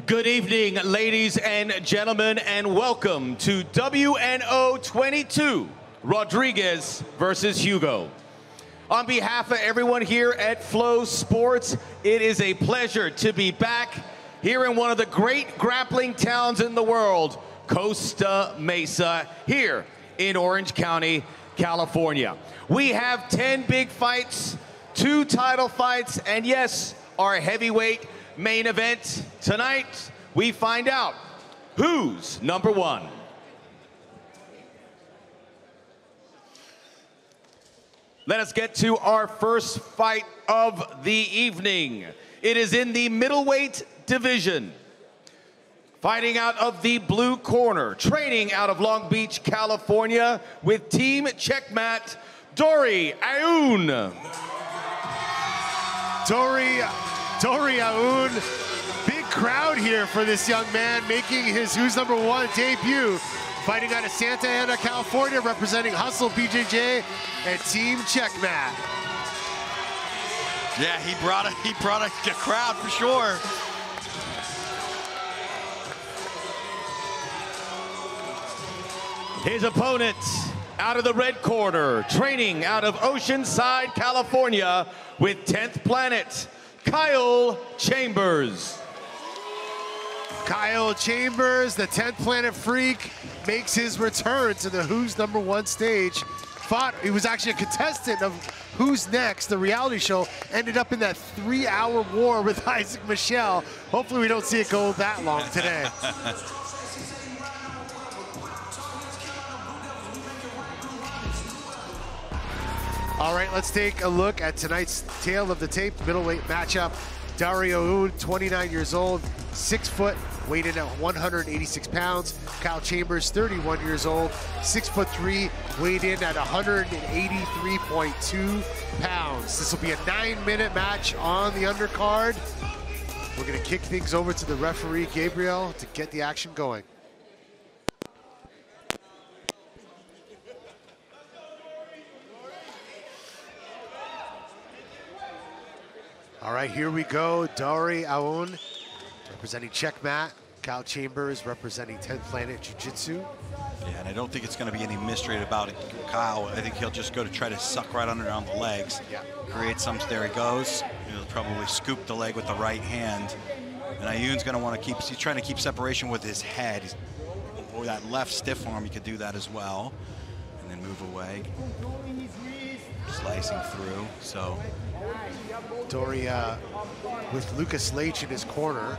Good evening, ladies and gentlemen, and welcome to WNO 22, Rodriguez versus Hugo. On behalf of everyone here at Flow Sports, it is a pleasure to be back here in one of the great grappling towns in the world, Costa Mesa, here in Orange County, California. We have 10 big fights, 2 title fights, and yes, our heavyweight main event. Tonight, we find out who's number 1. Let us get to our first fight of the evening. It is in the middleweight division. Fighting out of the blue corner, training out of Long Beach, California, with Team Checkmat, Dory, Auon. Dory Auon, big crowd here for this young man making his Who's Number 1 debut. Fighting out of Santa Ana, California, representing Hustle BJJ and Team Checkmat. Yeah, he brought a crowd for sure. His opponent out of the red corner, training out of Oceanside, California, with 10th Planet, Kyle Chambers. Kyle Chambers, the 10th Planet freak, makes his return to the Who's Number 1 stage. He was actually a contestant of Who's Next, the reality show, ended up in that 3-hour war with Isaac Michelle. Hopefully we don't see it go that long today. All right, let's take a look at tonight's tail of the tape middleweight matchup. Dory Auon, 29 years old, 6 foot, weighed in at 186 pounds. Kyle Chambers, 31 years old, 6'3", weighed in at 183.2 pounds. This will be a 9-minute match on the undercard. We're gonna kick things over to the referee, Gabriel, to get the action going. All right, here we go. Dory Auon representing Checkmat. Kyle Chambers representing 10th Planet Jiu-Jitsu. Yeah, and I don't think it's going to be any mystery about it. Kyle, I think he'll just go to try to suck right under on the legs. Yeah. Create some, there he goes. He'll probably scoop the leg with the right hand. And Auon's going to want to he's trying to keep separation with his head. Or that left stiff arm, he could do that as well. And then move away. Slicing through, so. Dory with Lucas Leitch in his corner,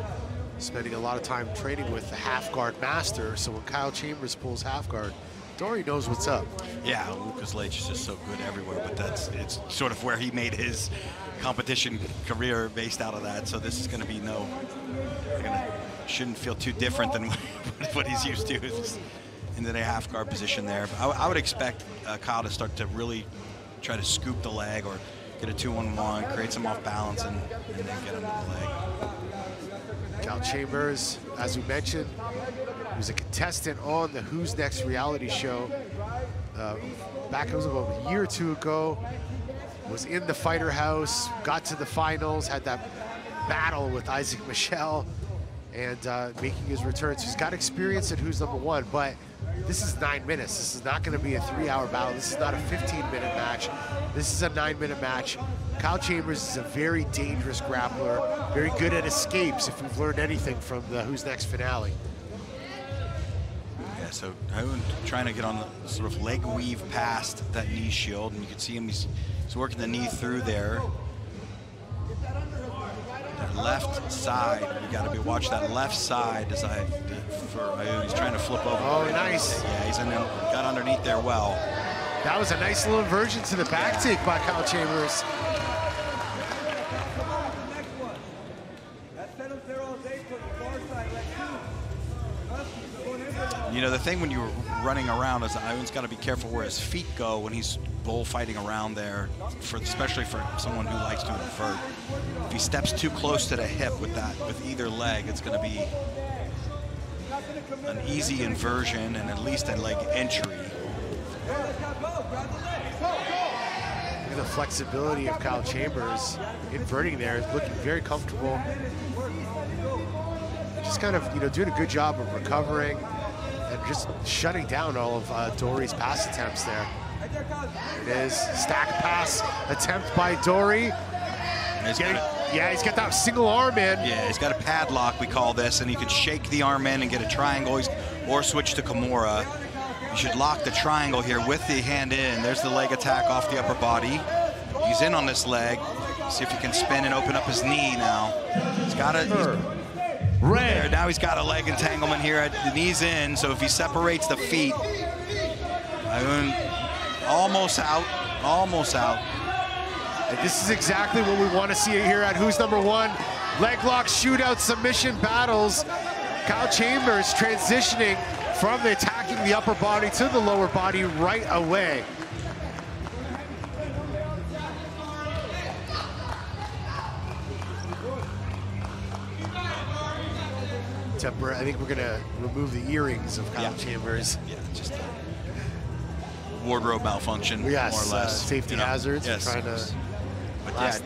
spending a lot of time training with the half guard master. So when Kyle Chambers pulls half guard, Dory knows what's up. Yeah, Lucas Leitch is just so good everywhere, but it's sort of where he made his competition career based out of that. So this is going to be shouldn't feel too different than what he's used to. It's into the half guard position there. But I would expect Kyle to start to really try to scoop the leg or get a 2-on-1, create some off balance, and then get him to the leg. Kyle Chambers, as we mentioned, he was a contestant on the Who's Next reality show. Back, it was about a year or 2 ago. Was in the fighter house, got to the finals, had that battle with Isaac Michelle, and making his return. So he's got experience at Who's Number 1, but this is 9 minutes. This is not going to be a 3-hour battle. This is not a 15-minute match. This is a 9-minute match. Kyle Chambers is a very dangerous grappler, very good at escapes, if we've learned anything from the Who's Next finale. Yeah, so Auon trying to get on the sort of leg weave past that knee shield, and you can see him, he's working the knee through there. That left side, you got to be watch that left side as for Auon. He's trying to flip over. Oh, nice. Yeah, he's in there, got underneath there well. That was a nice little inversion to the back take by Kyle Chambers. You know, the thing when you're running around is Auon's got to be careful where his feet go when he's bullfighting around there, especially for someone who likes to invert. If he steps too close to the hip with either leg, it's going to be an easy inversion and at least a leg entry. Look at the flexibility of Kyle Chambers inverting there, looking very comfortable. Just just kind of, you know, doing a good job of recovering and just shutting down all of Dory's pass attempts there. It is stack pass attempt by Dory. He's got that single arm in. Yeah, he's got a padlock, we call this, and you can shake the arm in and get a triangle or switch to Kimura. You should lock the triangle here with the hand in. There's the leg attack off the upper body. He's in on this leg. See if he can spin and open up his knee now. He's got a... Now he's got a leg entanglement here. The knee's in, so if he separates the feet, almost out, almost out. And this is exactly what we want to see here at Who's Number One. Leg lock, shootout, submission battles. Kyle Chambers transitioning from the attacking the upper body to the lower body right away. I think we're gonna remove the earrings of Kyle Chambers. Yeah, just a wardrobe malfunction, more or less. Safety hazards. Yes. Trying to. But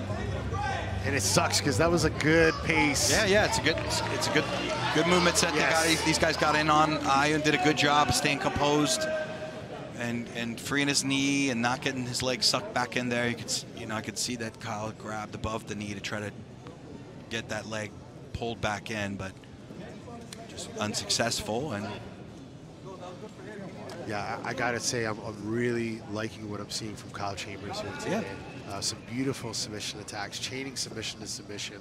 and it sucks because that was a good pace. Yeah, it's a good movement set. These guys got in on. Auon did a good job of staying composed and freeing his knee and not getting his leg sucked back in there. I could see that Kyle grabbed above the knee to try to get that leg pulled back in, but just unsuccessful. And yeah, I gotta say I'm really liking what I'm seeing from Kyle Chambers here today. Some beautiful submission attacks, chaining submission to submission.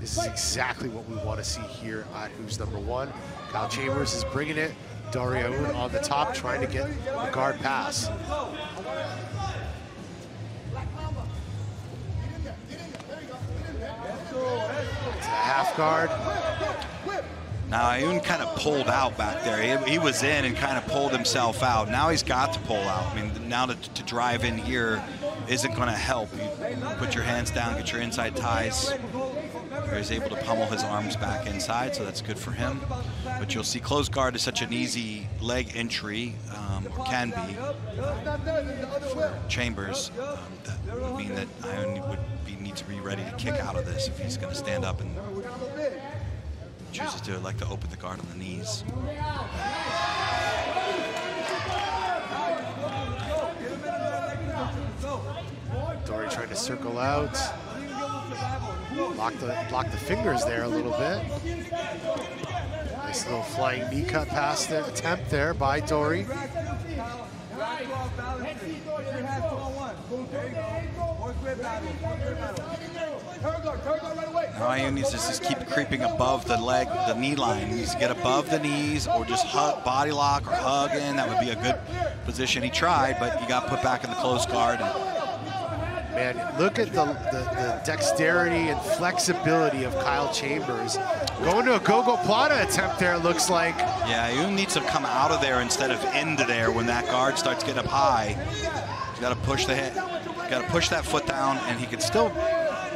This is exactly what we want to see here at Who's Number One. Kyle Chambers is bringing it. Dory on the top, trying to get a guard pass. It's a half guard. Now Auon kind of pulled out back there. He was in and kind of pulled himself out. Now he's got to pull out. I mean, now to drive in here isn't going to help. You put your hands down, get your inside ties. He's able to pummel his arms back inside, so that's good for him. But you'll see closed guard is such an easy leg entry, or can be, for Chambers. That would mean that Auon would need to be ready to kick out of this if he's going to stand up and chooses to elect to open the guard on the knees. Dory trying to circle out. Block the fingers there a little bit. Nice little flying knee cut pass there, attempt there by Dory. Now Auon needs to just keep creeping above the knee line. He needs to get above the knees or just hug, body lock or hug in. That would be a good position. He tried, but he got put back in the closed guard. Man, look at the dexterity and flexibility of Kyle Chambers. Going to a go-go plata attempt there, it looks like. Yeah, Auon needs to come out of there instead of into there when that guard starts getting up high. He's got to push the head, got to push that foot down, and he can still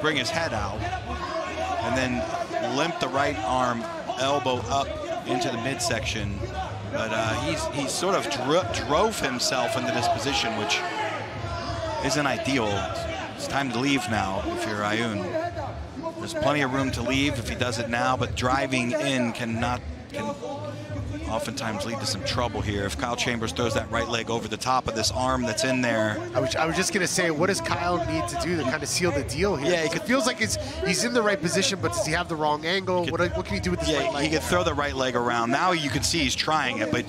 bring his head out. And then limp the right arm, elbow up into the midsection. But he sort of drove himself into this position, which isn't ideal. It's time to leave now if you're Auon. There's plenty of room to leave if he does it now, but driving in can oftentimes lead to some trouble here. If Kyle Chambers throws that right leg over the top of this arm that's in there. I was just gonna say, what does Kyle need to do to kind of seal the deal here? Yeah, it feels like he's in the right position, but does he have the wrong angle? What can he do with this right leg? He could throw the right leg around. Now you can see he's trying it, but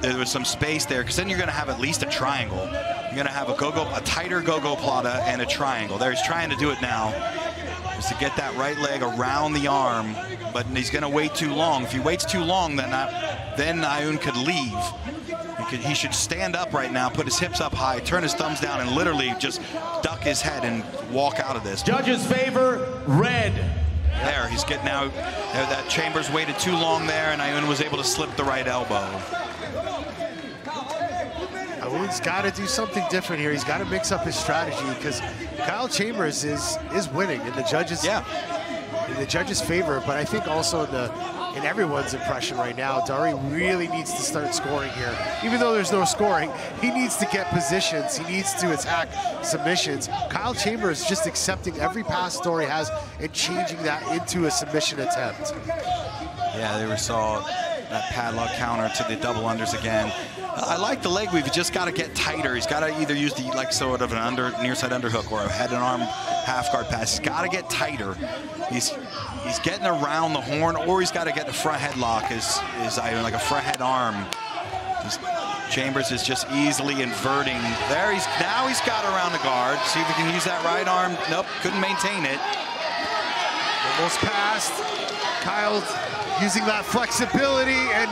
there was some space there, because then you're gonna have at least a triangle. You're gonna have a tighter go-go plata and a triangle. There, he's trying to do it now. Is to get that right leg around the arm, but he's going to wait too long. If he waits too long, then Auon could leave. He should stand up right now, put his hips up high, turn his thumbs down, and literally just duck his head and walk out of this. Judges favor red. There, he's getting out. That Chambers waited too long there, and Auon was able to slip the right elbow. Auon's got to do something different here. He's got to mix up his strategy, because Kyle Chambers is winning in the judges' favor. But I think also in everyone's impression right now, Dory really needs to start scoring here. Even though there's no scoring, he needs to get positions. He needs to attack submissions. Kyle Chambers just accepting every pass Dory has and changing that into a submission attempt. Yeah, they saw that padlock counter to the double unders again. I like the leg weave. He's just got to get tighter. He's got to either use the sort of an near side underhook or a head and arm half guard pass. He's got to get tighter. He's getting around the horn, or he's got to get the front headlock. Is like a front head arm. Chambers is just easily inverting. There now he's got around the guard. See if he can use that right arm. Nope, couldn't maintain it. Almost passed. Kyle using that flexibility and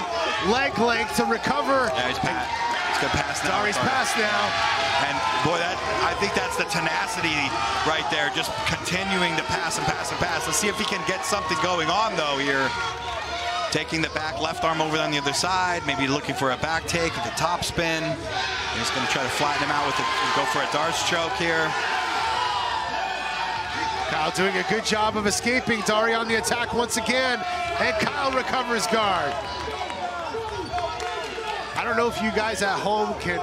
leg length to recover. Yeah, he's gonna pass now. Dory's passed now. And boy, I think that's the tenacity right there, just continuing to pass and pass and pass. Let's see if he can get something going on though here. Taking the back left arm over on the other side, maybe looking for a back take with a top spin. He's gonna try to flatten him out with it, go for a Darce choke here. Kyle doing a good job of escaping. Dory on the attack once again, and Kyle recovers guard. I don't know if you guys at home can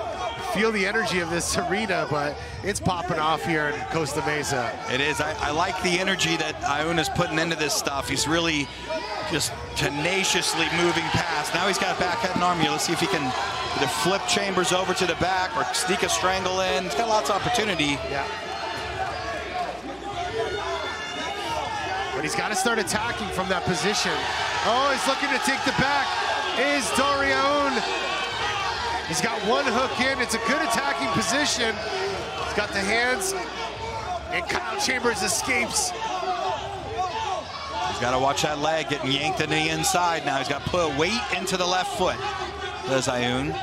feel the energy of this arena, but it's popping off here in Costa Mesa. It is. I like the energy that Auon is putting into this stuff. He's really just tenaciously moving past. Now he's got back head and arm here. Let's see if he can either flip Chambers over to the back or sneak a strangle in. He's got lots of opportunity. Yeah. But he's got to start attacking from that position. Oh, he's looking to take the back. Is Dory Auon. He's got one hook in. It's a good attacking position. He's got the hands. And Kyle Chambers escapes. He's got to watch that leg getting yanked in the inside. Now he's got to put weight into the left foot. Does Auon.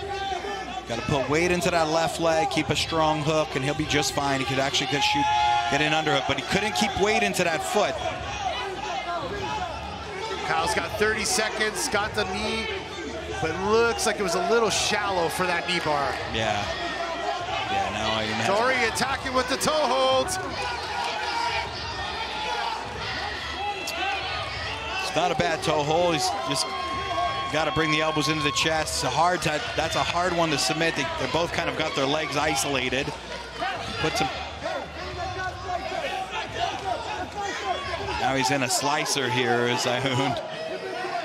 Got to put weight into that left leg, keep a strong hook, and he'll be just fine. He could actually get an underhook, but he couldn't keep weight into that foot. Kyle's got 30 seconds, got the knee, but looks like it was a little shallow for that knee bar. Yeah. Yeah, now Auon has Dory attacking with the toe holds. It's not a bad toe hold. He's just got to bring the elbows into the chest. That's a hard one to submit. They both kind of got their legs isolated. Now he's in a slicer here, is Auon.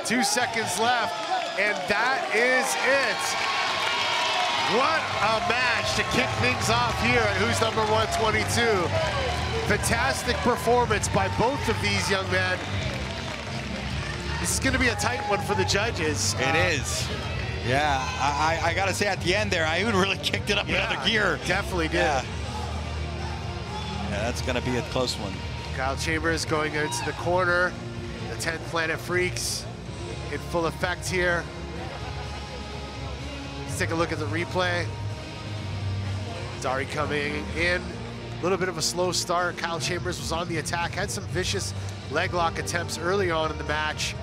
2 seconds left, and that is it. What a match to kick things off here at Who's Number 122. Fantastic performance by both of these young men. This is going to be a tight one for the judges. It is. Yeah, I got to say at the end there, Auon really kicked it up another gear. Definitely did. Yeah, that's going to be a close one. Kyle Chambers going into the corner. The 10 Planet Freaks in full effect here. Let's take a look at the replay. Dory coming in. A little bit of a slow start. Kyle Chambers was on the attack. Had some vicious leg lock attempts early on in the match.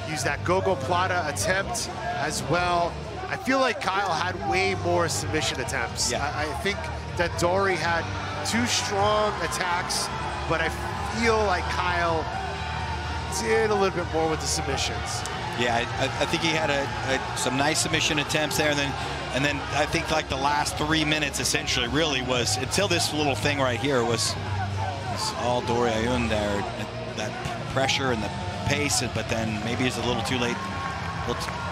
Used that Gogo Plata attempt as well. I feel like Kyle had way more submission attempts. Yeah. I think that Dory had 2 strong attacks, but I feel like Kyle did a little bit more with the submissions. Yeah, I think he had some nice submission attempts there, and then I think like the last 3 minutes essentially really was, until this little thing right here was all Dory Auon there, that pressure and the pace, but then maybe it's a little too late,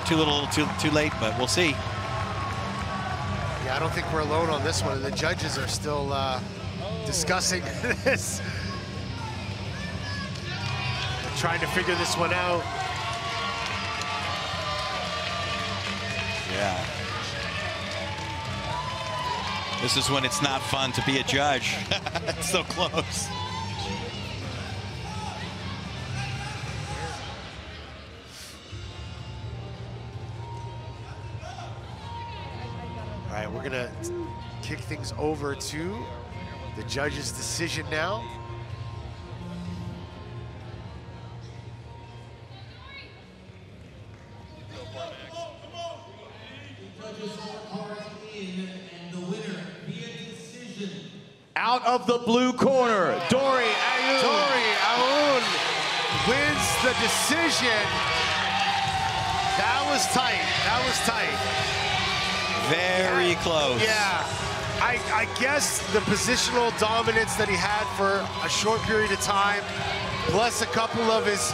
too late, but we'll see. Yeah, I don't think we're alone on this one. The judges are still discussing this. They're trying to figure this one out. Yeah. This is when it's not fun to be a judge. It's so close. All right, we're gonna kick things over to the judge's decision now. Out of the blue corner, Dory Auon. Dory Auon wins the decision. That was tight. That was tight. Very close. Yeah. I guess the positional dominance that he had for a short period of time, plus a couple of his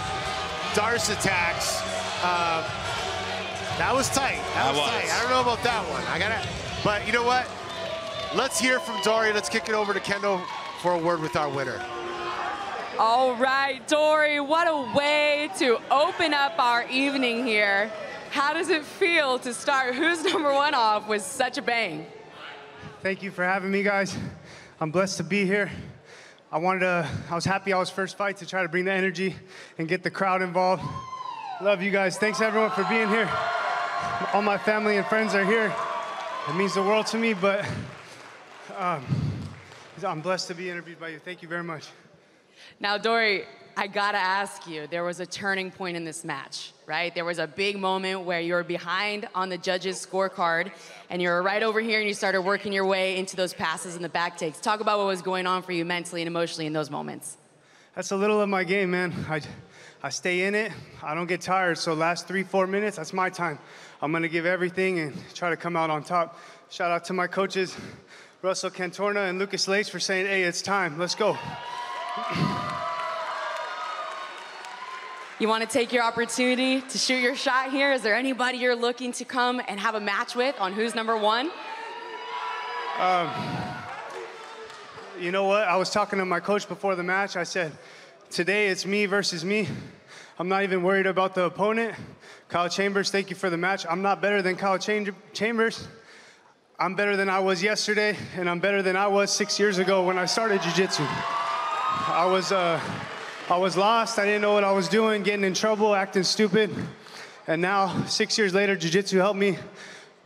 Darce attacks. That was tight. That was tight. I don't know about that one. But you know what? Let's hear from Dory. Let's kick it over to Kendo for a word with our winner. All right, Dory, what a way to open up our evening here. How does it feel to start Who's Number One off with such a bang? Thank you for having me, guys. I'm blessed to be here. I was happy I was first fight to try to bring the energy and get the crowd involved. Love you guys. Thanks everyone for being here. All my family and friends are here. It means the world to me, but I'm blessed to be interviewed by you. Thank you very much. Now, Dory, I gotta ask you, there was a turning point in this match, right? There was a big moment where you were behind on the judges' scorecard, and you were right over here, and you started working your way into those passes and the back takes. Talk about what was going on for you mentally and emotionally in those moments. That's a little of my game, man. I stay in it. I don't get tired, so last 3-4 minutes, that's my time. I'm gonna give everything and try to come out on top. Shout out to my coaches, Russell Cantorna and Lucas Lace, for saying, hey, it's time, let's go. You want to take your opportunity to shoot your shot here? Is there anybody you're looking to come and have a match with on Who's Number One? You know what? I was talking to my coach before the match. I said, today it's me versus me. I'm not even worried about the opponent. Kyle Chambers, thank you for the match. I'm not better than Kyle Chambers. I'm better than I was yesterday, and I'm better than I was 6 years ago when I started jiu-jitsu. I was lost. I didn't know what I was doing, getting in trouble, acting stupid. And now, 6 years later, jiu-jitsu helped me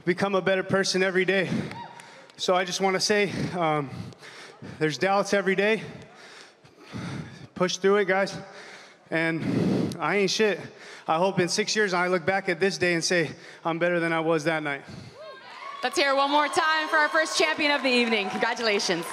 become a better person every day. So I just want to say, there's doubts every day. Push through it, guys. And I ain't shit. I hope in 6 years I look back at this day and say, I'm better than I was that night. Let's hear it one more time for our first champion of the evening. Congratulations.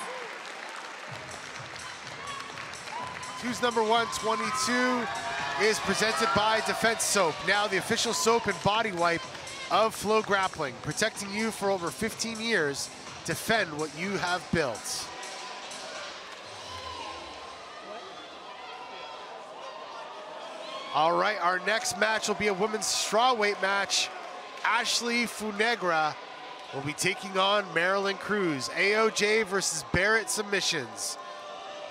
Who's Number 122 is presented by Defense Soap, now the official soap and body wipe of FloGrappling, protecting you for over 15 years. Defend what you have built. All right, our next match will be a women's strawweight match. Ashlee Funegra will be taking on Marilyn Cruz. AOJ versus Barrett submissions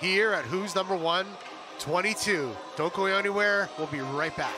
here at Who's Number 122. Don't go anywhere. We'll be right back.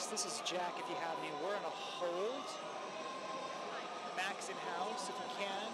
This is Jack, if you have any. We're in a hold. Max in-house, if we can.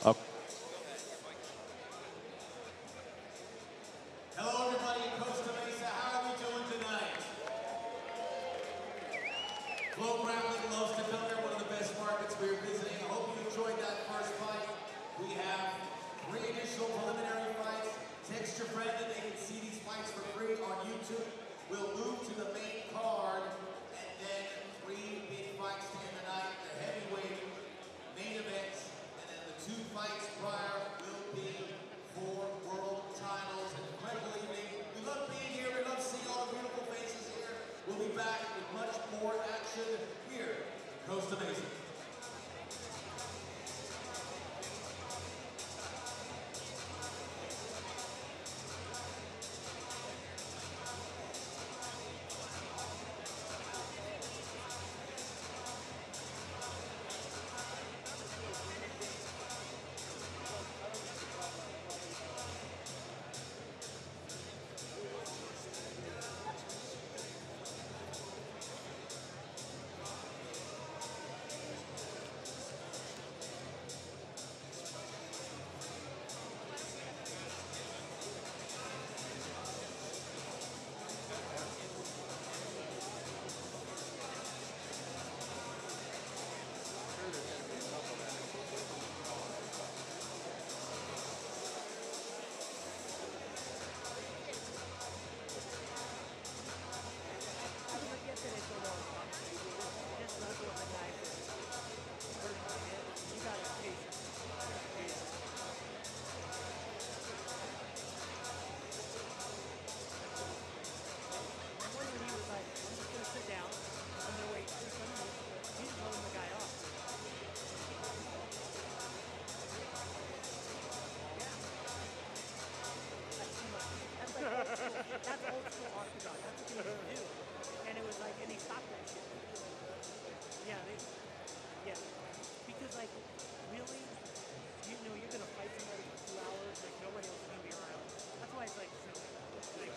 Hello, everybody in Costa Mesa. How are we doing tonight? FloGrappling loves to come here, one of the best markets we're visiting. I hope you enjoyed that first fight. We have 3 additional preliminary fights. Text your friend and they can see these fights for free on YouTube. We'll move to the main card, and then 3 big fights to end the night. The heavyweight main events, and then the 2 fights prior will be for world titles. An incredible evening. We love being here. We love seeing all the beautiful faces here. We'll be back with much more action here in Costa Mesa. That's old school orthodox. That's what they used to do. And it was like, and they stopped that shit. Yeah, yeah. Because like, really, you know, you're gonna fight somebody for 2 hours, like nobody else is gonna be around. That's why it's like, like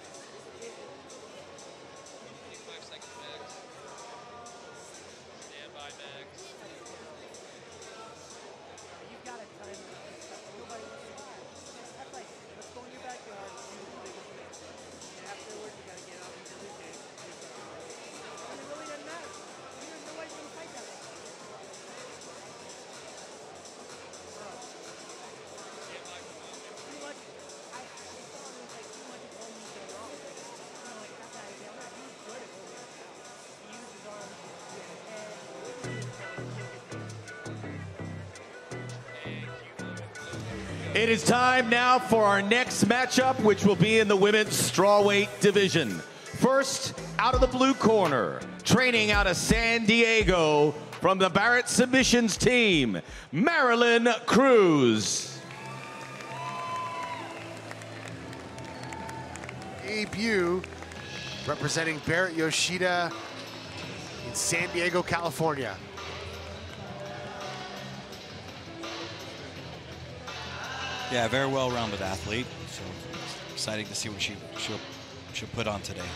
25 seconds max. Standby max. You've got to time it. Nobody wants to do that. That's like, let's go in your backyard and do the biggest thing. And afterwards, you got to get out and do the game. And it really doesn't matter. Nobody's going to fight that way. Too much, I saw him like too much of all he's done wrong. You know, like that guy, he's good at holding it down. He uses his arms, his head, It is time now for our next matchup, which will be in the women's strawweight division. First, out of the blue corner, training out of San Diego from the Barrett Submissions team, Marilyn Cruz. Debut representing Barrett Yoshida in San Diego, California. Yeah, very well-rounded athlete. So exciting to see what she'll put on today.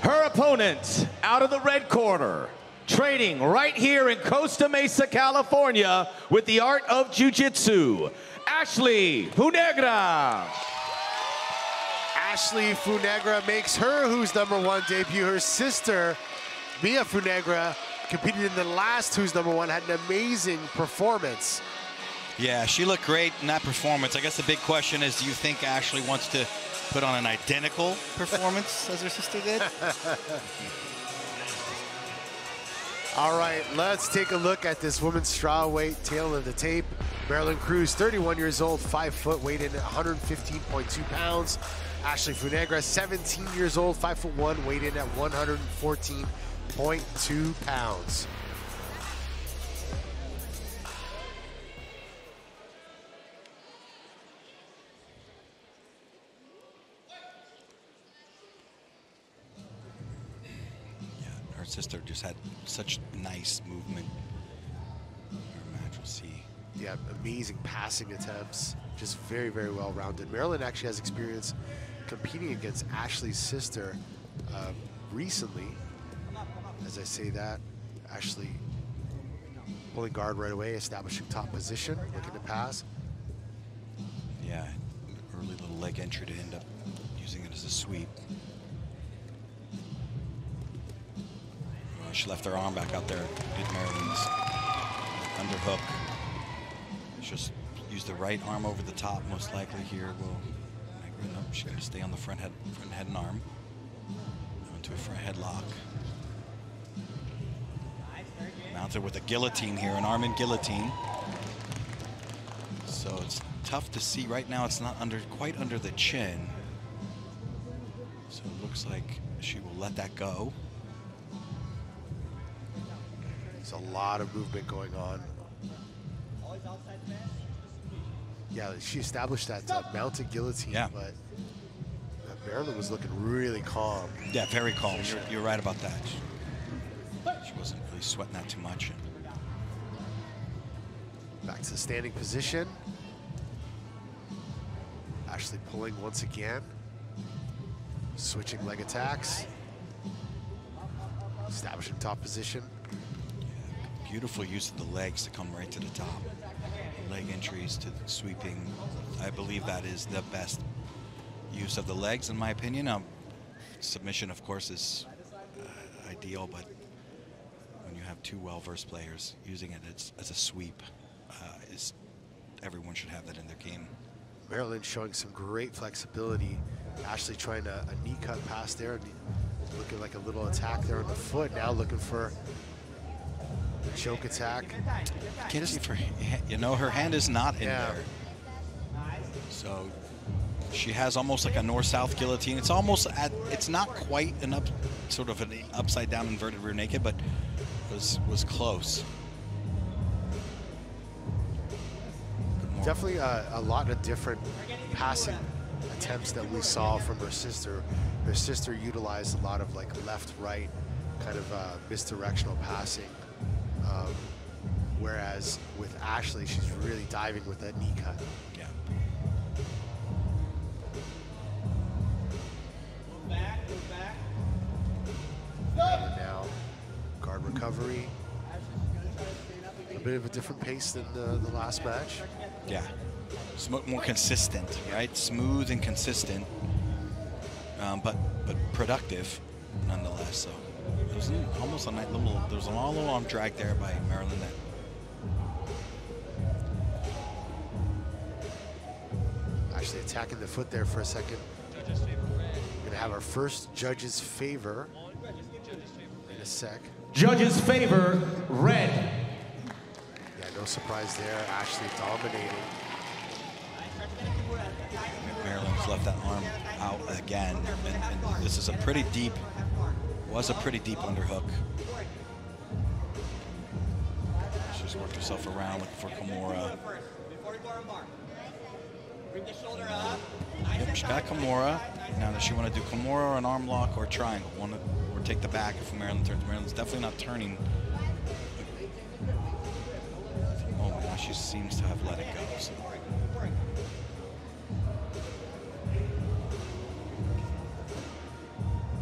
Her opponent out of the red corner, training right here in Costa Mesa, California with the art of jiu-jitsu, Ashlee Funegra. Ashlee Funegra makes her Who's Number One debut. Her sister, Mia Funegra, competed in the last Who's Number One, had an amazing performance. Yeah, she looked great in that performance. I guess the big question is, do you think Ashlee wants to put on an identical performance as her sister did? All right, let's take a look at this women's strawweight tail of the tape. Marilyn Cruz, 31 years old, 5 foot, weighed in at 115.2 pounds. Ashlee Funegra, 17 years old, 5'1", weighed in at 114.2 pounds. Her sister just had such nice movement. Her match, we'll see. Yeah, amazing passing attempts. Just very, very well-rounded. Marilyn actually has experience competing against Ashlee's sister recently. As I say that, Ashlee Pulling guard right away, establishing top position, looking to pass. Yeah, early little leg entry to end up using it as a sweep. Well, she left her arm back out there. Did Marilyn's underhook. Just use the right arm over the top, most likely here. No, she's got to stay on the front head and arm. Into a front headlock. Mounted with a guillotine here, an arm in guillotine. So it's tough to see right now. It's not quite under the chin. So it looks like she will let that go. There's a lot of movement going on. Yeah, she established that mounted guillotine, yeah. But Marilyn was looking really calm. Yeah, very calm. You're right about that. She wasn't really sweating that too much. Back to the standing position. Ashlee pulling once again. Switching leg attacks. Establishing top position. Yeah, beautiful use of the legs to come right to the top. Leg entries to sweeping. I believe that is the best use of the legs, in my opinion. Submission, of course, is ideal, but when you have two well-versed players using it as a sweep, everyone should have that in their game. Marilyn showing some great flexibility. Ashlee trying a knee cut pass there, looking like a little attack there on the foot. Now looking for the choke attack. Can't see for, you know, her hand is not in there. So she has almost like a north-south guillotine. It's almost it's not quite sort of an upside down inverted rear naked, but was close. Definitely a lot of different passing attempts that we saw from her sister. Her sister utilized a lot of like left-right kind of misdirectional passing. Whereas with Ashlee, she's really diving with that knee cut. Yeah. And now, guard recovery. A bit of a different pace than the last match. Yeah, it's more consistent, right? Smooth and consistent, but productive nonetheless. So it was almost a nice little. There was a little arm drag there by Marilyn. Actually attacking the foot there for a second. We're gonna have our first judge's favor in a sec. Judge's favor, red. Yeah, no surprise there. Ashlee dominating. Marilyn's left that arm out again, and this is a pretty deep. Was a pretty deep underhook. She's worked herself around looking for Kimura. Yep, she got Kimura. Now does she want to do Kimura or an arm lock or triangle? Or take the back if Marilyn turns. Marilyn's definitely not turning. Oh, now she seems to have let it go. So.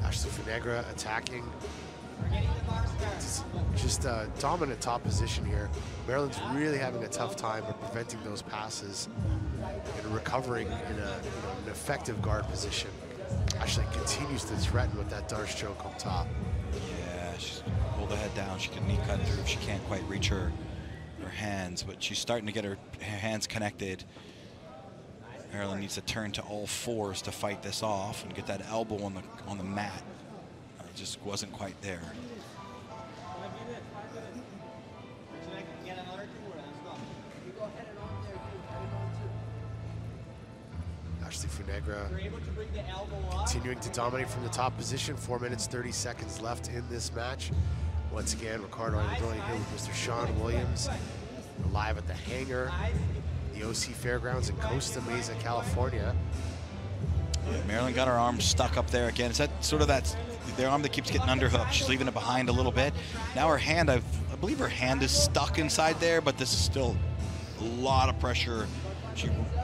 Ashlee Funegra attacking. Just a dominant top position here. Marilyn's really having a tough time of preventing those passes and recovering in an effective guard position. Ashlee continues to threaten with that Darce choke on top. Yeah, she's pulled the head down. She can knee cut through. She can't quite reach her hands, but she's starting to get her hands connected. Marilyn needs to turn to all fours to fight this off and get that elbow on the mat. It just wasn't quite there. Ashlee Funegra continuing to dominate from the top position. 4 minutes, 30 seconds left in this match. Once again, Ricardo Adele here with Mr. Sean Williams. We're live at the hangar, the OC Fairgrounds in Costa Mesa, California. Yeah, Marilyn got her arm stuck up there again. It's that sort of the arm that keeps getting underhooked. She's leaving it behind a little bit. Now her hand, I believe her hand is stuck inside there, but this is still a lot of pressure.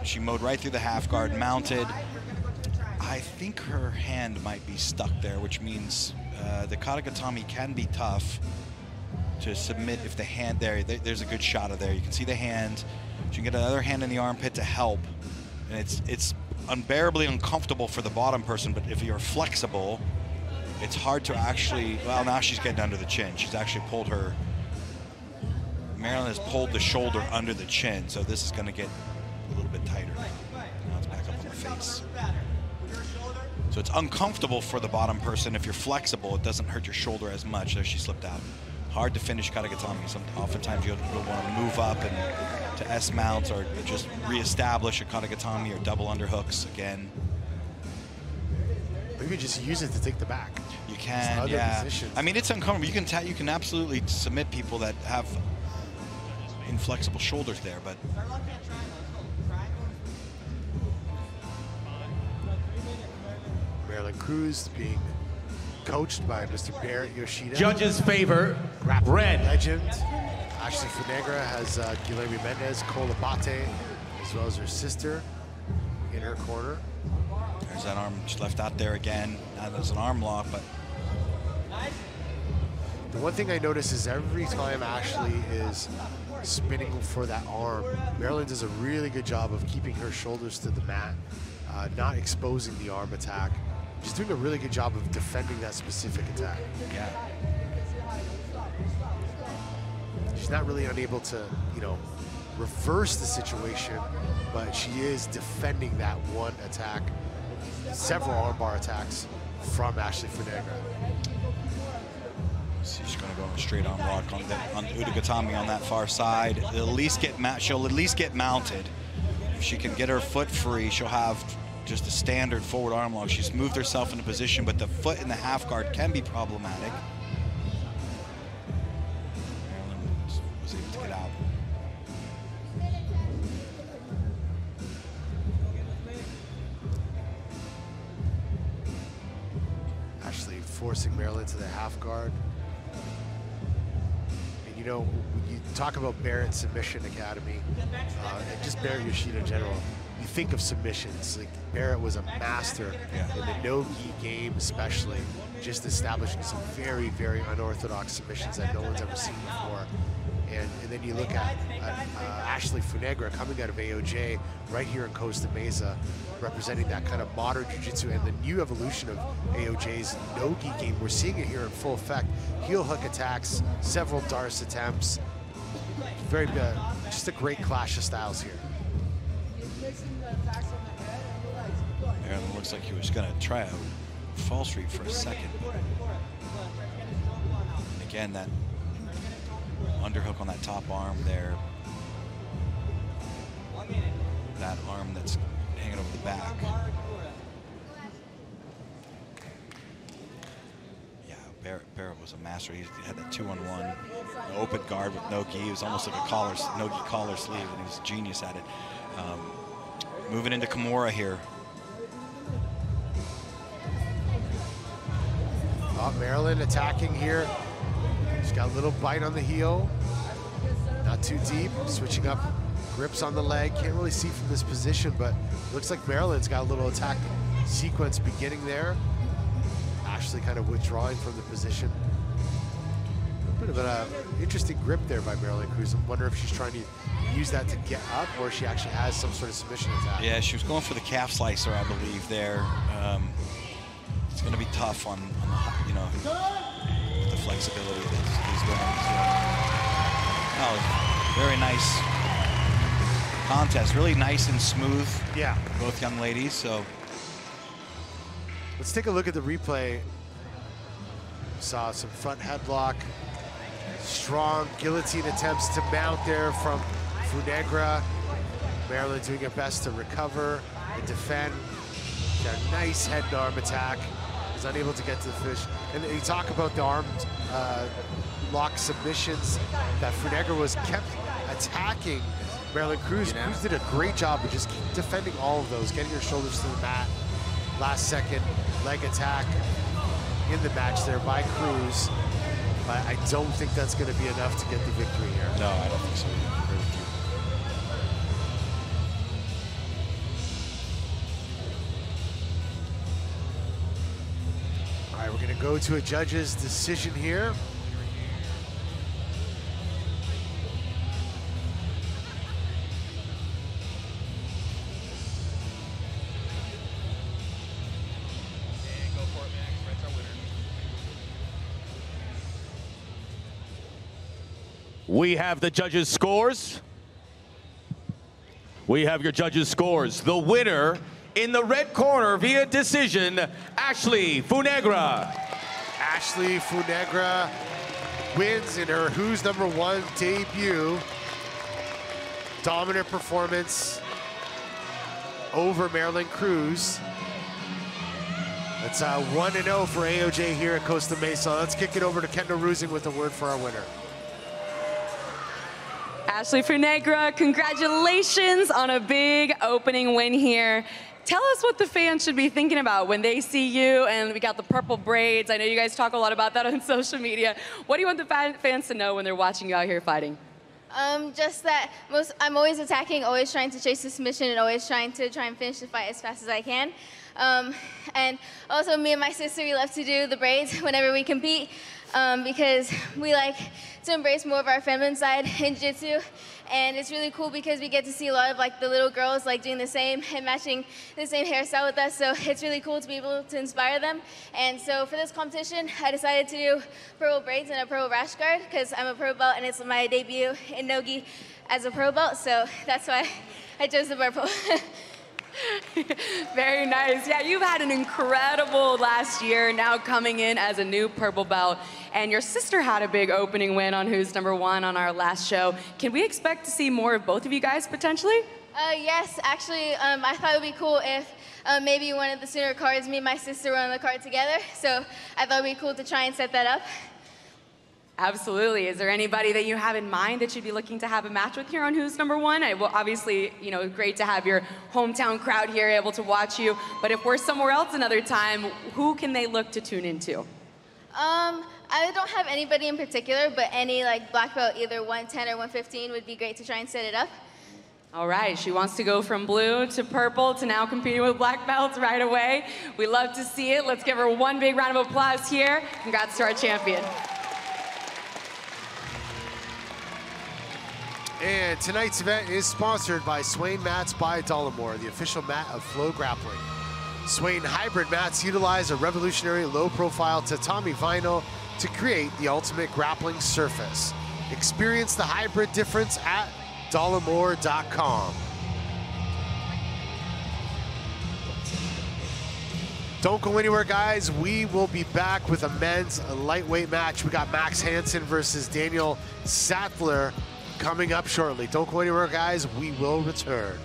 She mowed right through the half guard, mounted. I think her hand might be stuck there, which means the Katagatami can be tough. to submit if the hand there's a good shot of there. You can see the hand. She can get another hand in the armpit to help, and it's unbearably uncomfortable for the bottom person. But if you're flexible, it's hard to actually. Well, now she's getting under the chin. She's actually pulled her. Marilyn has pulled the shoulder under the chin, so this is going to get a little bit tighter. Now it's back up on the face. So it's uncomfortable for the bottom person. If you're flexible, it doesn't hurt your shoulder as much. There she slipped out. Hard to finish katagatami. Oftentimes you'll want to move up and to S mounts or just reestablish a katagatami or double underhooks again. Maybe just use it to take the back. You can, yeah. Positions. I mean, it's uncomfortable. You can absolutely submit people that have inflexible shoulders there, but. Marilyn Cruz being coached by Mr. Barrett Yoshida. Judges favor red. Legend. Ashlee Funegra has Guilherme Mendes, Cole Abate, as well as her sister in her corner. There's that arm just left out there again. Now there's an arm lock, but. The one thing I notice is every time Ashlee is spinning for that arm, Marilyn does a really good job of keeping her shoulders to the mat, not exposing the arm attack. She's doing a really good job of defending that specific attack. Yeah. She's not really unable to, reverse the situation, but she is defending that one attack, several armbar attacks from Ashlee Funegra. She's going to go straight on lock on Udagatami on that far side. She'll at least get mounted. If she can get her foot free, she'll have just a standard forward arm lock. She's moved herself into position, but the foot in the half guard can be problematic. Marilyn was able to get out. Ashlee forcing Marilyn to the half guard. And you talk about Barrett Submission Academy, and just Barrett Yoshida in general. You think of submissions, like Barrett was a master in the no-gi game, especially, just establishing some very, very unorthodox submissions that no one's ever seen before. And then you look at Ashlee Funegra coming out of AOJ right here in Costa Mesa, representing that kind of modern jiu-jitsu and the new evolution of AOJ's no-gi game. We're seeing it here in full effect. Heel hook attacks, several Darce attempts. Very good. Just a great clash of styles here. Marilyn looks like he was going to try a fall street for a second. Again, that underhook on that top arm there. That arm that's hanging over the back. Yeah, Barrett was a master. He had that 2-on-1 open guard with no gi. It was almost like a no-gi collar sleeve, and he was a genius at it. Moving into Kimura here. Marilyn attacking here. She's got a little bite on the heel. Not too deep. Switching up grips on the leg. Can't really see from this position, but looks like Marilyn's got a little attack sequence beginning there. Ashlee kind of withdrawing from the position. A bit of an interesting grip there by Marilyn Cruz. I wonder if she's trying to use that to get up, or she actually has some sort of submission attack. Yeah, she was going for the calf slicer, I believe, there. It's going to be tough on the flexibility of these women. Oh, very nice contest. Really nice and smooth. Yeah. Both young ladies, so. Let's take a look at the replay. Saw some front headlock. Strong guillotine attempts to mount there from Funegra. Marilyn doing her best to recover and defend. Got a nice head and arm attack. Was unable to get to the finish. And you talk about the arm lock submissions that Funegra was kept attacking Marilyn Cruz. Cruz did a great job of just defending all of those, getting her shoulders to the mat. Last second leg attack in the match there by Cruz. But I don't think that's going to be enough to get the victory here. No, I don't think so. I agree with you. All right, we're going to go to a judge's decision here. We have the judges' scores. We have your judges' scores. The winner in the red corner via decision, Ashlee Funegra. Ashlee Funegra wins in her Who's Number One debut. Dominant performance over Marilyn Cruz. It's 1-0 for AOJ here at Costa Mesa. Let's kick it over to Kenta Rusing with a word for our winner. Ashlee Funegra, congratulations on a big opening win here. Tell us what the fans should be thinking about when they see you, and we got the purple braids. I know you guys talk a lot about that on social media. What do you want the fans to know when they're watching you out here fighting? Just that I'm always attacking, always trying to chase the submission, and always trying to finish the fight as fast as I can. And also, me and my sister, we love to do the braids whenever we compete because we like to embrace more of our feminine side in jiu-jitsu. And it's really cool because we get to see a lot of like the little girls like doing the same and matching the same hairstyle with us. So it's really cool to be able to inspire them. And so for this competition, I decided to do purple braids and a purple rash guard because I'm a pro belt and it's my debut in Nogi as a pro belt. So that's why I chose the purple. Very nice. Yeah, you've had an incredible last year, now coming in as a new purple belt. And your sister had a big opening win on Who's Number One on our last show. Can we expect to see more of both of you guys potentially? Yes, actually, I thought it would be cool if maybe one of the sooner cards, me and my sister were on the card together. So I thought it would be cool to try and set that up. Absolutely. Is there anybody that you have in mind that you'd be looking to have a match with here on Who's Number One? Well, obviously, you know, great to have your hometown crowd here able to watch you. But if we're somewhere else another time, who can they look to tune into? I don't have anybody in particular, but any like black belt, either 110 or 115 would be great to try and set it up. All right, she wants to go from blue to purple to now competing with black belts right away. We love to see it. Let's give her one big round of applause here. Congrats to our champion. And tonight's event is sponsored by Swain Mats by Dollamore, the official mat of FloGrappling. Swain hybrid mats utilize a revolutionary low-profile tatami vinyl to create the ultimate grappling surface. Experience the hybrid difference at dollamore.com. Don't go anywhere, guys. We will be back with a men's lightweight match. We got Max Hanson versus Daniel Sathler coming up shortly. Don't go anywhere, guys. We will return.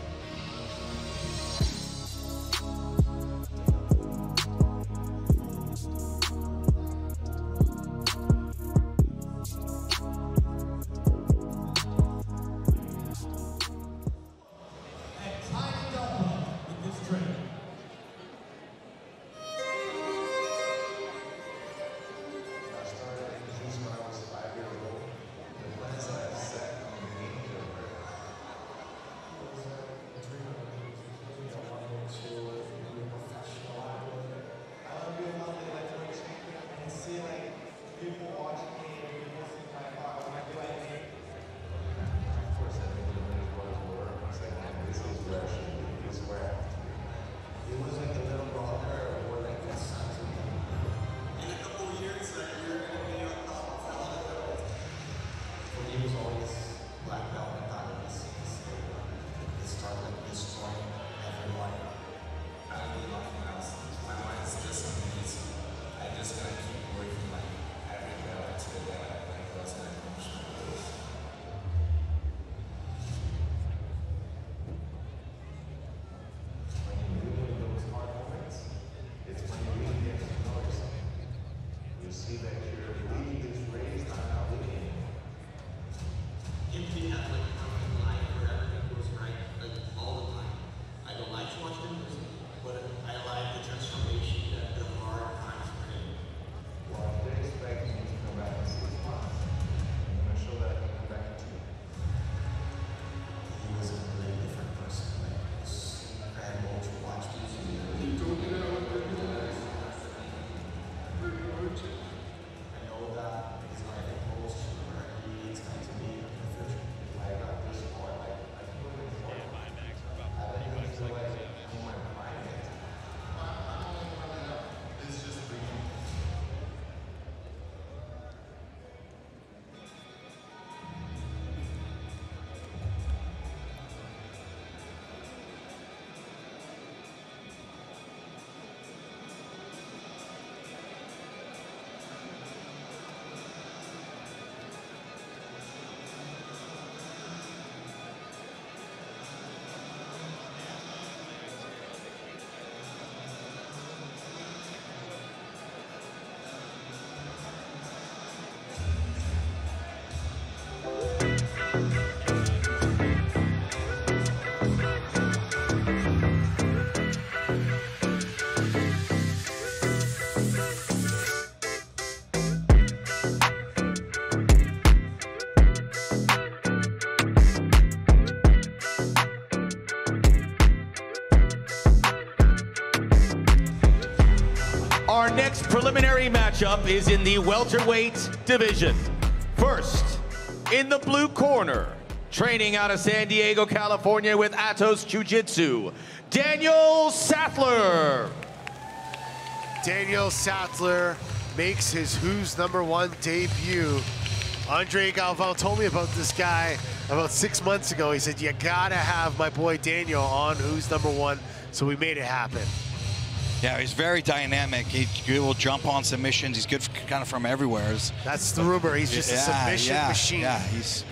preliminary matchup is in the welterweight division. First, in the blue corner, training out of San Diego, California with Atos Jiu-Jitsu, Daniel Sathler. Daniel Sathler makes his Who's #1 debut. Andre Galvão told me about this guy about 6 months ago. He said, you gotta have my boy Daniel on Who's #1, so we made it happen. Yeah, he's very dynamic. He will jump on submissions. He's good kind of from everywhere. That's the rumor. He's just a submission machine. Yeah, he's...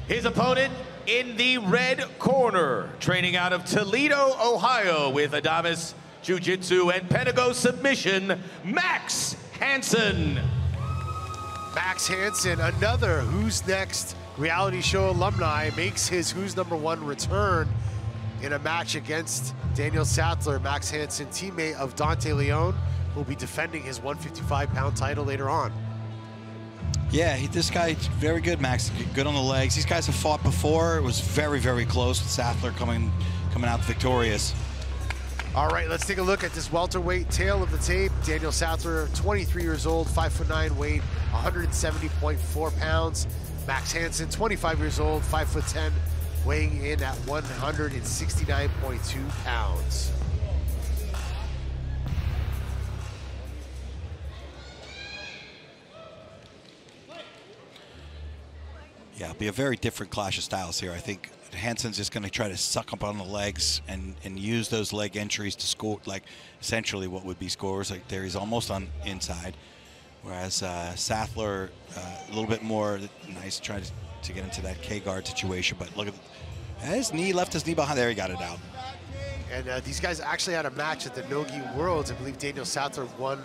His opponent in the red corner, training out of Toledo, Ohio with Adamas Jiu-Jitsu and Pentago Submission, Max Hanson. Max Hanson, another Who's Next reality show alumni, makes his Who's #1 return in a match against Daniel Sathler. Max Hanson, teammate of Dante Leon, will be defending his 155-pound title later on. Yeah, this guy's very good, Max. Good on the legs. These guys have fought before. It was very, very close. Sathler coming out victorious. All right, let's take a look at this welterweight tail of the tape. Daniel Sathler, 23 years old, 5'9", weight 170.4 pounds. Max Hanson, 25 years old, 5'10", weighing in at 169.2 pounds. Yeah, it'll be a very different clash of styles here. I think Hanson's just going to try to suck up on the legs and use those leg entries to score, like essentially what would be scores. Like there, he's almost on inside, whereas Sathler a little bit more nice, trying to get into that K-guard situation. But look at his knee, left his knee behind. There, he got it out. And these guys actually had a match at the Nogi Worlds. I believe Daniel Sathler won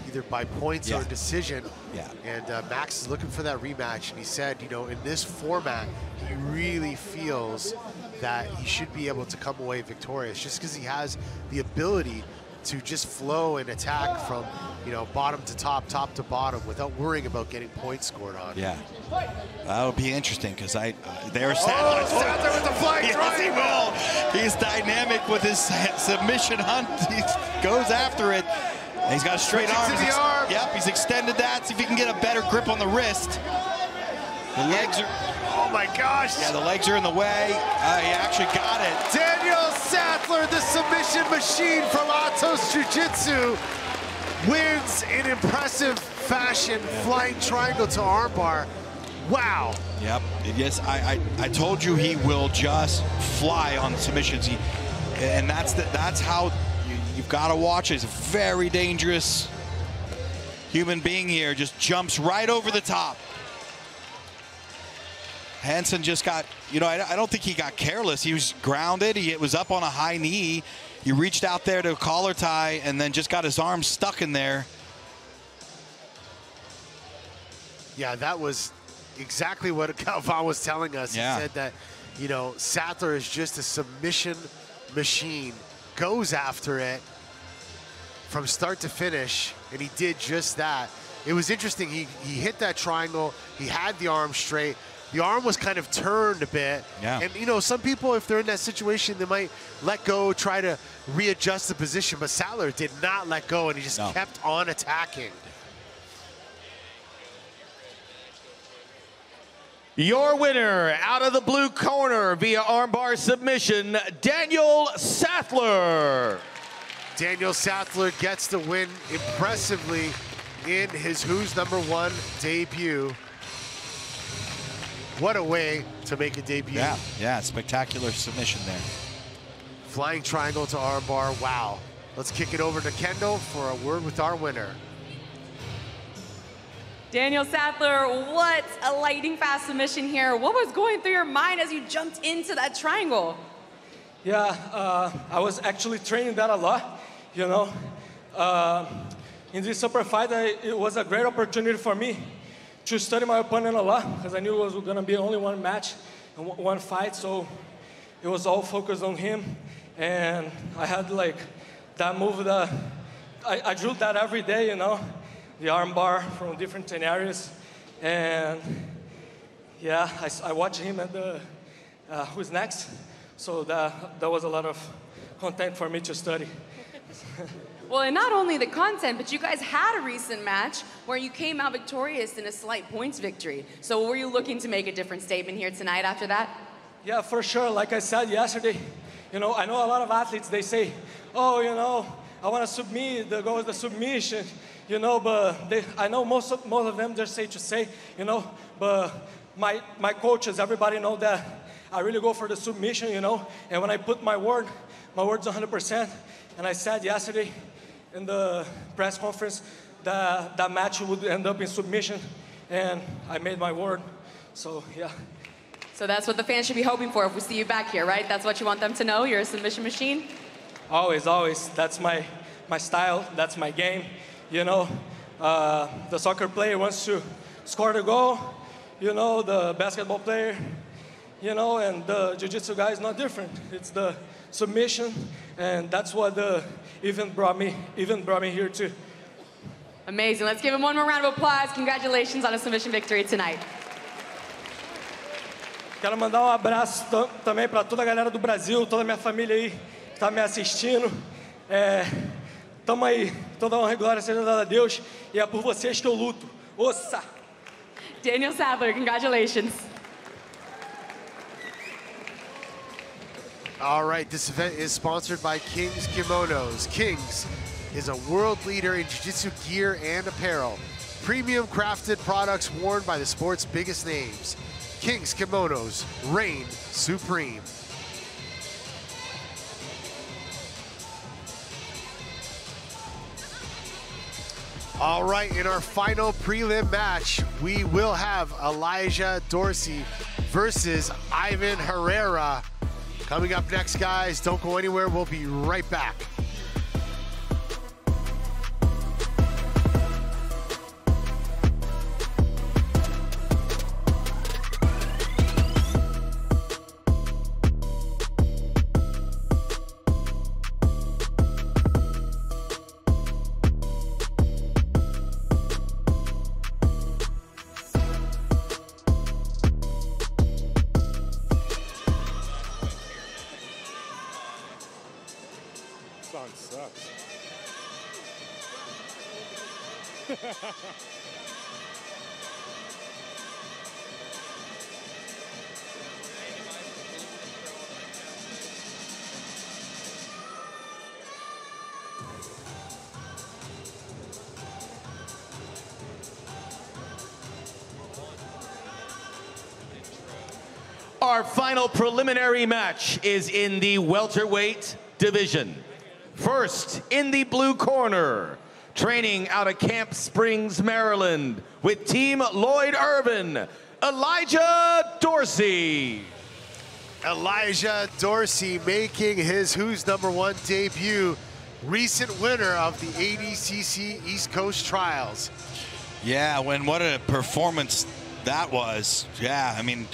either by points or decision. Yeah. And Max is looking for that rematch, and he said, you know, in this format, he really feels that he should be able to come away victorious just because he has the ability to just flow and attack from, you know, bottom to top, top to bottom without worrying about getting points scored on. Yeah. That'll be interesting because there's Sathler. Oh, Sathler with the flying yes, he will. He's dynamic with his submission hunt. He goes after it. And he's got a straight arm. Yep, he's extended that. See if he can get a better grip on the wrist. The legs are... Oh my gosh. Yeah, the legs are in the way. He actually got it. Daniel Sathler, the submission machine from Atos Jiu-Jitsu, wins in impressive fashion. Flying triangle to armbar. Wow. Yep. Yes, I told you he will just fly on submissions. And that's how you've got to watch it. He's a very dangerous human being here. Just jumps right over the top. Hanson just got, you know, I don't think he got careless. He was grounded. He was up on a high knee. He reached out there to a collar tie and then just got his arm stuck in there. Yeah, that was exactly what Galvão was telling us. Yeah. He said that, you know, Sathler is just a submission machine, goes after it from start to finish, and he did just that. It was interesting. He hit that triangle. He had the arm straight. The arm was kind of turned a bit. Yeah. And, you know, some people, if they're in that situation, they might let go, try to readjust the position. But Sathler did not let go, and he just kept on attacking. Your winner out of the blue corner via armbar submission, Daniel Sathler. Daniel Sathler gets the win impressively in his Who's #1 debut. What a way to make a debut. Yeah, spectacular submission there. Flying triangle to armbar, wow. Let's kick it over to Kendall for a word with our winner. Daniel Sathler, what a lightning fast submission here. What was going through your mind as you jumped into that triangle? Yeah, I was actually training that a lot, you know. In this super fight, it was a great opportunity for me to study my opponent a lot because I knew it was going to be only one match and one fight, so it was all focused on him. And I had like that move that I drilled that every day, you know, the arm bar from different scenarios. And yeah, I watched him at the Who's Next, so that was a lot of content for me to study. Well, and not only the content, but you guys had a recent match where you came out victorious in a slight points victory. So were you looking to make a different statement here tonight after that? Yeah, for sure. Like I said yesterday, you know, I know a lot of athletes, they say, oh, you know, I want to submit, the goal is the submission, you know, but I know most of them just say, you know, but my coaches, everybody know that I really go for the submission, you know, and when I put my word's 100%, and I said yesterday in the press conference that that match would end up in submission, and I made my word, so yeah. So that's what the fans should be hoping for if we see you back here, right? That's what you want them to know, you're a submission machine? Always, always. That's my style, that's my game, you know. The soccer player wants to score the goal, you know, the basketball player, you know, and the jiu-jitsu guy is not different. It's the submission, and that's what the event brought me here too. Amazing. Let's give him one more round of applause. Congratulations on a submission victory tonight. Quero mandar abraço também para toda a galera do Brasil, toda a minha família aí que está me assistindo. Tamo aí, toda honra e glória seja dada a Deus, e é por vocês que eu luto. Ossa! Daniel Sathler, congratulations. All right, this event is sponsored by King's Kimonos. King's is a world leader in jiu-jitsu gear and apparel. Premium crafted products worn by the sport's biggest names. King's Kimonos, reign supreme. All right, in our final prelim match, we will have Elijah Dorsey versus Ivan Herrera. Coming up next, guys, don't go anywhere. We'll be right back. Song sucks. Our final preliminary match is in the welterweight division. First, in the blue corner, training out of Camp Springs, Maryland, with Team Lloyd Irvin, Elijah Dorsey. Elijah Dorsey making his Who's Number One debut, recent winner of the ADCC East Coast Trials. Yeah, what a performance that was. Yeah, I mean,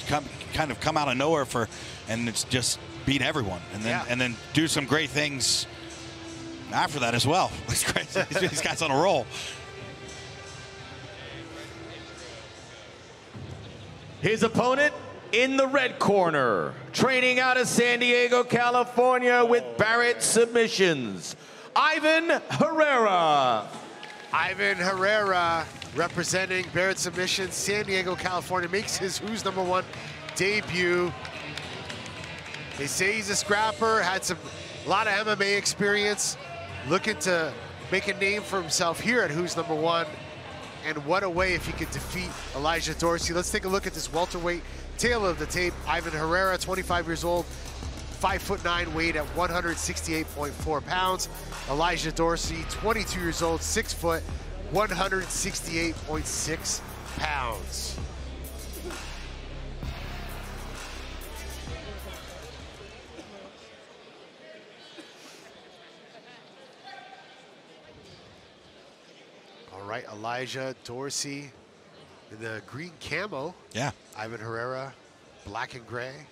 kind of come out of nowhere and it's just beat everyone, and then do some great things after that as well. It's crazy. These guys on a roll. His opponent in the red corner, training out of San Diego, California with Barrett Submissions, Ivan Herrera. Ivan Herrera, representing Barrett Submissions, San Diego, California, makes his Who's Number One debut. They say he's a scrapper, had a lot of MMA experience, looking to make a name for himself here at Who's Number One. And what a way if he could defeat Elijah Dorsey. Let's take a look at this welterweight tail of the tape. Ivan Herrera, 25 years old, 5'9", weighed at 168.4 pounds. Elijah Dorsey, 22 years old, 6 foot, 168.6 pounds. All right, Elijah Dorsey in the green camo. Yeah. Ivan Herrera, black and gray.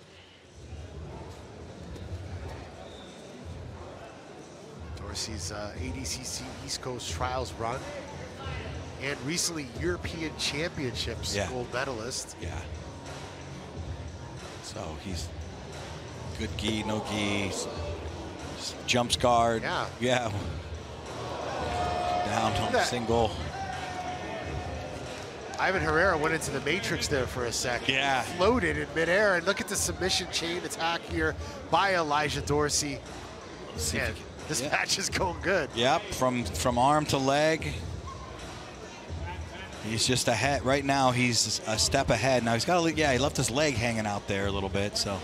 Dorsey's ADCC East Coast Trials run, and recently European Championships gold medalist. Yeah. So he's good gi, no gi, Jumps guard. Yeah. Yeah. Down on single. Ivan Herrera went into the matrix there for a second. Yeah. Floated in midair, and look at the submission chain attack here by Elijah Dorsey. Man, this match is going good. Yep, from arm to leg. He's just ahead. Right now, he's a step ahead. Now he's got to, he left his leg hanging out there a little bit, so.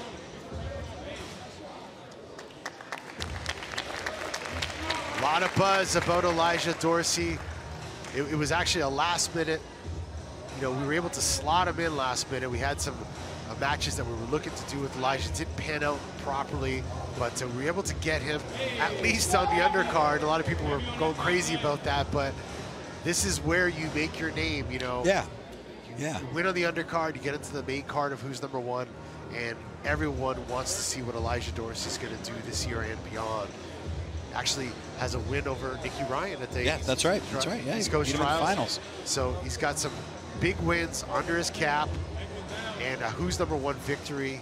A lot of buzz about Elijah Dorsey. It was actually a last minute, we were able to slot him in last minute. We had some matches that we were looking to do with Elijah. Didn't pan out properly, but we were able to get him at least on the undercard. A lot of people were going crazy about that, but this is where you make your name, Yeah. Yeah. You win on the undercard, you get into the main card of who's #1, and everyone wants to see what Elijah Dorsey's going to do this year and beyond. Actually has a win over Nicky Ryan at the that's right. That's right. Yeah, East Coast beat him in the Trials. finals. So he's got some big wins under his cap, and a who's #1 victory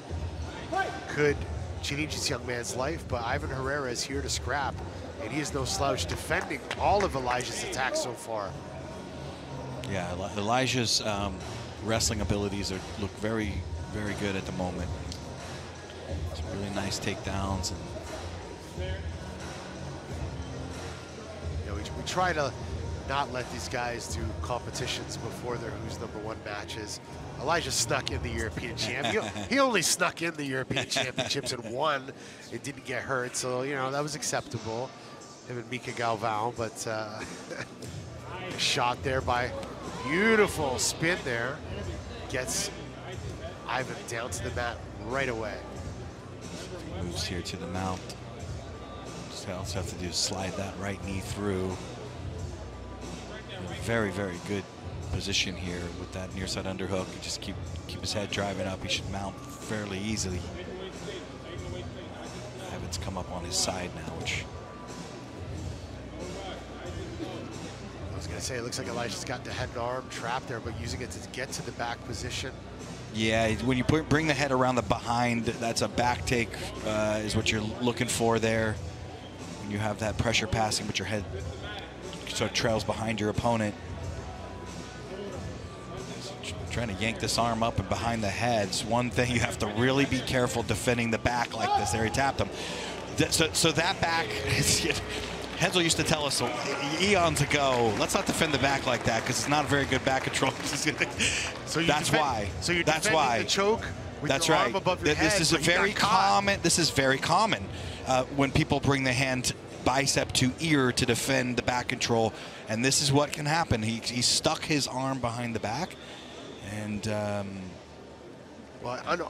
could change this young man's life. But Ivan Herrera is here to scrap, and he is no slouch, defending all of Elijah's attacks so far. Yeah, Elijah's wrestling abilities look very, very good at the moment. Some really nice takedowns. We try to not let these guys do competitions before their who's #1 matches. Elijah snuck in the European champion. He only snuck in the European championships and won. It didn't get hurt, so that was acceptable. Him and Mica Galvão, but shot there by beautiful spin there. Gets Ivan down to the mat right away. Moves here to the mount. Just also have to do is slide that right knee through. Very, very good position here with that near side underhook. Just keep his head driving up. He should mount fairly easily. Ivan's come up on his side now, which I was gonna say, it looks like Elijah's got the head and arm trapped there, but using it to get to the back position. Yeah, when you bring the head around the behind, that's a back take is what you're looking for there. When you have that pressure passing, but your head sort of trails behind your opponent. Trying to yank this arm up and behind the head. It's one thing you have to really be careful defending the back like this. There he tapped him. So that back, Hensel used to tell us eons ago, let's not defend the back like that because it's not a very good back control. So that's why. So you're that's defending why. the choke with that's your right. arm above your head, This is a very common. This is very common when people bring the hand bicep to ear to defend the back control, and this is what can happen. He stuck his arm behind the back and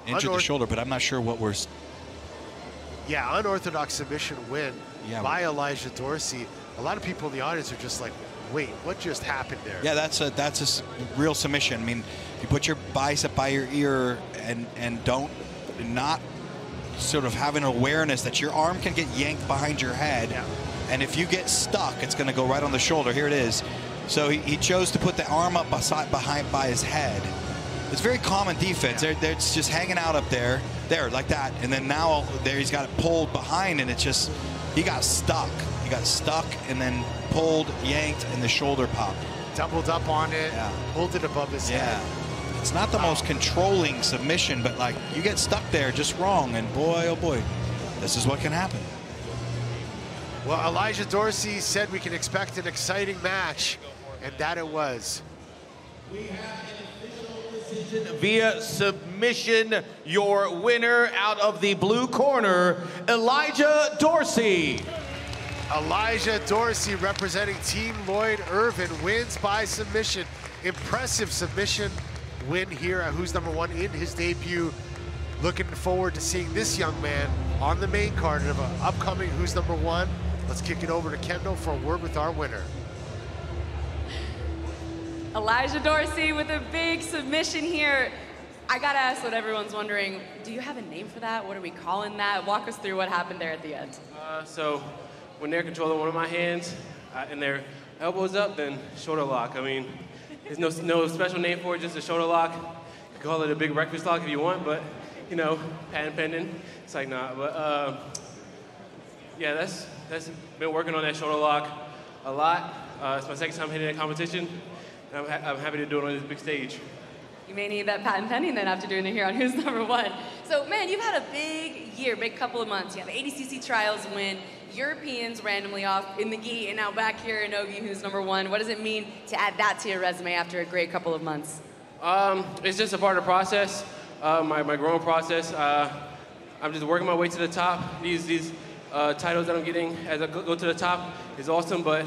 injured the shoulder, but I'm not sure what we're. Yeah, unorthodox submission win by Elijah Dorsey. A lot of people in the audience are just like, wait, what just happened there? Yeah, that's a real submission. I mean, if you put your bicep by your ear and not sort of have an awareness that your arm can get yanked behind your head, and if you get stuck, it's going to go right on the shoulder. Here it is. So he chose to put the arm up by his head. It's very common defense. It's just hanging out up there, like that, and then now there he's got it pulled behind, and it's just he got stuck. He got stuck and then pulled, yanked, and the shoulder popped. Doubled up on it, pulled it above his head. It's not the most controlling submission, but like you get stuck there just wrong, and boy, oh boy, this is what can happen. Well, Elijah Dorsey said we can expect an exciting match, and that it was. We have an official decision via submission. Your winner out of the blue corner, Elijah Dorsey. Elijah Dorsey representing Team Lloyd Irvin wins by submission. Impressive submission win here at Who's #1 in his debut. Looking forward to seeing this young man on the main card of an upcoming Who's #1. Let's kick it over to Kendall for a word with our winner. Elijah Dorsey with a big submission here. I gotta ask what everyone's wondering, do you have a name for that? What are we calling that? Walk us through what happened there at the end. So when they're controlling one of my hands and their elbows up, then shoulder lock. I mean, there's no special name for it, just a shoulder lock. You can call it a big breakfast lock if you want, but patent pending. It's like, nah, but Yeah, that's been working on that shoulder lock a lot. It's my second time hitting that competition, and I'm happy to do it on this big stage. You may need that patent pending then after doing it here on Who's Number One. So, man, you've had a big year, big couple of months. You have ADCC trials win, Europeans randomly off in the gi, and now back here in Ogi, Who's Number One. What does it mean to add that to your resume after a great couple of months? It's just a part of the process, my growing process. I'm just working my way to the top. These titles that I'm getting as I go to the top is awesome, but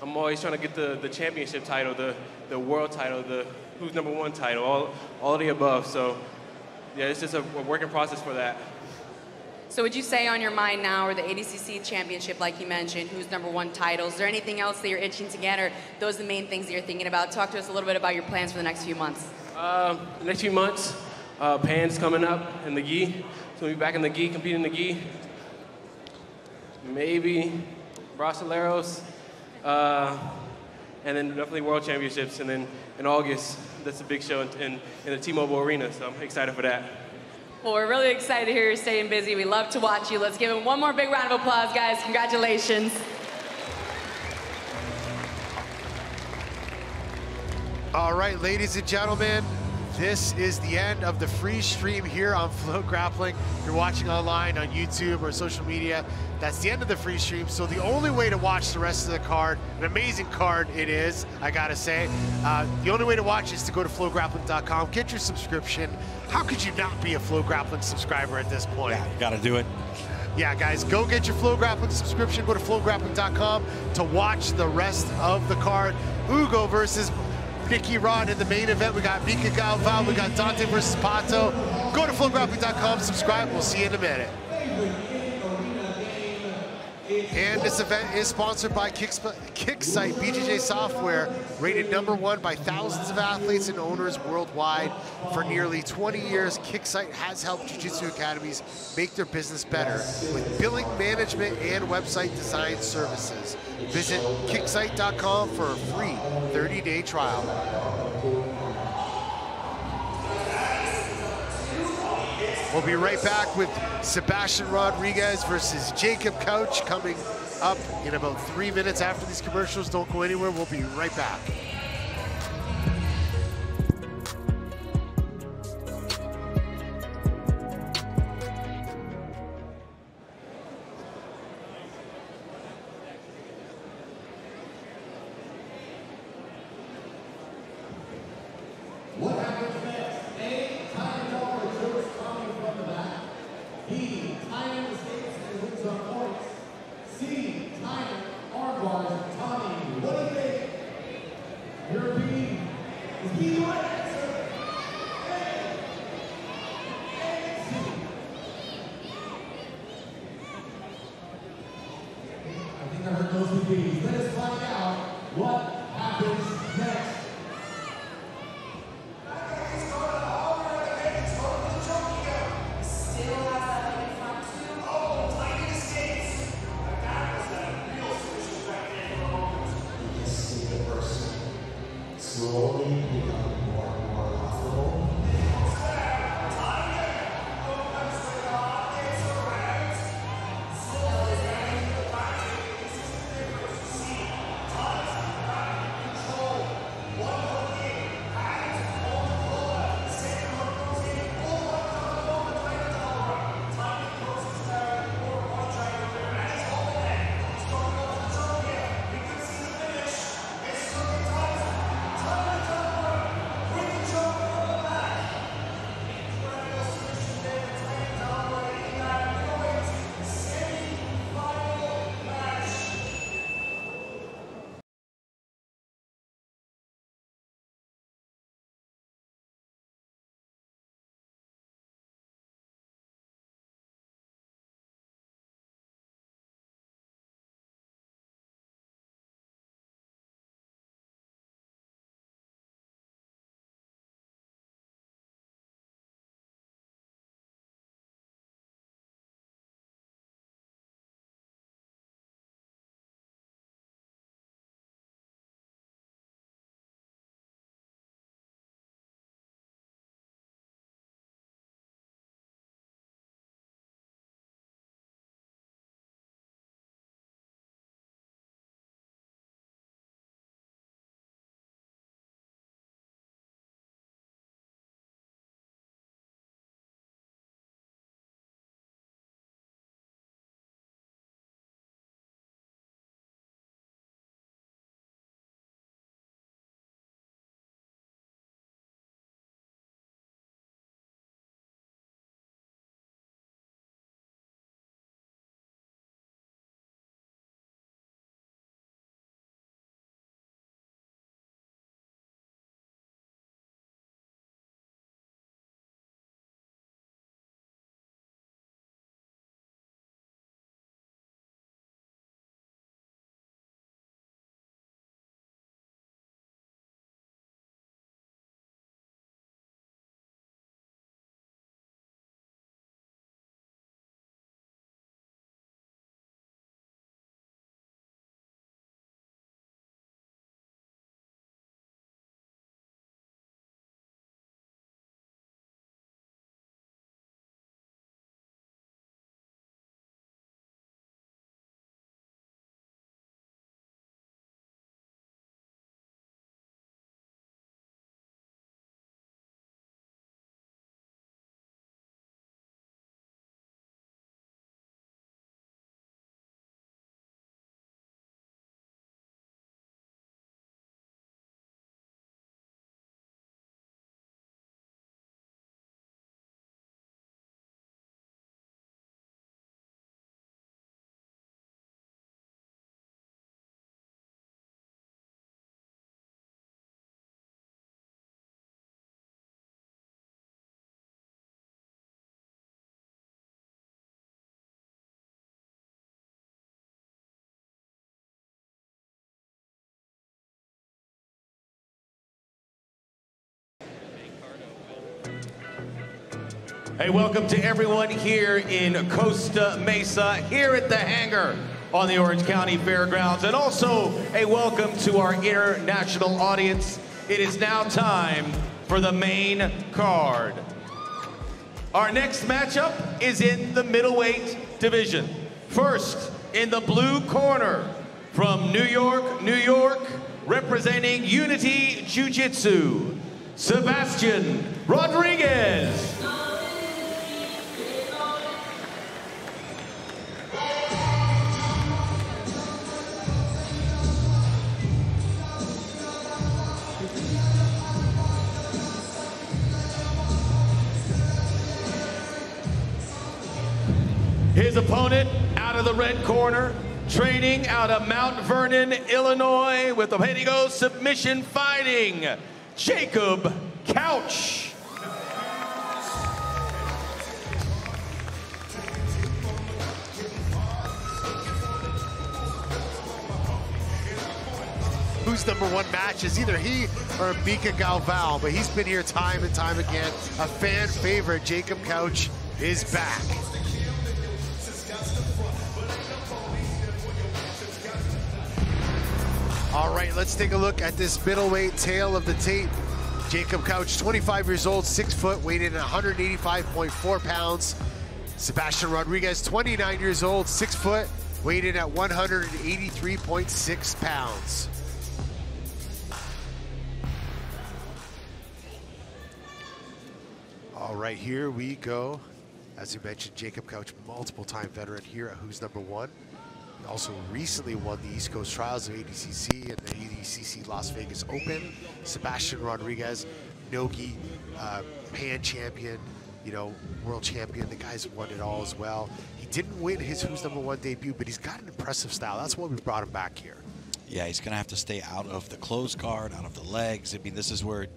I'm always trying to get the championship title, the world title, the Who's Number One title, all of the above. So, yeah, it's just a working process for that. So would you say on your mind now, or the ADCC championship, like you mentioned, Who's Number One titles, is there anything else that you're itching to get, or those are the main things that you're thinking about? Talk to us a little bit about your plans for the next few months. The next few months, Pan's coming up in the gi. So we'll be back in the gi, competing in the gi. Maybe Brasileiros, and then definitely World Championships, and then in August, that's a big show in the T-Mobile Arena, so I'm excited for that. Well, we're really excited to hear you're staying busy. We love to watch you. Let's give him one more big round of applause, guys. Congratulations. All right, ladies and gentlemen, this is the end of the free stream here on FloGrappling. If you're watching online on YouTube or social media, that's the end of the free stream. So the only way to watch the rest of the card, an amazing card it is, I gotta say, the only way to watch is to go to FloGrappling.com, get your subscription. How could you not be a FloGrappling subscriber at this point? Yeah, you gotta do it. Yeah, guys, go get your FloGrappling subscription. Go to FloGrappling.com to watch the rest of the card. Hugo versus Nicky Rod in the main event. We got Mica Galvão, we got Dante versus Pato. Go to FloGrappling.com, subscribe. We'll see you in a minute. And this event is sponsored by Kicksite BJJ software, rated #1 by thousands of athletes and owners worldwide. For nearly 20 years, Kicksite has helped Jiu-Jitsu academies make their business better with billing, management, and website design services. Visit Kicksite.com for a free 30-day trial. We'll be right back with Sebastian Rodriguez versus Jacob Couch coming up in about 3 minutes after these commercials. Don't go anywhere. We'll be right back. Hey, welcome to everyone here in Costa Mesa, here at the hangar on the Orange County Fairgrounds, and also a welcome to our international audience. It is now time for the main card. Our next matchup is in the middleweight division. First, in the blue corner, from New York, New York, representing Unity Jiu-Jitsu, Sebastian Rodriguez. His opponent out of the red corner, training out of Mount Vernon, Illinois, with the he goes submission fighting, Jacob Couch. Who's number one match is either he or Mica Galvão, but he's been here time and time again. A fan favorite, Jacob Couch, is back. All right, let's take a look at this middleweight tale of the tape. Jacob Couch, 25 years old, 6 foot, weighed in at 185.4 pounds. Sebastian Rodriguez, 29 years old, 6 foot, weighed in at 183.6 pounds. All right, here we go. As you mentioned, Jacob Couch, multiple-time veteran here at Who's Number One. He also recently won the East Coast Trials of ADCC and the ADCC Las Vegas Open. Sebastian Rodriguez, Nogi, Pan champion, you know, world champion. The guy's won it all as well. He didn't win his Who's Number One debut, but he's got an impressive style. That's why we brought him back here. Yeah, he's going to have to stay out of the closed guard, out of the legs. I mean, this is where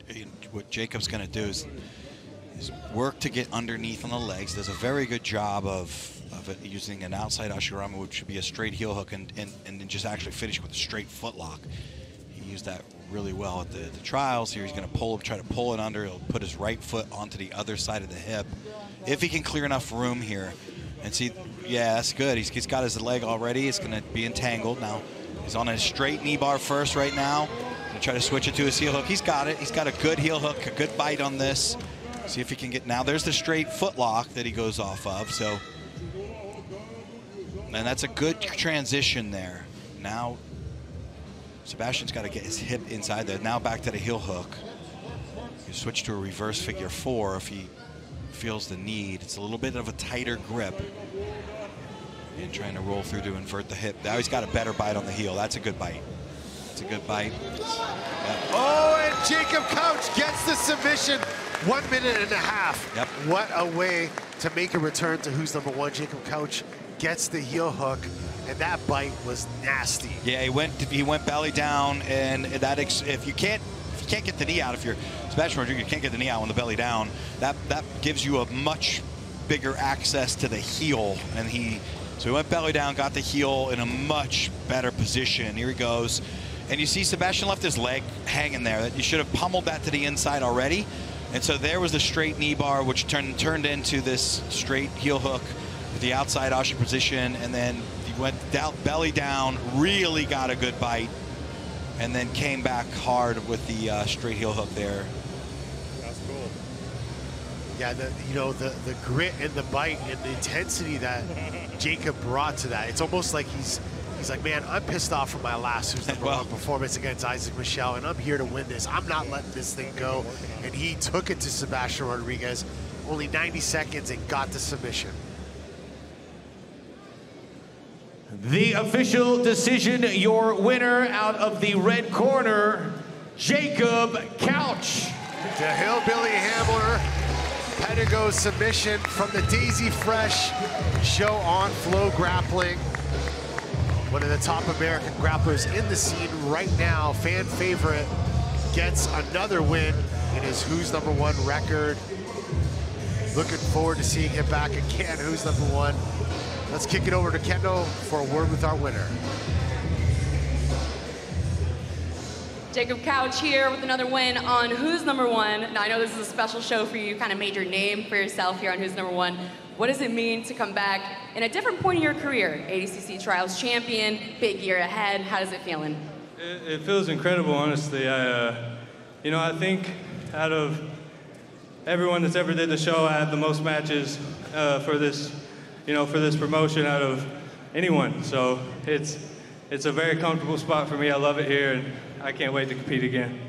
what Jacob's going to do is work to get underneath on the legs. Does a very good job of using an outside ashirama, which should be a straight heel hook, and then just actually finish with a straight foot lock. He used that really well at the trials. Here he's going to try to pull it under. He'll put his right foot onto the other side of the hip. If he can clear enough room here. And see, yeah, that's good. He's got his leg already. It's going to be entangled. Now, he's on a straight knee bar first right now. Going to try to switch it to his heel hook. He's got it. He's got a good heel hook, a good bite on this. See if he can get, now there's the straight foot lock that he goes off of, so. And that's a good transition there. Now, Sebastian's got to get his hip inside there. Now back to the heel hook. You switch to a reverse figure 4 if he feels the need. It's a little bit of a tighter grip. And trying to roll through to invert the hip. Now he's got a better bite on the heel. That's a good bite. That's a good bite. Yeah. Oh, and Jacob Couch gets the submission. 1 minute and a half. Yep. What a way to make a return to Who's Number One. Jacob Couch gets the heel hook, and that bite was nasty. Yeah, he went belly down, and that if you can't get the knee out, if you're Sebastian Rodriguez, you can't get the knee out on the belly down. That gives you a much bigger access to the heel, and so he went belly down, got the heel in a much better position. Here he goes, and you see Sebastian left his leg hanging there. You should have pummeled that to the inside already. And so there was the straight knee bar, which turned into this straight heel hook with the outside Ashi position, and then he went belly down, really got a good bite, and then came back hard with the straight heel hook there. That's cool. Yeah, the grit and the bite and the intensity that Jacob brought to that. It's almost like he's like, man, I'm pissed off from my last Who's Number One performance against Isaac Michel, and I'm here to win this. I'm not letting this thing go. And he took it to Sebastian Rodriguez, only 90 seconds, and got the submission. The official decision, your winner out of the red corner, Jacob Couch. The Hillbilly Hammer, Pedigo submission from the Daisy Fresh show on FloGrappling. One of the top American grapplers in the scene right now, fan favorite, gets another win in his Who's Number One record. Looking forward to seeing him back again, Who's Number One. Let's kick it over to Kendo for a word with our winner. Jacob Couch here with another win on Who's Number One. Now I know this is a special show for you. You kind of made your name for yourself here on Who's Number One. What does it mean to come back in a different point in your career? ADCC Trials champion, big year ahead. How does it feeling? It feels incredible, honestly. You know, I think out of everyone that's ever did the show, I had the most matches for this, you know, for this promotion out of anyone. So it's a very comfortable spot for me. I love it here, and I can't wait to compete again.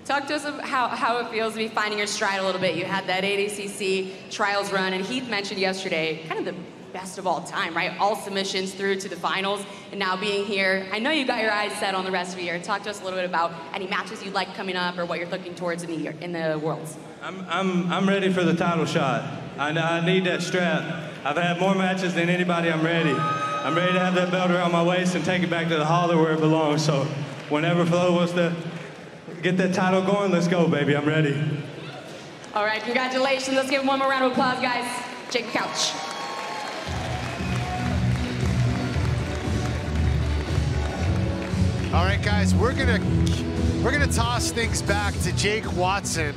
Talk to us about how it feels to be finding your stride a little bit. You had that ADCC Trials run, and Heath mentioned yesterday, kind of the best of all time, right? All submissions through to the finals, and now being here, I know you got your eyes set on the rest of the year. Talk to us a little bit about any matches you'd like coming up or what you're looking towards in the Worlds. I'm ready for the title shot. I need that strap. I've had more matches than anybody. I'm ready. I'm ready to have that belt around my waist and take it back to the holler where it belongs. So whenever Flo wants to get that title going, let's go, baby. I'm ready. All right, congratulations. Let's give him one more round of applause, guys. Jacob Couch. All right, guys, we're gonna toss things back to Jake Watson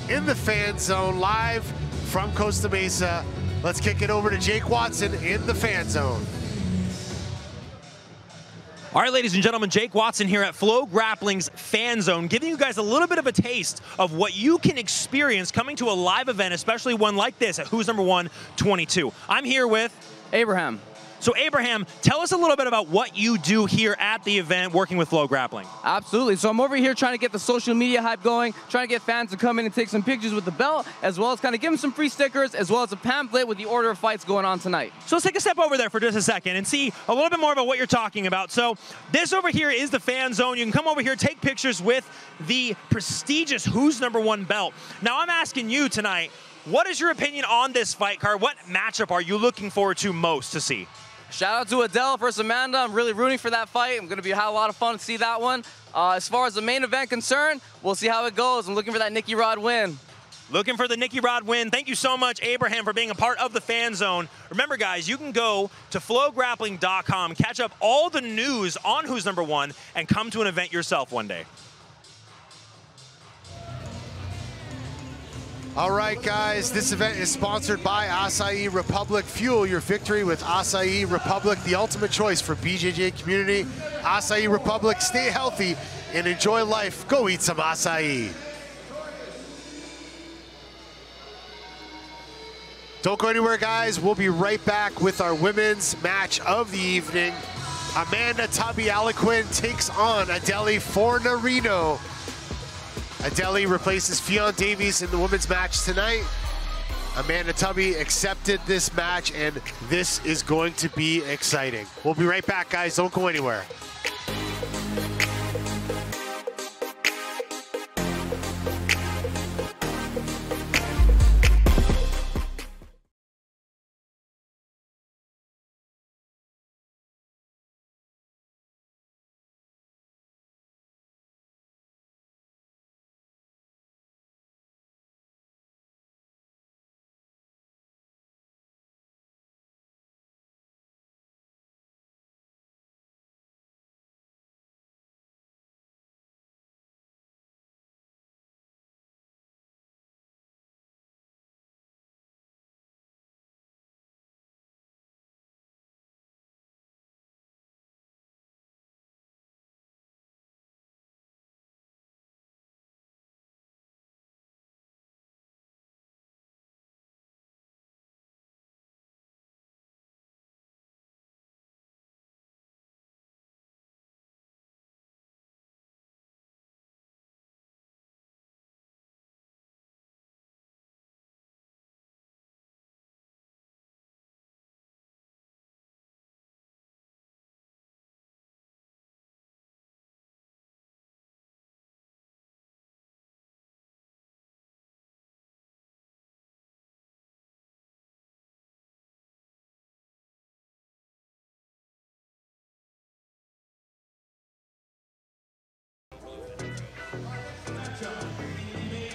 in the fan zone, live from Costa Mesa. Let's kick it over to Jake Watson in the fan zone. All right, ladies and gentlemen, Jake Watson here at FloGrappling's Fan Zone, giving you guys a little bit of a taste of what you can experience coming to a live event, especially one like this at Who's Number One 22. I'm here with Abraham. So Abraham, tell us a little bit about what you do here at the event working with FloGrappling. Absolutely. So I'm over here trying to get the social media hype going, trying to get fans to come in and take some pictures with the belt, as well as kind of give them some free stickers, as well as a pamphlet with the order of fights going on tonight. So let's take a step over there for just a second and see a little bit more about what you're talking about. So this over here is the fan zone. You can come over here, take pictures with the prestigious Who's Number One belt. Now I'm asking you tonight, what is your opinion on this fight card? What matchup are you looking forward to most to see? Shout out to Adele versus Amanda. I'm really rooting for that fight. I'm going to be a lot of fun to see that one. As far as the main event concerned, we'll see how it goes. I'm looking for that Nicky Rod win. Looking for the Nicky Rod win. Thank you so much, Abraham, for being a part of the fan zone. Remember, guys, you can go to FloGrappling.com, catch up all the news on Who's Number One, and come to an event yourself one day. All right, guys, this event is sponsored by Acai Republic. Fuel your victory with Acai Republic, the ultimate choice for BJJ community. Acai Republic, stay healthy and enjoy life. Go eat some acai. Don't go anywhere, guys. We'll be right back with our women's match of the evening. Amanda Tubby Alequin takes on Adele Fornarino. Adele replaces Fionn Davies in the women's match tonight. Amanda Tubby accepted this match, and this is going to be exciting. We'll be right back, guys. Don't go anywhere.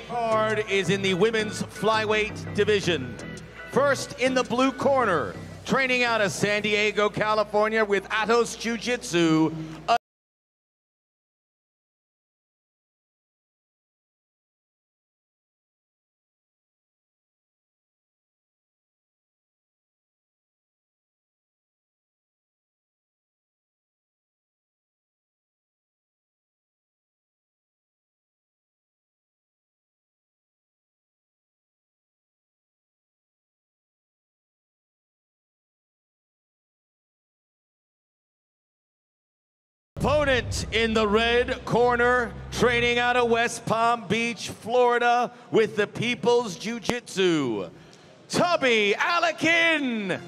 Card is in the women's flyweight division. First in the blue corner, training out of San Diego, California with Atos Jiu-Jitsu, opponent in the red corner, training out of West Palm Beach, Florida, with the People's Jiu-Jitsu, Tubby Alequin.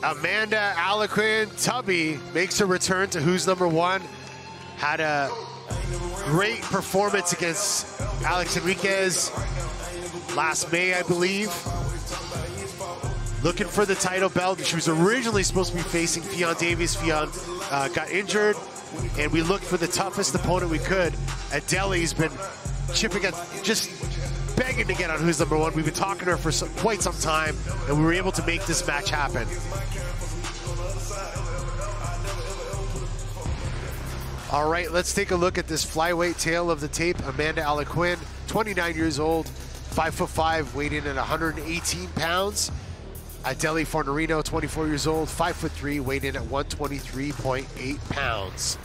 Amanda Alequin, Tubby, makes her return to Who's Number One. Had a great performance against Alex Enriquez last May, I believe. Looking for the title belt. She was originally supposed to be facing Fionn Davies. Fionn got injured, and we looked for the toughest opponent we could. Adele's been chipping at, just begging to get on Who's Number One. We've been talking to her for quite some time, and we were able to make this match happen. All right, let's take a look at this flyweight tale of the tape. Amanda Alequin, 29 years old, 5'5", weighed in at 118 pounds. Adele Fornarino, 24 years old, 5'3", weighed in at 123.8 pounds.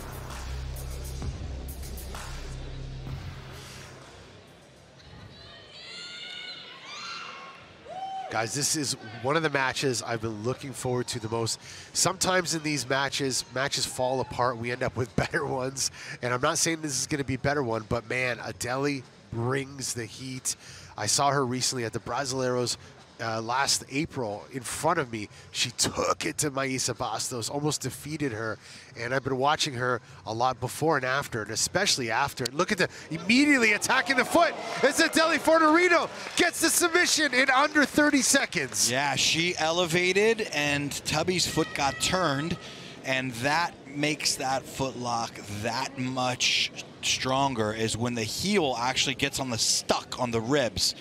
Guys, this is one of the matches I've been looking forward to the most. Sometimes in these matches fall apart. We end up with better ones. And I'm not saying this is going to be a better one, but man, Adele brings the heat. I saw her recently at the Brasileiros last April in front of me. She took it to Maisa Bastos, almost defeated her. And I've been watching her a lot before and after, and especially after. Look at the immediately attacking the foot. It's Adele Fornarino gets the submission in under 30 seconds. Yeah, she elevated and Tubby's foot got turned, and that makes that foot lock that much stronger is when the heel actually gets on the stuck on the ribs.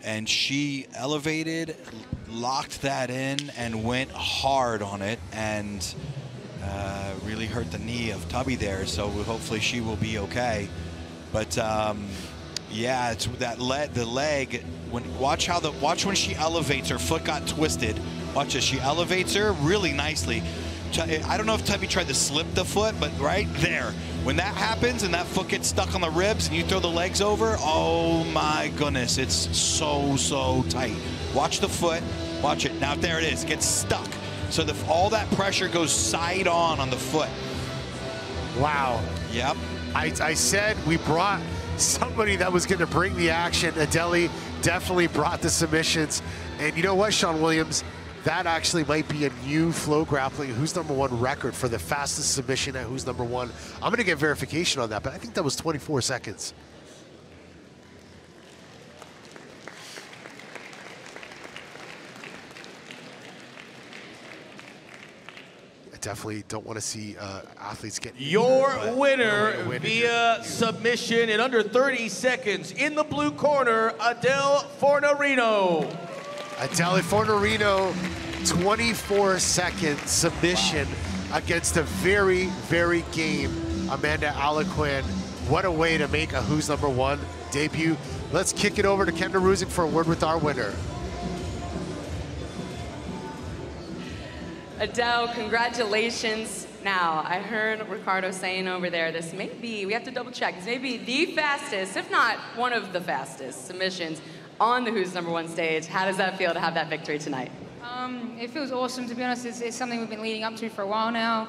And she elevated, locked that in, and went hard on it, and really hurt the knee of Tubby there. So hopefully she will be okay. But yeah, it's that the leg. Watch when she elevates, her foot got twisted. Watch as she elevates her really nicely. I don't know if Tubby tried to slip the foot, but right there, when that happens and that foot gets stuck on the ribs and you throw the legs over, oh my goodness, it's so tight. Watch the foot, watch it. Now there it is, gets stuck. So all that pressure goes side on the foot. Wow. Yep. I said we brought somebody that was going to bring the action. Adele definitely brought the submissions. And you know what, Sean Williams? That actually might be a new FloGrappling Who's Number One record for the fastest submission at Who's Number One. I'm going to get verification on that, but I think that was 24 seconds. I definitely don't want to see athletes get your winner via submission in under 30 seconds in the blue corner, Adele Fornarino. Adele Fornarino, 24-second submission against a very, very game Amanda Alequin. What a way to make a Who's Number One debut. Let's kick it over to Kenta Rusing for a word with our winner. Adele, congratulations. Now, I heard Ricardo saying over there, this may be, we have to double check, this may be the fastest, if not one of the fastest submissions on the Who's Number One stage. How does that feel to have that victory tonight? It feels awesome, to be honest. It's something we've been leading up to for a while now.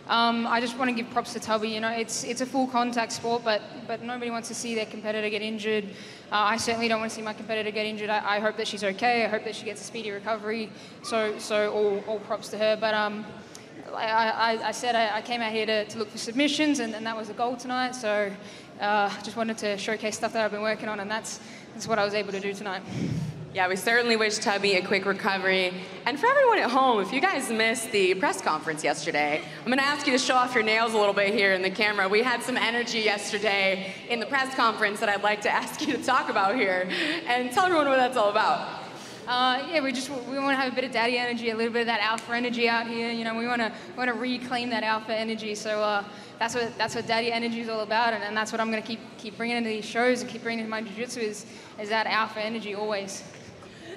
I just want to give props to Tubby. You know, it's a full contact sport, but nobody wants to see their competitor get injured. I certainly don't want to see my competitor get injured. I hope that she's okay. I hope that she gets a speedy recovery. So all props to her. But I said I came out here to look for submissions, and that was the goal tonight. So just wanted to showcase stuff that I've been working on, and that's what I was able to do tonight. Yeah, we certainly wish Tubby a quick recovery. And for everyone at home, if you guys missed the press conference yesterday, I'm going to ask you to show off your nails a little bit here in the camera. We had some energy yesterday in the press conference that I'd like to ask you to talk about here. And tell everyone what that's all about. Yeah, we want to have a bit of daddy energy, a little bit of that alpha energy out here. You know, we want to reclaim that alpha energy. So that's what daddy energy is all about, and that's what I'm going to keep bringing into these shows and keep bringing into my jiu-jitsu is that alpha energy always.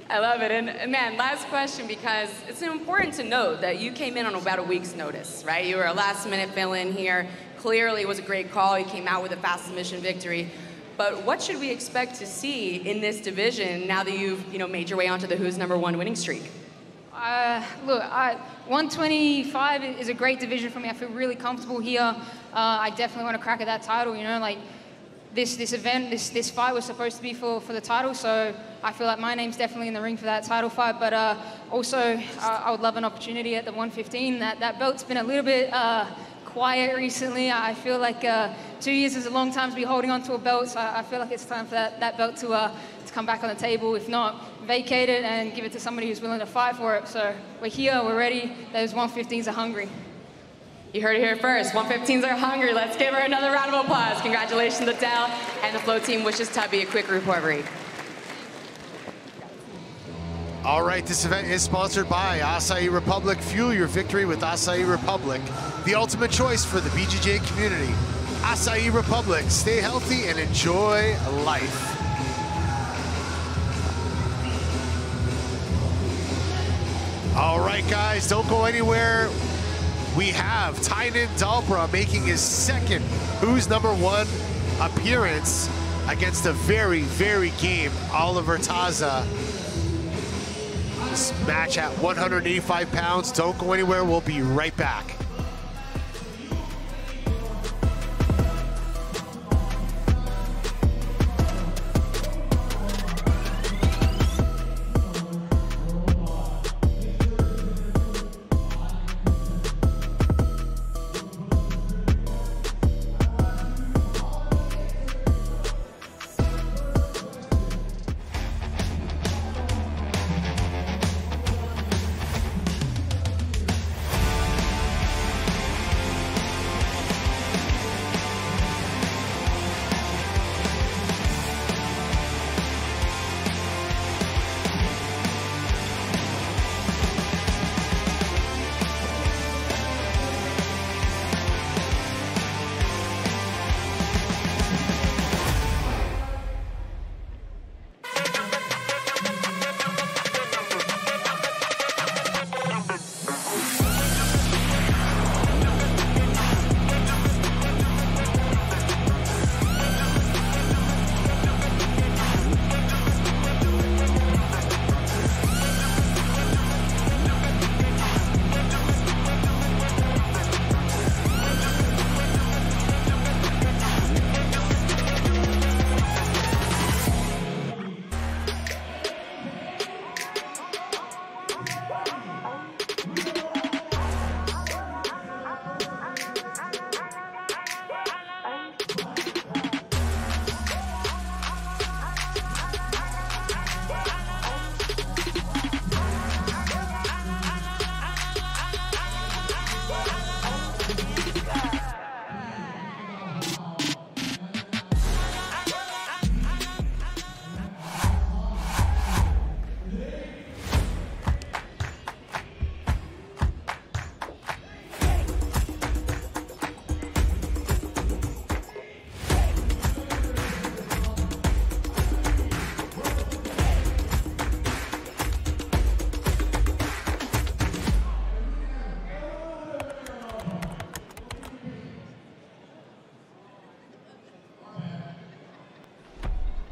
I love it. And man, last question, because it's important to note that you came in on about a week's notice, right? You were a last-minute fill-in here. Clearly, it was a great call. You came out with a fast submission victory. But what should we expect to see in this division now that you've made your way onto the Who's Number One winning streak? Look, 125 is a great division for me. I feel really comfortable here. I definitely want to crack at that title. You know, like this event, this fight was supposed to be for the title. So I feel like my name's definitely in the ring for that title fight. But also, I would love an opportunity at the 115. That belt's been a little bit quiet recently. I feel like 2 years is a long time to be holding on to a belt. So I feel like it's time for that belt to come back on the table. If not, vacate it and give it to somebody who's willing to fight for it. So we're here, we're ready. Those 115s are hungry. You heard it here first. 115s are hungry. Let's give her another round of applause. Congratulations, Adele. And the Flow team wishes Tubby a quick recovery. All right, this event is sponsored by Acai Republic. Fuel your victory with Acai Republic, the ultimate choice for the BJJ community. Acai Republic, stay healthy and enjoy life. All right, guys, don't go anywhere. We have Tainan Dalpra making his second Who's Number One appearance against a very, very game Oliver Taza. This match at 185 pounds. Don't go anywhere. We'll be right back.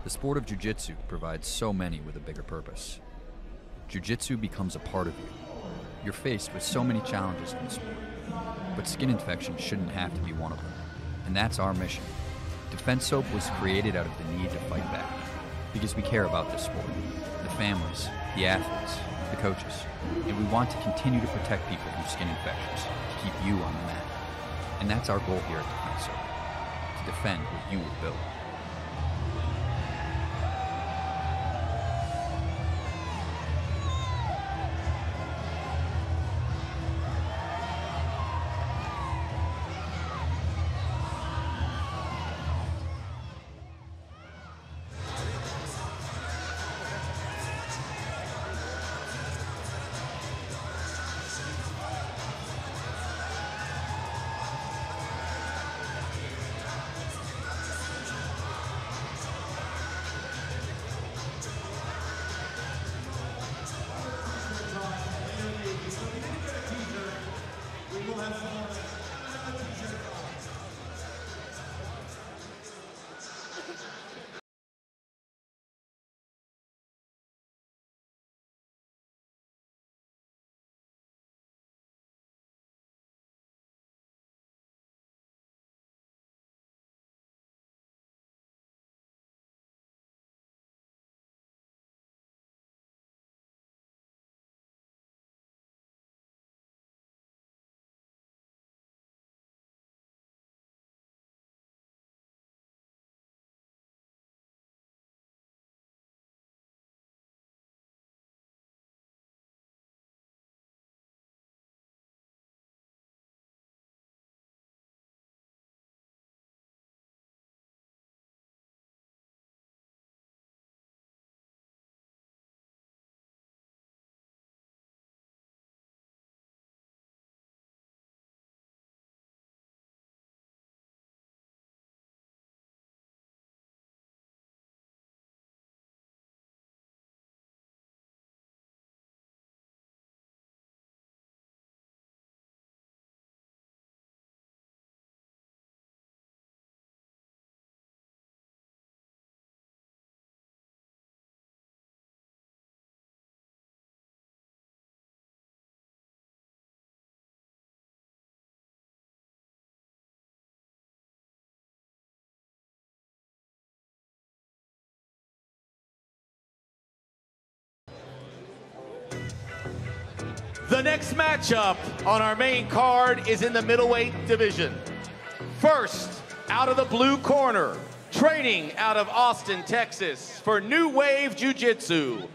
The sport of jiu-jitsu provides so many with a bigger purpose. Jiu-jitsu becomes a part of you. You're faced with so many challenges in the sport, but skin infections shouldn't have to be one of them. And that's our mission. Defense Soap was created out of the need to fight back, because we care about this sport, the families, the athletes, the coaches, and we want to continue to protect people from skin infections, to keep you on the mat. And that's our goal here at Defense Soap, to defend what you have built. The next matchup on our main card is in the middleweight division. First, out of the blue corner, training out of Austin, Texas for New Wave Jiu-Jitsu,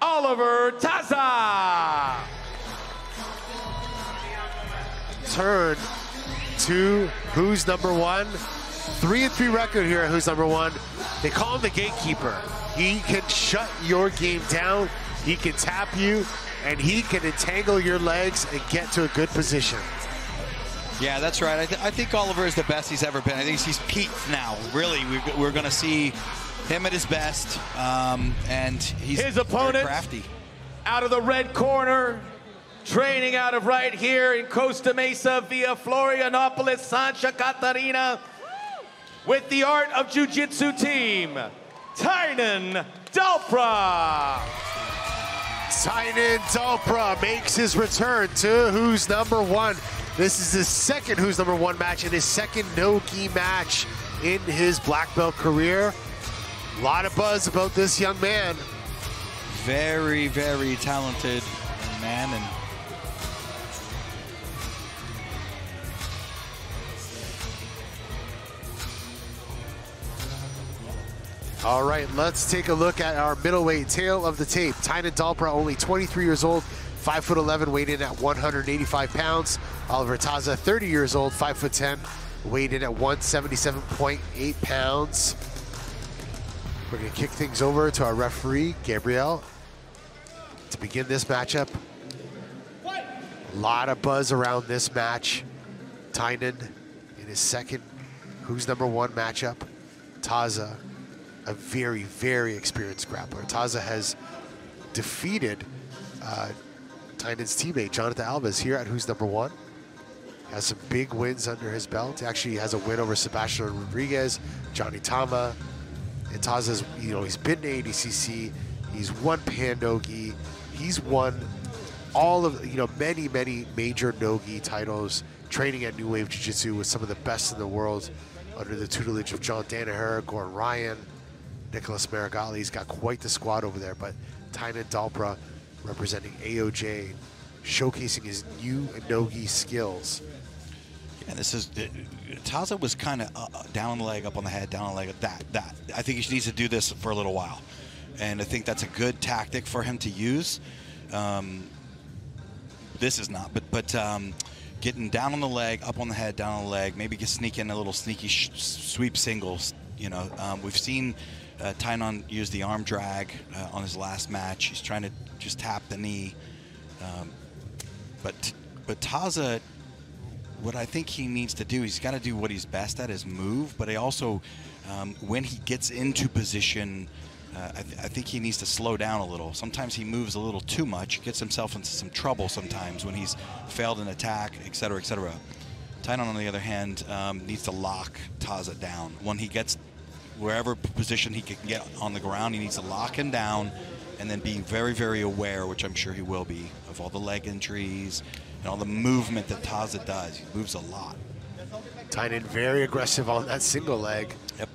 Oliver Taza. Turn to Who's Number One. 3-3 record here at Who's Number One. They call him the gatekeeper. He can shut your game down, he can tap you, and he can entangle your legs and get to a good position. Yeah, that's right. I think Oliver is the best he's ever been. I think he's peaked now. Really, we're going to see him at his best, and he's his opponent, very crafty. Out of the red corner, training out of right here in Costa Mesa via Florianopolis, Santa Catarina, with the Art of Jiu-Jitsu team, Tainan Dalpra. Tainan Dalpra makes his return to Who's Number One. This is his second Who's Number One match and his second no-gi match in his black belt career. A lot of buzz about this young man. Very, very talented man. And all right, let's take a look at our middleweight tail of the tape. Tainan Dalpra, only 23 years old, 5'11", weighed in at 185 pounds. Oliver Taza, 30 years old, 5'10", weighed in at 177.8 pounds. We're gonna kick things over to our referee, Gabriel, to begin this matchup. A lot of buzz around this match. Tainan in his second Who's Number One matchup. Taza, a very, very experienced grappler. Taza has defeated Tainan's teammate, Jonathan Alves, here at Who's Number One. Has some big wins under his belt. Actually has a win over Sebastian Rodriguez, Johnny Tama. And Taza's, he's been to ADCC. He's won Pan No-Gi. He's won all of, many, many major No-Gi titles, training at New Wave Jiu-Jitsu with some of the best in the world under the tutelage of John Danaher, Gordon Ryan, Nicholas Marigali. He's got quite the squad over there, but Tainan Dalpra representing AOJ, showcasing his new no-gi skills. And this is, Taza was kind of down on the leg, up on the head, down on the leg, that. I think he needs to do this for a little while. And I think that's a good tactic for him to use. This is not, but getting down on the leg, up on the head, down on the leg, maybe sneak in a little sneaky sweep singles. We've seen Tainan use the arm drag on his last match. He's trying to just tap the knee. But Taza, what I think he needs to do, he's got to do what he's best at, is move. But he also, when he gets into position, I think he needs to slow down a little. Sometimes he moves a little too much, gets himself into some trouble sometimes when he's failed an attack, et cetera, et cetera. Tainan, on the other hand, needs to lock Taza down. When he gets wherever position he can get on the ground, he needs to lock him down and then be very, very aware, which I'm sure he will be, of all the leg injuries and all the movement that Taza does. He moves a lot. Tainan very aggressive on that single leg. Yep.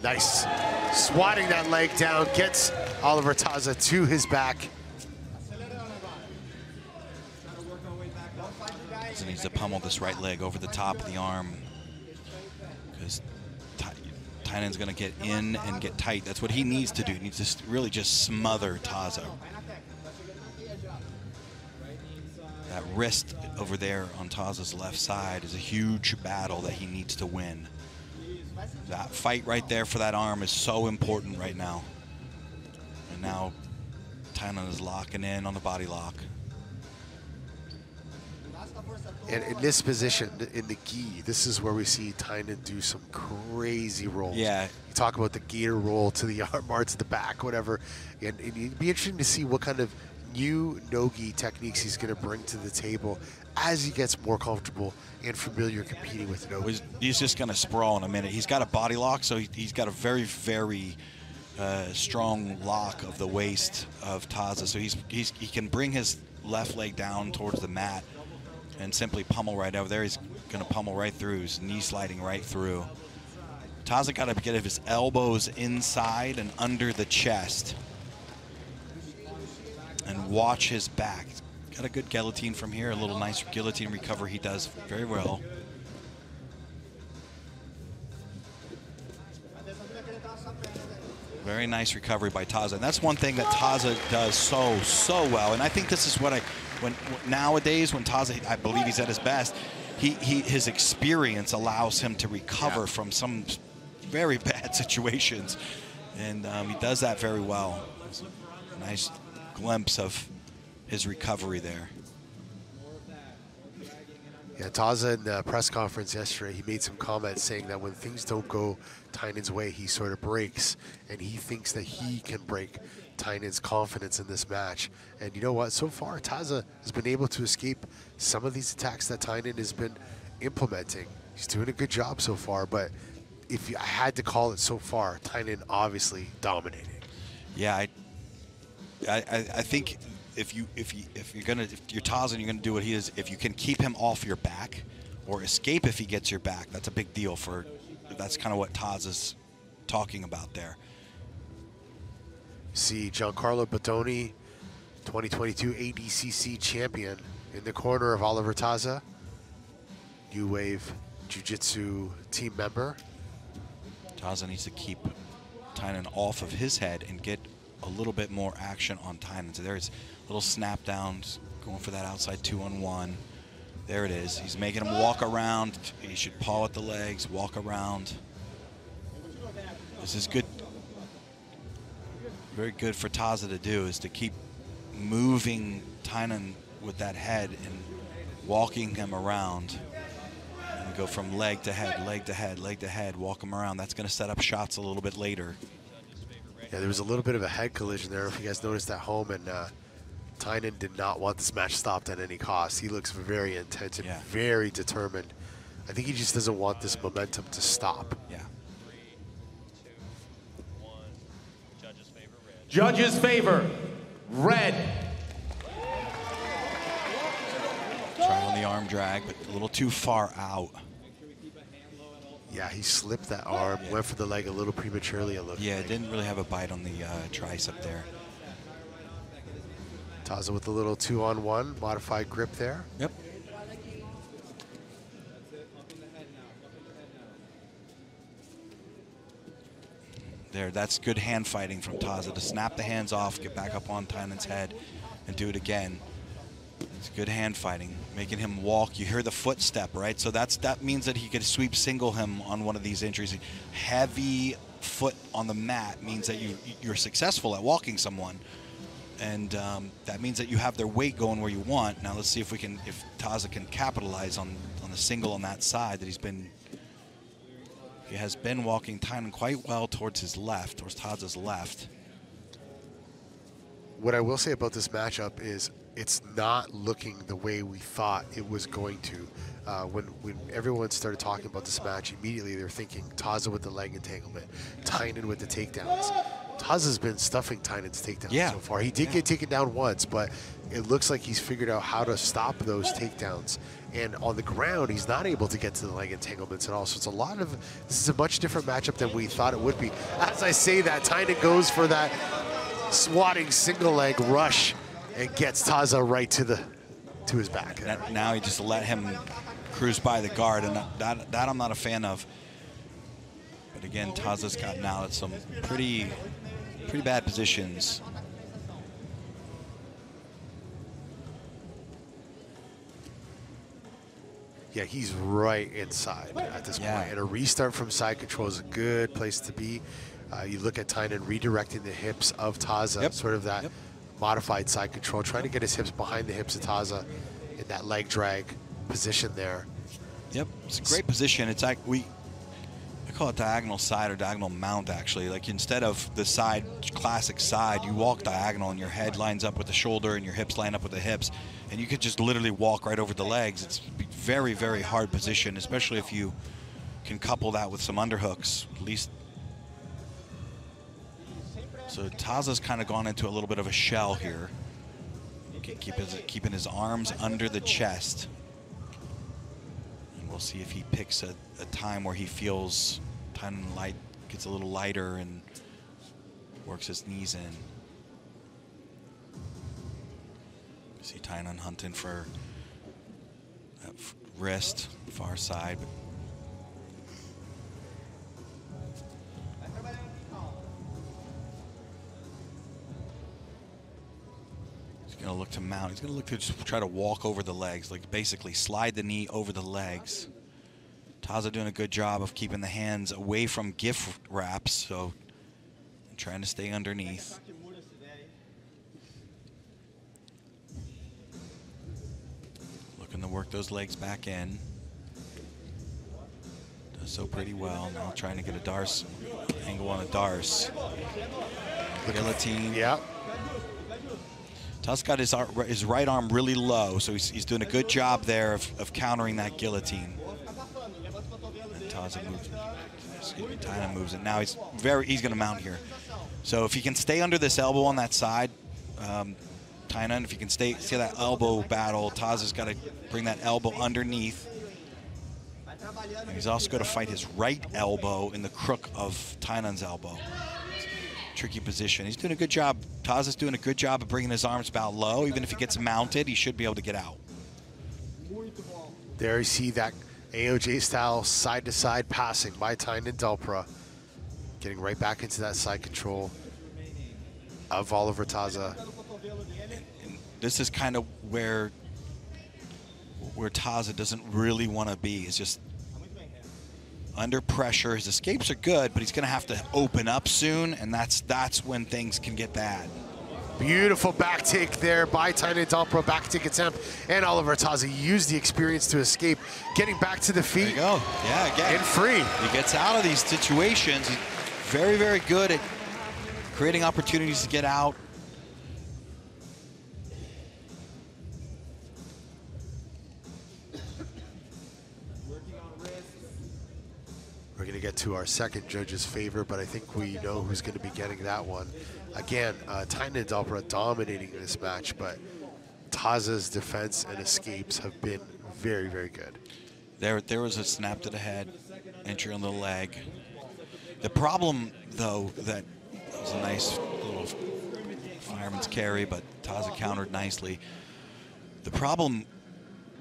Nice. Swatting that leg down, gets Oliver Taza to his back. He needs to pummel this right leg over the top of the arm, because Tainan's going to get in and get tight. That's what he needs to do. He needs to really just smother Taza. That wrist over there on Taza's left side is a huge battle that he needs to win. That fight right there for that arm is so important right now. And now Tainan is locking in on the body lock. And in this position, in the gi, this is where we see Tainan do some crazy rolls. Yeah. You talk about the gator roll to the arm bar to the back, whatever. And it'd be interesting to see what kind of new no-gi techniques he's going to bring to the table as he gets more comfortable and familiar competing with no-gi. He's just going to sprawl in a minute. He's got a body lock, so he's got a very, very strong lock of the waist of Taza. So he can bring his left leg down towards the mat and simply pummel right over there. He's going to pummel right through, his knee sliding right through. Taza got to get his elbows inside and under the chest and watch his back. He's got a good guillotine from here, a little nice guillotine recovery he does very well. Very nice recovery by Taza, and that's one thing that Taza does so well. And I think this is what nowadays when Taza, I believe he's at his best, his experience allows him to recover from some very bad situations, and he does that very well. It's a nice glimpse of his recovery there. Yeah, Taza in the press conference yesterday, he made some comments saying that when things don't go Tainan's way, he sort of breaks, and he thinks that he can break Tainan's confidence in this match. And you know what? So far, Taza has been able to escape some of these attacks that Tainan has been implementing. He's doing a good job so far, but if I had to call it so far, Tainan obviously dominating. Yeah, I think if you're Taza and you're gonna do what he is, if you can keep him off your back or escape if he gets your back, that's a big deal for. That's kind of what Taza's talking about there. See Giancarlo Bottoni, 2022 ADCC champion, in the corner of Oliver Taza, New Wave Jiu-Jitsu team member. Taza needs to keep Tainan off of his head and get a little bit more action on Tainan. So there's little snap downs, going for that outside 2-on-1. There it is. He's making him walk around. He should paw at the legs, walk around. This is good. Very good for Taza to do, is to keep moving Tainan with that head and walking him around. And go from leg to head, leg to head, leg to head, walk him around. That's going to set up shots a little bit later. Yeah, there was a little bit of a head collision there, if you guys noticed at home, and Tainan did not want this match stopped at any cost. He looks very intense and very determined. I think he just doesn't want this momentum to stop. Yeah. Judges favor red. Try on the arm drag, but a little too far out. Yeah, he slipped that arm, went for the leg a little prematurely, it looked Yeah, like. it didn't really have a bite on the tricep there. Taza with a little 2-on-1, modified grip there. Yep. There, that's good hand fighting from Taza, to snap the hands off, get back up on Tainan's head, and do it again. It's good hand fighting, making him walk. You hear the footstep, right? So that means that he could sweep single him on one of these injuries. Heavy foot on the mat means that you're successful at walking someone. And that means that you have their weight going where you want. Now let's see if Taza can capitalize on the single on that side that he has been walking Tainan quite well towards his left, towards Taza's left. What I will say about this matchup is it's not looking the way we thought it was going to. When everyone started talking about this match, immediately they're thinking Taza with the leg entanglement, Tainan with the takedowns. Taza's been stuffing Tainan's takedowns so far. He did get taken down once, but it looks like he's figured out how to stop those takedowns. And on the ground, he's not able to get to the leg entanglements at all. So this is a much different matchup than we thought it would be. As I say that, Tainan goes for that swatting single leg rush and gets Taza right to his back. Now he just let him cruise by the guard, and that I'm not a fan of. But again, Taza's gotten out at some pretty bad positions. Yeah, he's right inside at this point. And a restart from side control is a good place to be. You look at Tainan redirecting the hips of Taza, sort of that modified side control, trying to get his hips behind the hips of Taza in that leg drag position there. Yep, it's a great position. It's like I call it diagonal side or diagonal mount, actually. Like, instead of the classic side, you walk diagonal and your head lines up with the shoulder and your hips line up with the hips, and you could just literally walk right over the legs. It's a very, very hard position, especially if you can couple that with some underhooks, at least. So Taza's kind of gone into a little bit of a shell here. Keeping his arms under the chest. And we'll see if he picks a time where he feels Tainan gets a little lighter and works his knees in. See Tainan hunting for that wrist, far side. He's going to look to mount. He's going to look to just try to walk over the legs, like basically slide the knee over the legs. Taza doing a good job of keeping the hands away from gift wraps, so trying to stay underneath. Looking to work those legs back in. Does so pretty well. Now trying to get a Darce angle on a Darce. Guillotine. Yeah. Taza's got his right arm really low, so he's doing a good job there of countering that guillotine. And Taza moves, excuse me, Tainan moves it. Now he's going to mount here. So if he can stay under this elbow on that side, Tainan, if you can see that elbow battle, Taza's got to bring that elbow underneath. And he's also got to fight his right elbow in the crook of Tainan's elbow. Tricky position. He's doing a good job. Taza's doing a good job of bringing his arms about low. Even if he gets mounted, he should be able to get out. There you see that AOJ-style side-to-side passing by Tainan Dalpra. Getting right back into that side control of Oliver Taza. And this is kind of where Taza doesn't really want to be. It's just under pressure. His escapes are good, but he's going to have to open up soon, and that's when things can get bad. Beautiful back take there by Tainan Dalpra, back take attempt, and Oliver Taza used the experience to escape, getting back to the feet. There you go. Yeah, again. And free. He gets out of these situations. He's very, very good at creating opportunities to get out. We're going to get to our second judge's favor, but I think we know who's going to be getting that one. Again, Tainan Dalpra dominating this match, but Taza's defense and escapes have been very, very good. There was a snap to the head, entry on the leg. The problem, though, that was a nice little fireman's carry, but Taza countered nicely. The problem,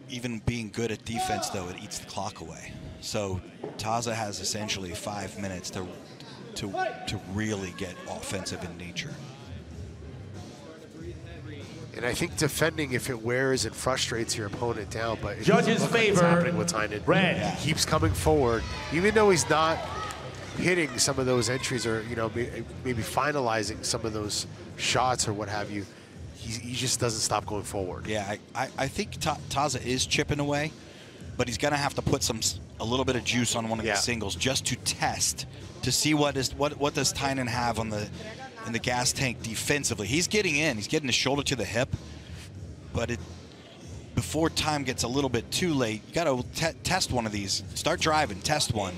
even being good at defense, though, it eats the clock away. So Taza has essentially 5 minutes to really get offensive in nature. And I think defending, if it wears and frustrates your opponent down, but it Judge's doesn't look like it's favor, happening with Tainan. red. He keeps coming forward, even though he's not hitting some of those entries or maybe finalizing some of those shots or what have you. He just doesn't stop going forward. Yeah, I think Taza is chipping away, but he's going to have to put a little bit of juice on one of the singles just to test to see what does Tainan have on in the gas tank defensively. He's getting in. He's getting his shoulder to the hip, but before time gets a little bit too late, you got to test one of these. Start driving, test one,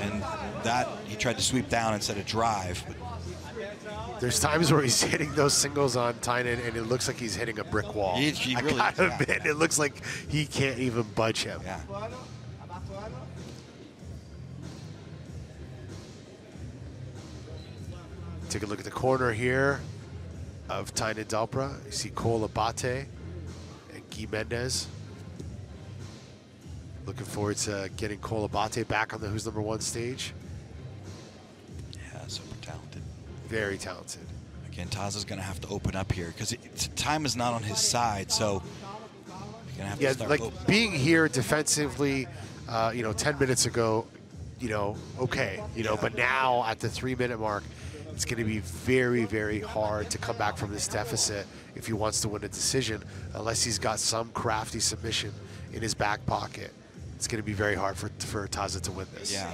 and that he tried to sweep down instead of drive. There's times where he's hitting those singles on Tainan, and it looks like he's hitting a brick wall. He I really gotta admit, it looks like he can't even budge him. Yeah. Take a look at the corner here of Tainan Dalpra. You see Cole Abate and Guy Mendez. Looking forward to getting Cole Abate back on the Who's Number One stage. Yeah, super talented. Very talented. Again, Taza's going to have to open up here because time is not on his side, so you're going to have to start like being here defensively, 10 minutes ago, okay, but now at the 3-minute mark, it's going to be very, very hard to come back from this deficit if he wants to win a decision, unless he's got some crafty submission in his back pocket. It's going to be very hard for Taza to win this. Yeah.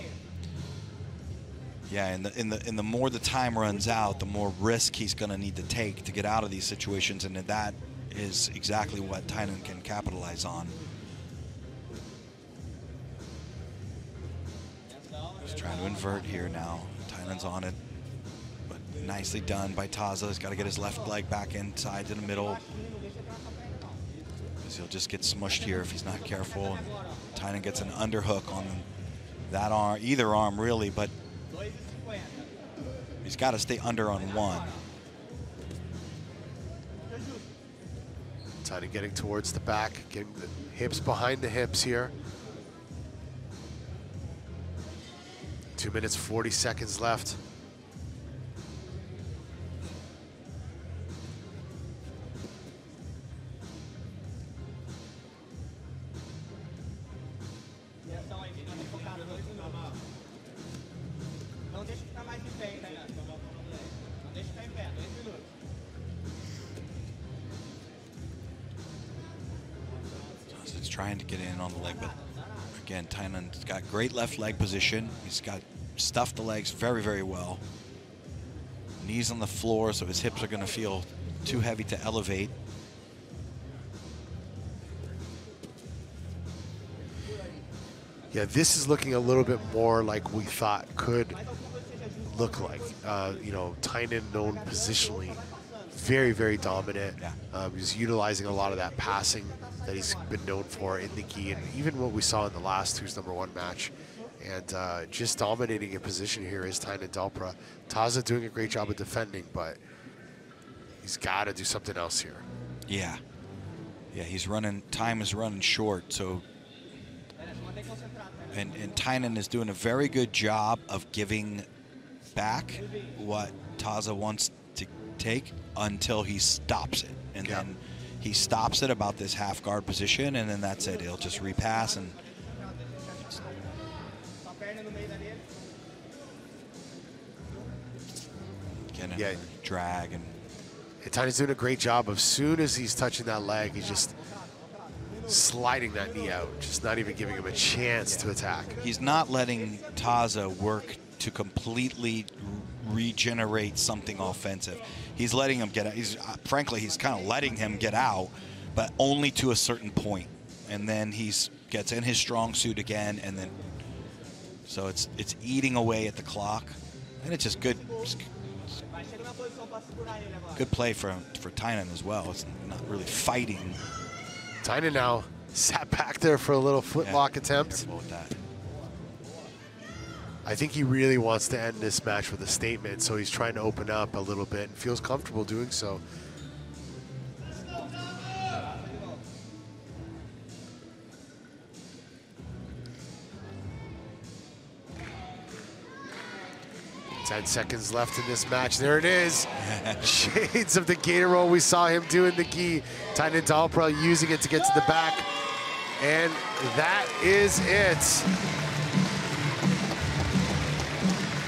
Yeah, and the more the time runs out, the more risk he's going to need to take to get out of these situations, and that is exactly what Tainan can capitalize on. He's trying to invert here now. Tainan's on it, but nicely done by Taza. He's got to get his left leg back inside to the middle, because he'll just get smushed here if he's not careful. And Tainan gets an underhook on that arm, either arm really, but he's got to stay under on one. Tainan getting towards the back, getting the hips behind the hips here. 2 minutes, 40 seconds left. Taza's trying to get in on the leg, but again, Tainan's got great left leg position. He's got stuffed the legs very, very well. Knees on the floor, so his hips are going to feel too heavy to elevate. Yeah, this is looking a little bit more like we thought could look like. You know, Tainan known positionally, very, very dominant. He's utilizing a lot of that passing that he's been known for in the gi, and even what we saw in the last Who's Number One match. And just dominating in position here is Tainan Dalpra. Taza doing a great job of defending, but he's got to do something else here. Yeah. Yeah, he's running, time is running short, so. And Tainan is doing a very good job of giving back what Taza wants to take until he stops it. And then he stops it about this half guard position, and then that's it. He'll just repass and drag. And Tainan's doing a great job of, soon as he's touching that leg, he's just sliding that knee out, just not even giving him a chance to attack. He's not letting Taza work to completely regenerate something offensive. He's letting him get out. Frankly, he's kind of letting him get out, but only to a certain point. And then gets in his strong suit again, and then so it's eating away at the clock, and it's just good play for Tainan as well. It's not really fighting. Tainan now sat back there for a little footlock attempt. With that. I think he really wants to end this match with a statement, so he's trying to open up a little bit and feels comfortable doing so. Ten seconds left in this match. There it is. Shades of the gator roll we saw him do in the gi. Tainan Dalpra using it to get to the back. And that is it.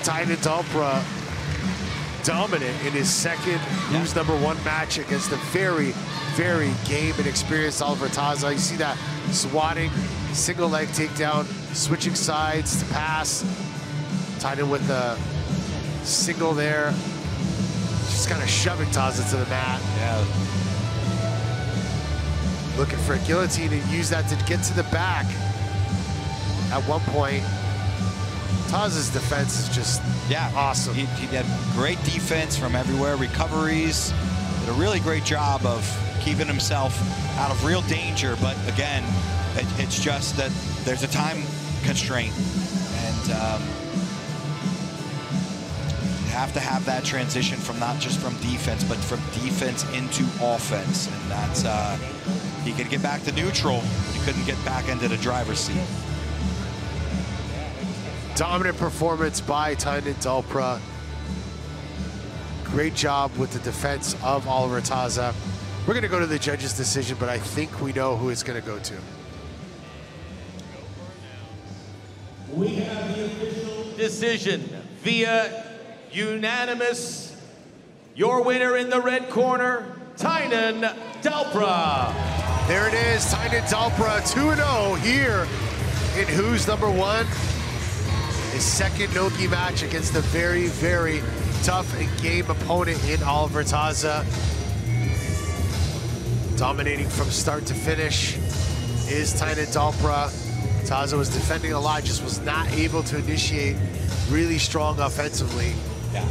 Tainan Dalpra dominant in his second Who's Number One match against a very, very game and experienced Oliver Taza. You see that swatting, single leg takedown, switching sides to pass. Tainan with the single there, just kind of shoving Taza to the mat. Yeah. Looking for a guillotine and use that to get to the back. At one point, Taza's defense is just awesome. He had great defense from everywhere, recoveries, did a really great job of keeping himself out of real danger, but again, it's just that there's a time constraint, and have to have that transition from not just from defense, but from defense into offense. And that's, he could get back to neutral, but he couldn't get back into the driver's seat. Dominant performance by Tainan Dalpra. Great job with the defense of Oliver Taza. We're gonna go to the judges' decision, but I think we know who it's gonna go to. We have the official decision via unanimous. Your winner in the red corner, Tainan Dalpra. There it is, Tainan Dalpra, 2-0 here in Who's Number One. His second no-gi match against a very, very tough and game opponent in Oliver Taza. Dominating from start to finish is Tainan Dalpra. Taza was defending a lot, just was not able to initiate really strong offensively. Yeah.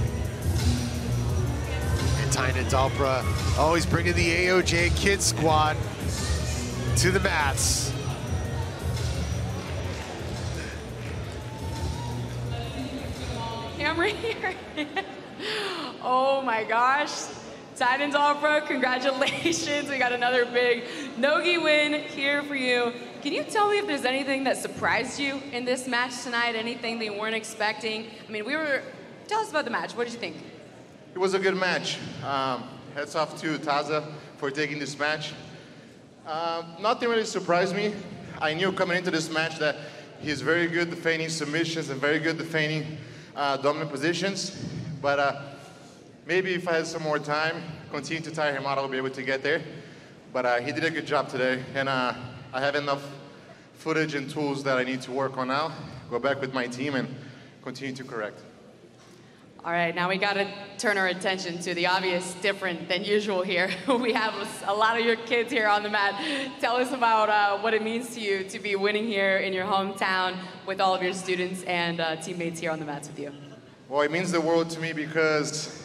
And Tainan Dalpra always bringing the AOJ Kid Squad to the mats. Yeah, I'm right here. Oh my gosh. Tainan Dalpra, congratulations. We got another big no-gi win here for you. Can you tell me if there's anything that surprised you in this match tonight, anything that you weren't expecting? I mean, tell us about the match. What did you think? It was a good match. Hats off to Taza for taking this match. Nothing really surprised me. I knew coming into this match that he's very good defending submissions and very good defending dominant positions. But maybe if I had some more time, continue to tire him out, I'll be able to get there. But he did a good job today, and I have enough footage and tools that I need to work on now, go back with my team and continue to correct. All right, now we got to turn our attention to the obvious different than usual here. We have a lot of your kids here on the mat. Tell us about what it means to you to be winning here in your hometown with all of your students and teammates here on the mats with you. Well, it means the world to me because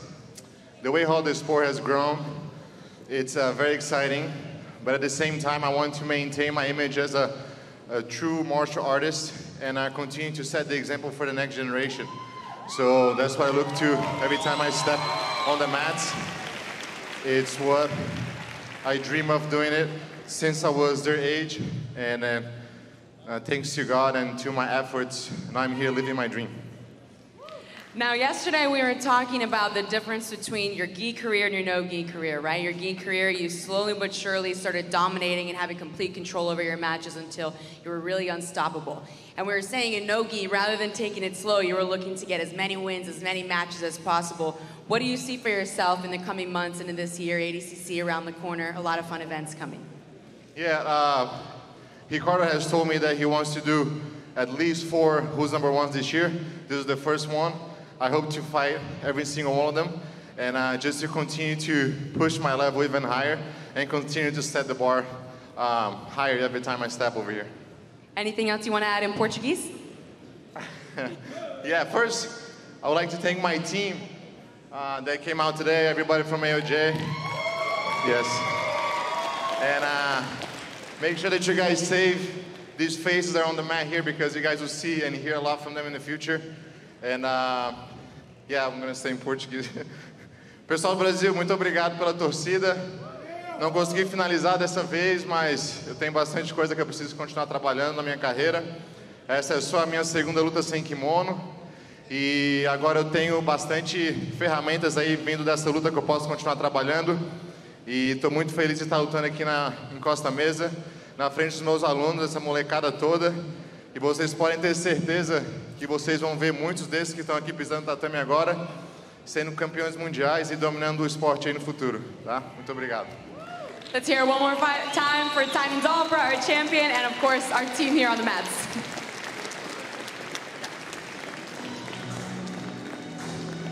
the way how the sport has grown, it's very exciting. But at the same time, I want to maintain my image as a true martial artist and continue to set the example for the next generation. So that's what I look to every time I step on the mats. It's what I dream of doing it since I was their age. And thanks to God and to my efforts, now I'm here living my dream. Now, yesterday we were talking about the difference between your gi career and your no-gi career, right? Your gi career, you slowly but surely started dominating and having complete control over your matches until you were really unstoppable. And we were saying in no-gi, rather than taking it slow, you were looking to get as many wins, as many matches as possible. What do you see for yourself in the coming months and in this year, ADCC around the corner, a lot of fun events coming? Yeah, Ricardo has told me that he wants to do at least 4 Who's Number Ones this year. This is the first one. I hope to fight every single one of them and just to continue to push my level even higher and continue to set the bar higher every time I step over here. Anything else you want to add in Portuguese? Yeah, first, I would like to thank my team that came out today, everybody from AOJ. Yes. And make sure that you guys save these faces that are on the mat here because you guys will see and hear a lot from them in the future. And yeah, I'm gonna stay in Portuguese. Pessoal do Brasil, muito obrigado pela torcida. Não consegui finalizar dessa vez, mas eu tenho bastante coisa que eu preciso continuar trabalhando na minha carreira. Essa é só a minha segunda luta sem kimono. E agora eu tenho bastante ferramentas aí vindo dessa luta que eu posso continuar trabalhando. E estou muito feliz de estar lutando aqui em Costa Mesa, na frente dos meus alunos, essa molecada toda. E vocês podem ter certeza que vocês vão ver muitos desses que estão aqui pisando no tatame agora, sendo campeões mundiais e dominando o esporte aí no futuro, tá? Muito obrigado. Let's hear one more time for Tainan Dalpra, our champion, and of course our team here on the mats.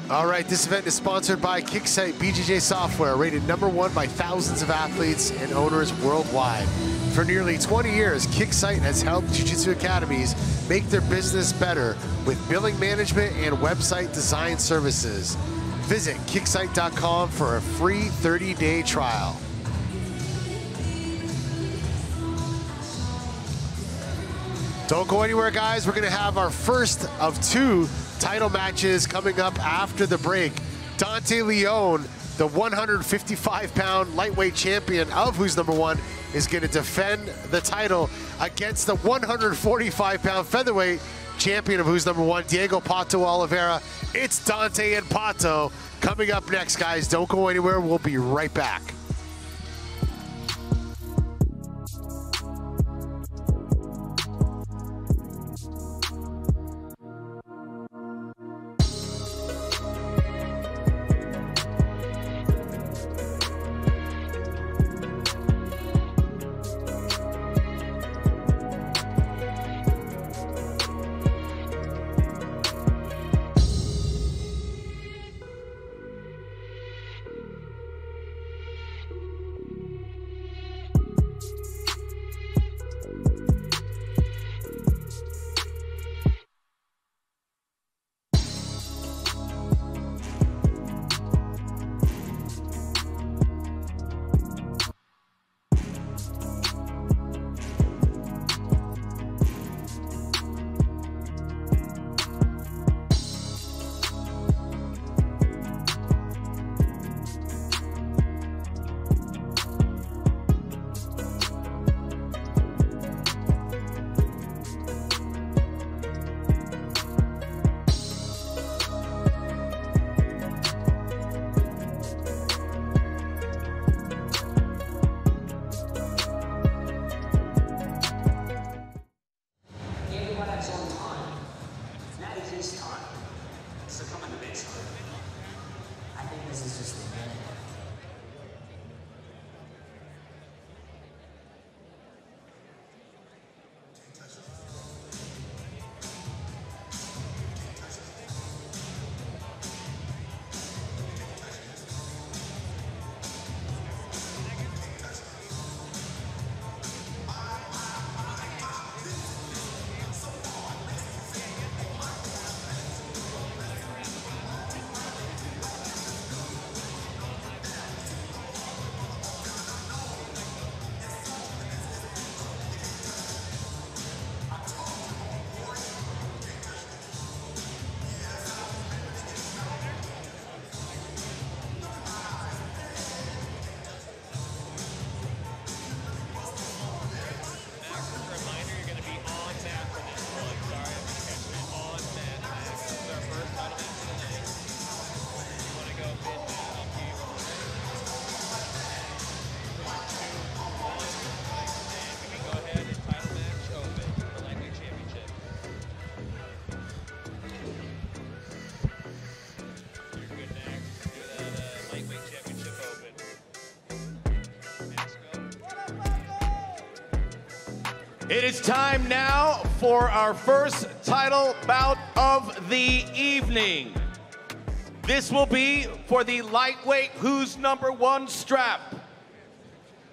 All right, this event is sponsored by Kicksite BJJ Software, rated #1 by thousands of athletes and owners worldwide. For nearly 20 years, Kicksite has helped Jiu-Jitsu academies make their business better with billing management and website design services. Visit Kicksite.com for a free 30-day trial. Don't go anywhere, guys. We're going to have our first of 2 title matches coming up after the break. Dante Leon, the 155-pound lightweight champion of Who's Number One, is going to defend the title against the 145-pound featherweight champion of Who's Number One, Diego Pato Oliveira. It's Dante and Pato coming up next, guys. Don't go anywhere. We'll be right back. This is just the beginning. It is time now for our first title bout of the evening. This will be for the lightweight Who's Number One strap.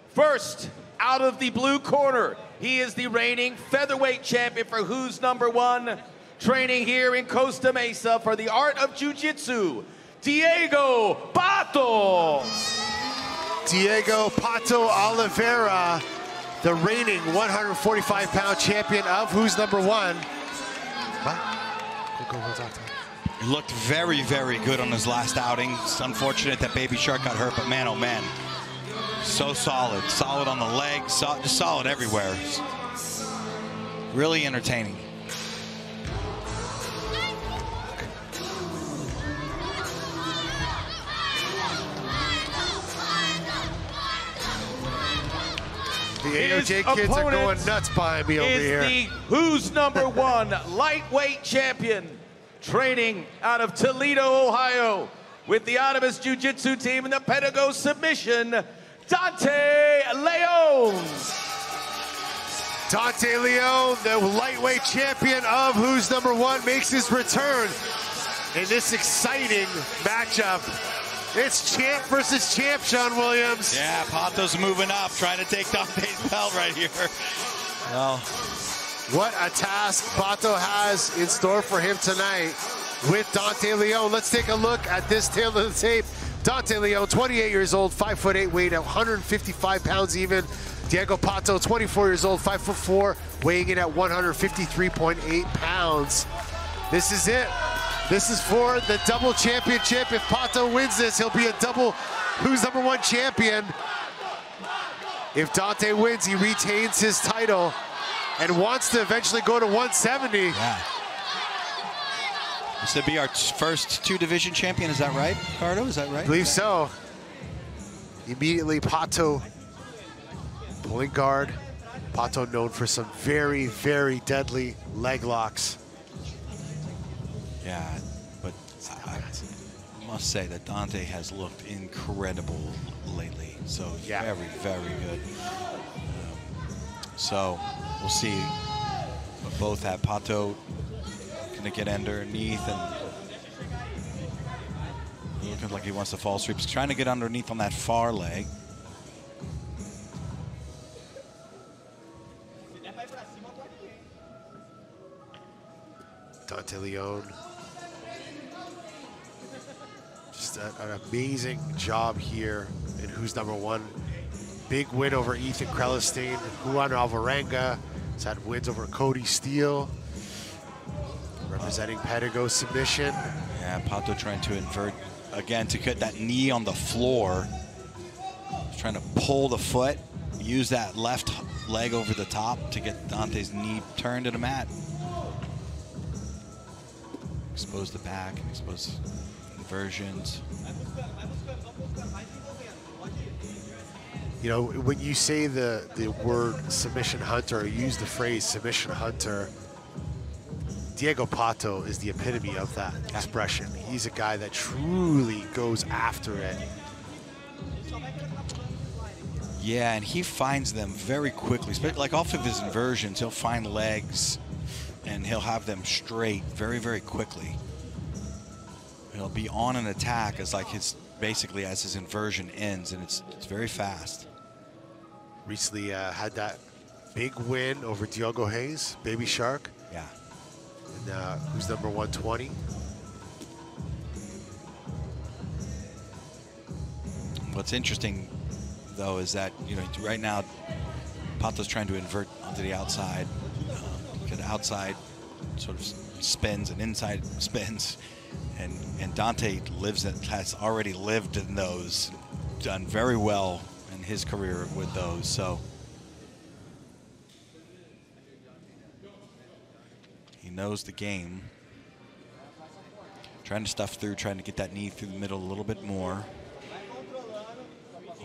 First, out of the blue corner, he is the reigning featherweight champion for Who's Number One, training here in Costa Mesa for the art of jiu-jitsu, Diego Pato. Diego Pato Oliveira, the reigning 145-pound champion of Who's Number One. He looked very, very good on his last outing. It's unfortunate that Baby Shark got hurt, but man, oh man. So solid. Solid on the legs, just solid everywhere. Really entertaining. The AOJ kids are going nuts behind me over here. The Who's Number One lightweight champion, training out of Toledo, Ohio, with the Autonomous Jiu-Jitsu team in the Pedigo submission, Dante Leon. Dante Leon, the lightweight champion of Who's Number One, makes his return in this exciting matchup. It's champ versus champ, Sean Williams. Yeah, Pato's moving up, trying to take Dante's belt right here. Well, what a task Pato has in store for him tonight with Dante Leon. Let's take a look at this tail of the tape. Dante Leon, 28 years old, 5'8", weight at 155 pounds even. Diego Pato, 24 years old, 5'4", weighing in at 153.8 pounds. This is it. This is for the double championship. If Pato wins this, he'll be a double Who's Number One champion. If Dante wins, he retains his title and wants to eventually go to 170. Yeah. This would be our first two-division champion, is that right, Ricardo? Is that right? I believe so. Immediately, Pato pulling guard. Pato known for some very, very deadly leg locks. Yeah, but I must say that Dante has looked incredible lately. So yeah, very, very good. So we'll see. But both have Pato gonna get underneath and looking like he wants to fall sweep. He's trying to get underneath on that far leg. Dante Leon. Just an amazing job here in Who's Number One. Big win over Ethan Krelestein. Juan Alvarenga has had wins over Cody Steele. Representing Pedigo submission. Yeah, Pato trying to invert again to get that knee on the floor. He's trying to pull the foot, use that left leg over the top to get Dante's knee turned to the mat. Expose the back and expose inversions. You know, when you say the word submission hunter, or use the phrase submission hunter, Diego Pato is the epitome of that expression. He's a guy that truly goes after it. Yeah, and he finds them very quickly. Like off of his inversions, he'll find legs and he'll have them straight very, very quickly. He'll be on an attack as like basically as his inversion ends, and it's very fast. Recently had that big win over Diogo Hayes, Baby Shark. Yeah. And who's number 120? What's interesting, though, is that, you know, right now, Pato's trying to invert onto the outside. Because outside sort of spins and inside spins. And Dante has already lived in those, done very well in his career with those. So he knows the game. Trying to stuff through, trying to get that knee through the middle a little bit more.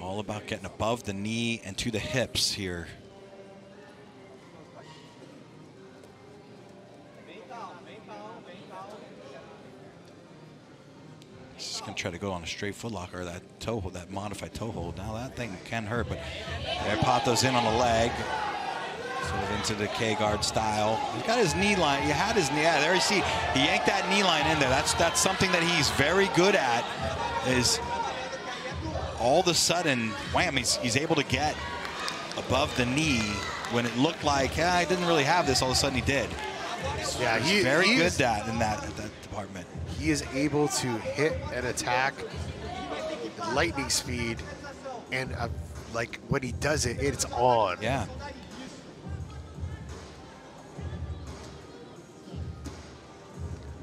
All about getting above the knee and to the hips here. He's going to try to go on a straight foot lock or that toe hold, that modified toe hold. Now that thing can hurt, but there Pato's in on the leg. Sort of into the K-guard style. He's got his knee line. He had his knee. Yeah, there you see. He yanked that knee line in there. That's something that he's very good at. Is all of a sudden, wham! He's able to get above the knee when it looked like I didn't really have this. All of a sudden, he did. Yeah, he's very good at in that department. He is able to hit an attack at lightning speed, and like when he does it, it's on. Yeah.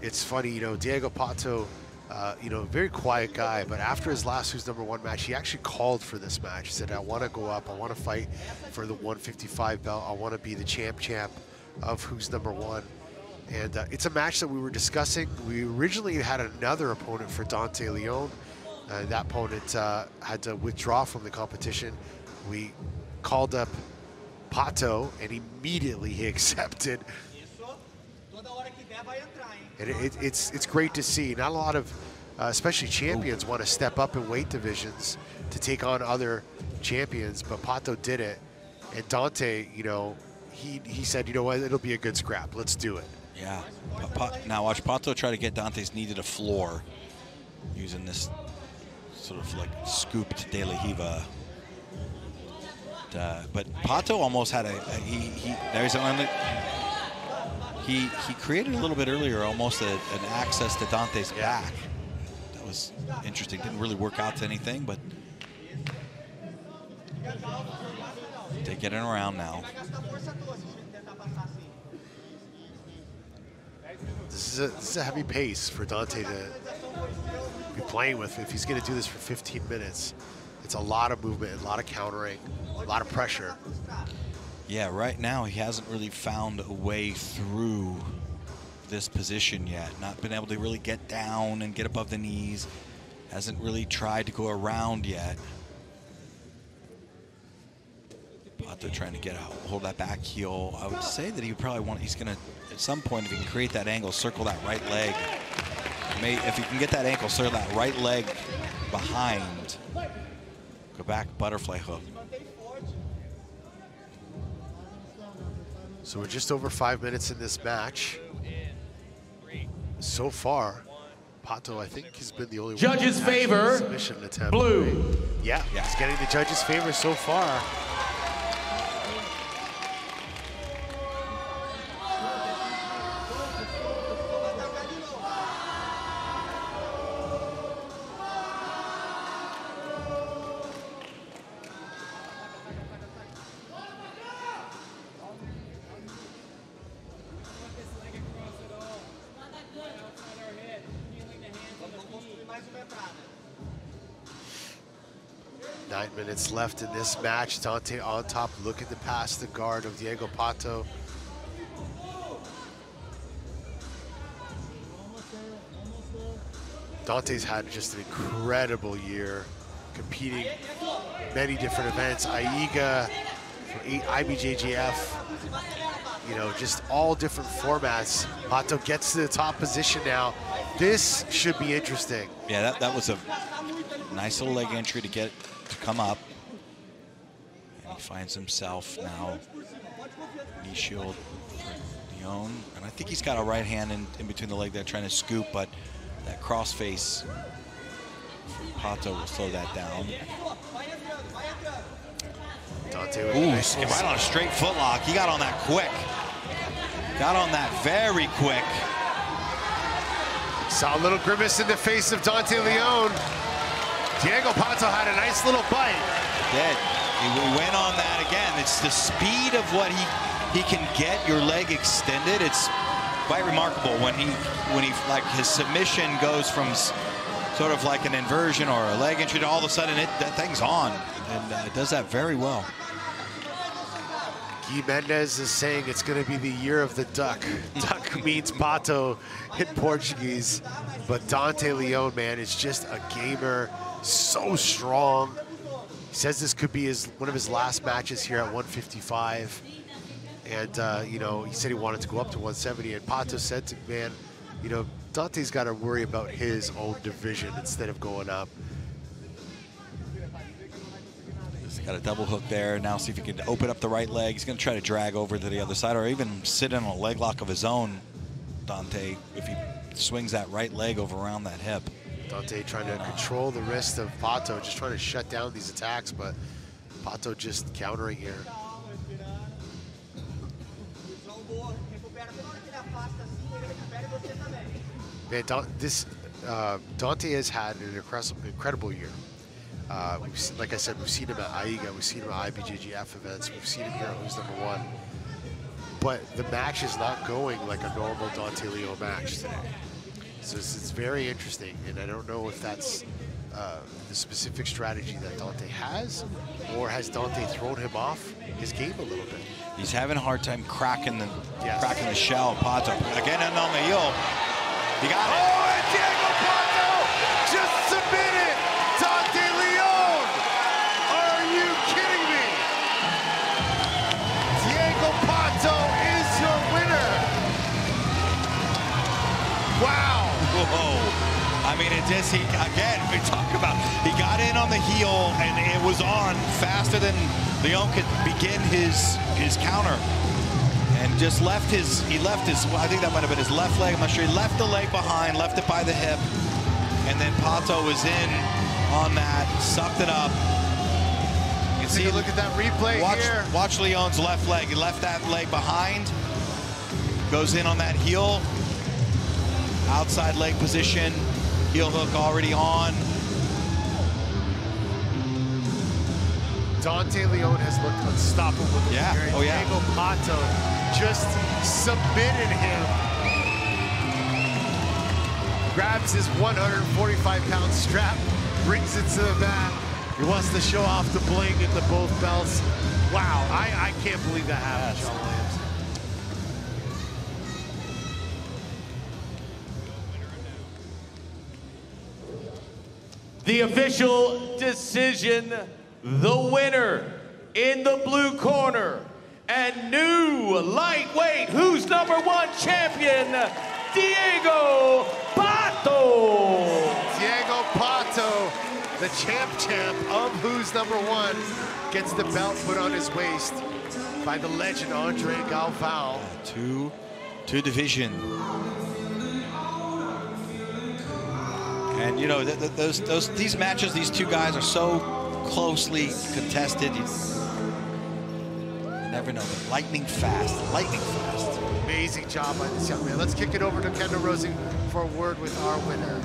It's funny, you know, Diego Pato, you know, very quiet guy, but after his last Who's Number One match, he actually called for this match. He said, I want to go up, I want to fight for the 155 belt, I want to be the champ of Who's Number One. And it's a match that we were discussing. We originally had another opponent for Dante Leon. That opponent had to withdraw from the competition. We called up Pato, and immediately he accepted. And it's great to see. Not a lot of, especially champions, want to step up in weight divisions to take on other champions, but Pato did it. And Dante, you know, he said, you know what, it'll be a good scrap. Let's do it. Yeah. Now watch Pato try to get Dante's knee to the floor using this sort of like scooped De La Hiva. But Pato almost had he created a little bit earlier almost an access to Dante's back. That was interesting. Didn't really work out to anything, but they're getting around now. This is a heavy pace for Dante to be playing with. If he's going to do this for 15 minutes, it's a lot of movement, a lot of countering, a lot of pressure. Yeah, right now he hasn't really found a way through this position yet. Not been able to really get down and get above the knees. Hasn't really tried to go around yet. Pato trying to get out, hold that back heel. I would say that he would probably want, he's gonna, at some point, if he can create that angle, circle that right leg. If he can get that ankle, circle that right leg behind. Go back, butterfly hook. So we're just over 5 minutes in this match. So far, Pato, I think, has been the only one. Judges' favor, submission attempt. blue. Yeah, he's getting the judges' favor so far. Left in this match. Dante on top, looking to pass the guard of Diego Pato. Dante's had just an incredible year, competing many different events. IEGA, IBJJF. you know, just all different formats. Pato gets to the top position now. This should be interesting. Yeah, that was a nice little leg entry to come up. And he finds himself now knee shield for Auon. And I think he's got a right hand in between the leg there trying to scoop, but that crossface from Pato will slow that down. Dante with right on a straight foot lock. He got on that quick. Got on that very quick. Saw a little grimace in the face of Dante Leon. Diego Pato had a nice little bite. Did. He went on that again. It's the speed of what he can get your leg extended. It's quite remarkable when he like his submission goes from sort of like an inversion or a leg entry to all of a sudden that thing's on, and it does that very well. Guy Mendes is saying it's going to be the year of the duck. Duck means Pato in Portuguese. But Dante Leon, man, is just a gamer, so strong. He says this could be one of his last matches here at 155. And, you know, he said he wanted to go up to 170. And Pato said to me, man, you know, Dante's got to worry about his own division instead of going up. He's got a double hook there. Now see if he can open up the right leg. He's going to try to drag over to the other side or even sit in a leg lock of his own, Dante, if he swings that right leg over around that hip. Dante trying to control the wrist of Pato, just trying to shut down these attacks, but Pato just countering here. Man, Dante has had an incredible year. Like I said, we've seen him at AIGA, we've seen him at IBJJF events, we've seen him here at Who's Number One. But the match is not going like a normal Dante Leon match today. So it's very interesting, and I don't know if that's the specific strategy that Dante has, or has Dante thrown him off his game a little bit. He's having a hard time cracking the shell. Pato again and on the heel. He got it. Oh, and Diego Pato just submitted Dante Leon. Are you kidding me? Diego Pato is your winner. Wow. Whoa. I mean, again, we talk about, he got in on the heel and it was on faster than Leon could begin his counter. And just I think that might have been his left leg, I'm not sure. He left the leg behind, left it by the hip. And then Pato was in on that, sucked it up. You can see, look at that replay here. Watch Leon's left leg. He left that leg behind, goes in on that heel. Outside leg position, heel hook already on. Dante Leon has looked unstoppable. Yeah, here. oh yeah. Diego Pato just submitted him. Grabs his 145-pound strap, brings it to the mat. He wants to show off the bling in the both belts. Wow, I can't believe that happened, Sean Williams. The official decision, the winner in the blue corner and new lightweight Who's Number One champion, Diego Pato. Diego Pato, the champ of Who's Number One, gets the belt put on his waist by the legend Andre Galvão. Two division. And you know, these matches, these two guys are so closely contested. You never know. Lightning fast. Amazing job by this young man. Let's kick it over to Kendall Rosing for a word with our winner.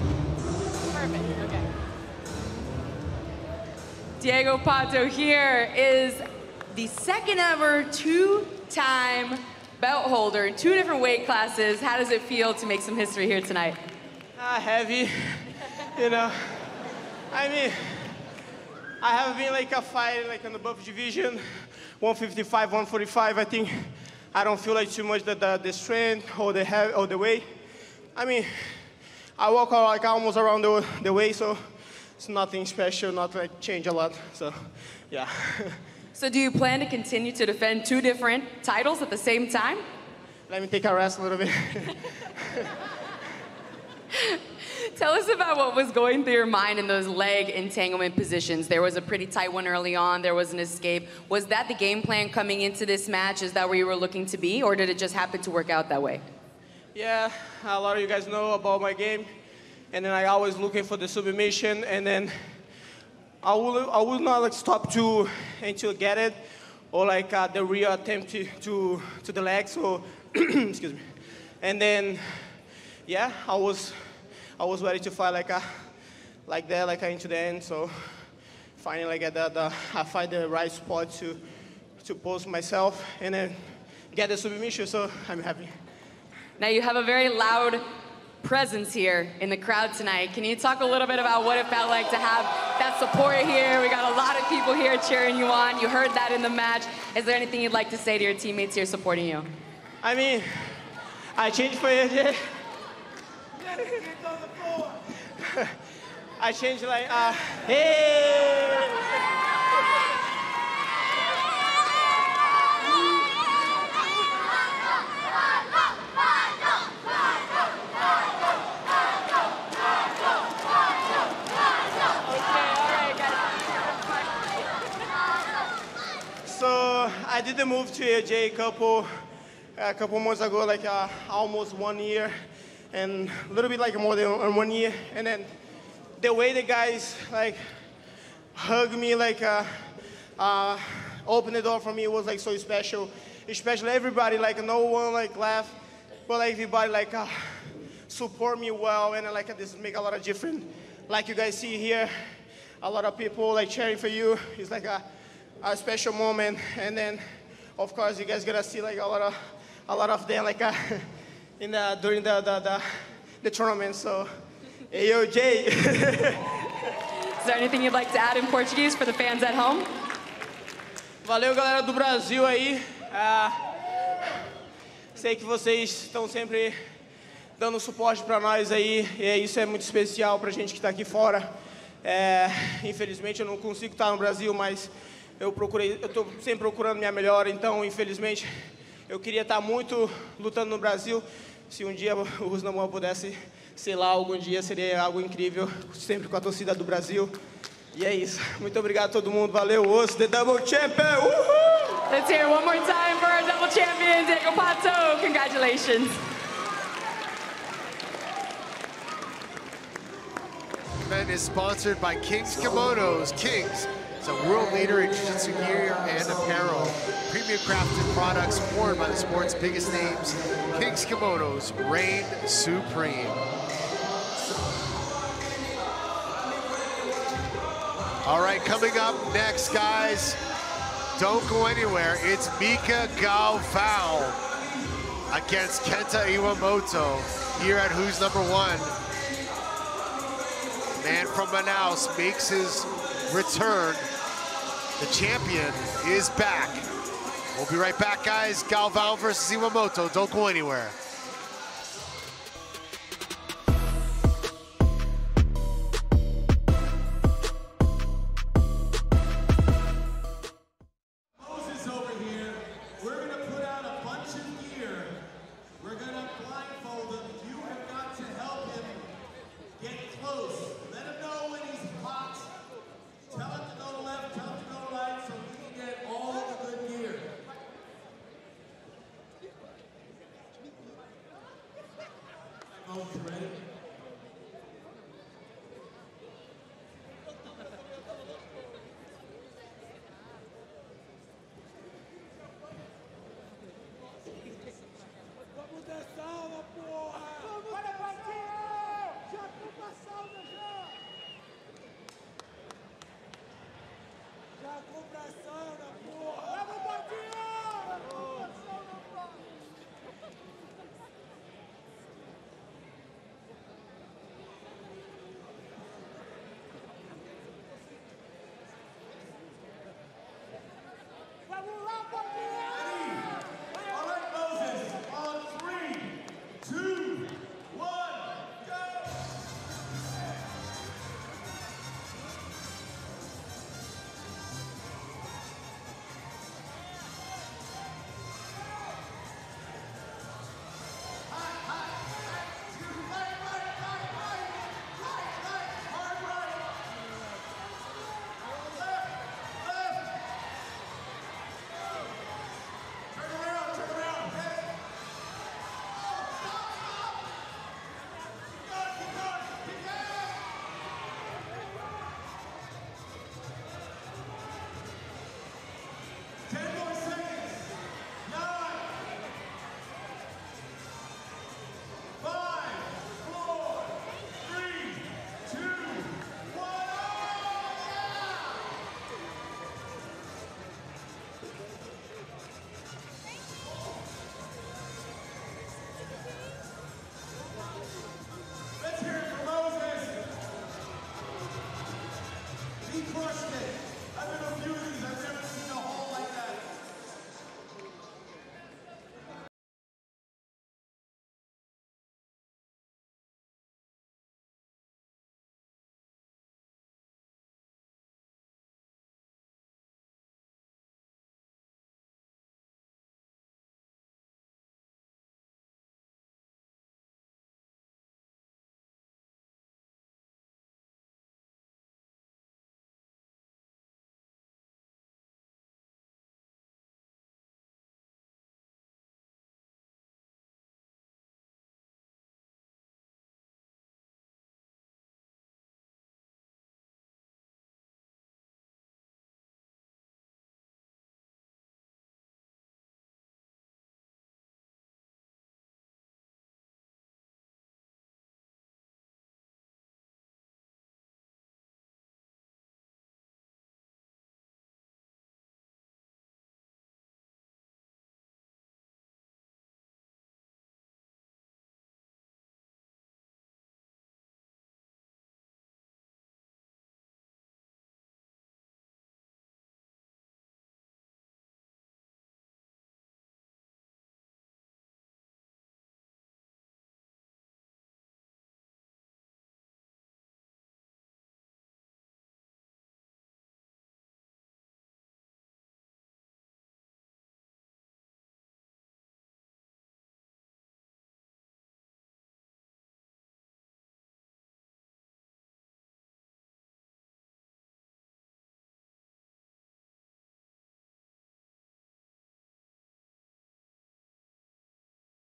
Perfect, okay. Diego Pato here is the second ever two-time belt holder in 2 different weight classes. How does it feel to make some history here tonight? Heavy, you know. I mean, I have been like a fighter like in the buff division, 155, 145. I think I don't feel like too much the strength or the weight. I mean, I walk like almost around the way, so it's nothing special, not like change a lot. So, yeah. So do you plan to continue to defend 2 different titles at the same time? Let me take a rest a little bit. Tell us about what was going through your mind in those leg entanglement positions. There was a pretty tight one early on. There was an escape. Was that the game plan coming into this match? Is that where you were looking to be, or did it just happen to work out that way? Yeah, a lot of you guys know about my game. And then I always looking for the submission, and then I will not like stop until get it, or like the real attempt to the leg. So, excuse me. And then, yeah, I was ready to fight like that, into the end. So finally, I find the right spot to post myself and then get the submission. So I'm happy. Now you have a very loud presence here in the crowd tonight. Can you talk a little bit about what it felt like to have that support here? We got a lot of people here cheering you on. You heard that in the match. Is there anything you'd like to say to your teammates here supporting you? I mean, I changed for AJ. I changed like, hey! So I did the move to AJ a couple months ago, like almost 1 year, and a little bit like more than 1 year. And then the way the guys like hugged me, like opened the door for me was like so special. Especially everybody, like no one like laughed, but like everybody like support me well, and like this make a lot of difference. Like you guys see here, a lot of people like cheering for you. It's like a special moment. And then of course you guys gonna see like a lot of them like during the tournament. So hey, yo, Jay. Is there anything you'd like to add in Portuguese for the fans at home? Valeu, galera do Brasil aí. Sei que vocês estão sempre dando suporte para nós aí, e isso é muito especial para a gente que está aqui fora. Infelizmente eu não consigo estar no Brasil, mas eu estou sempre procurando minha melhora, então infelizmente eu queria estar muito lutando no Brasil. Se um dia o Rusnamon pudesse, sei lá, algum dia seria algo incrível, sempre com a torcida do Brasil. E é isso. Muito obrigado a todo mundo. Valeu, osso, the double champion. Uhul! Let's hear it one more time for our double champion, Diego Pato. Congratulations. Event is sponsored by King's Kimonos. King's is a world leader in jiu-jitsu gear and apparel. Premium crafted products worn by the sport's biggest names. King's Kimonos reign supreme. All right, coming up next, guys, don't go anywhere. It's Mica Galvão against Kenta Iwamoto here at Who's Number One. Man from Manaus makes his return. The champion is back. We'll be right back, guys. Galvão versus Iwamoto. Don't go anywhere.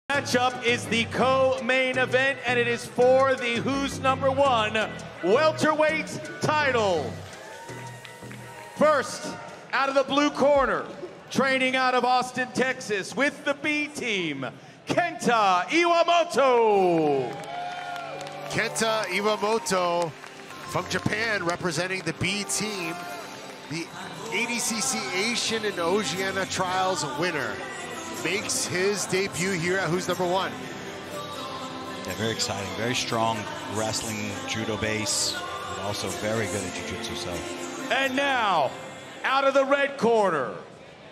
Matchup is the co-main event, and it is for the Who's Number One welterweight title. First, out of the blue corner, training out of Austin, Texas, with the B team, Kenta Iwamoto. Kenta Iwamoto from Japan, representing the B team, the ADCC Asian and Oceania Trials winner, makes his debut here at Who's Number One. Yeah, very exciting, very strong wrestling, judo base, but also very good at jiu-jitsu. So. And now, out of the red corner,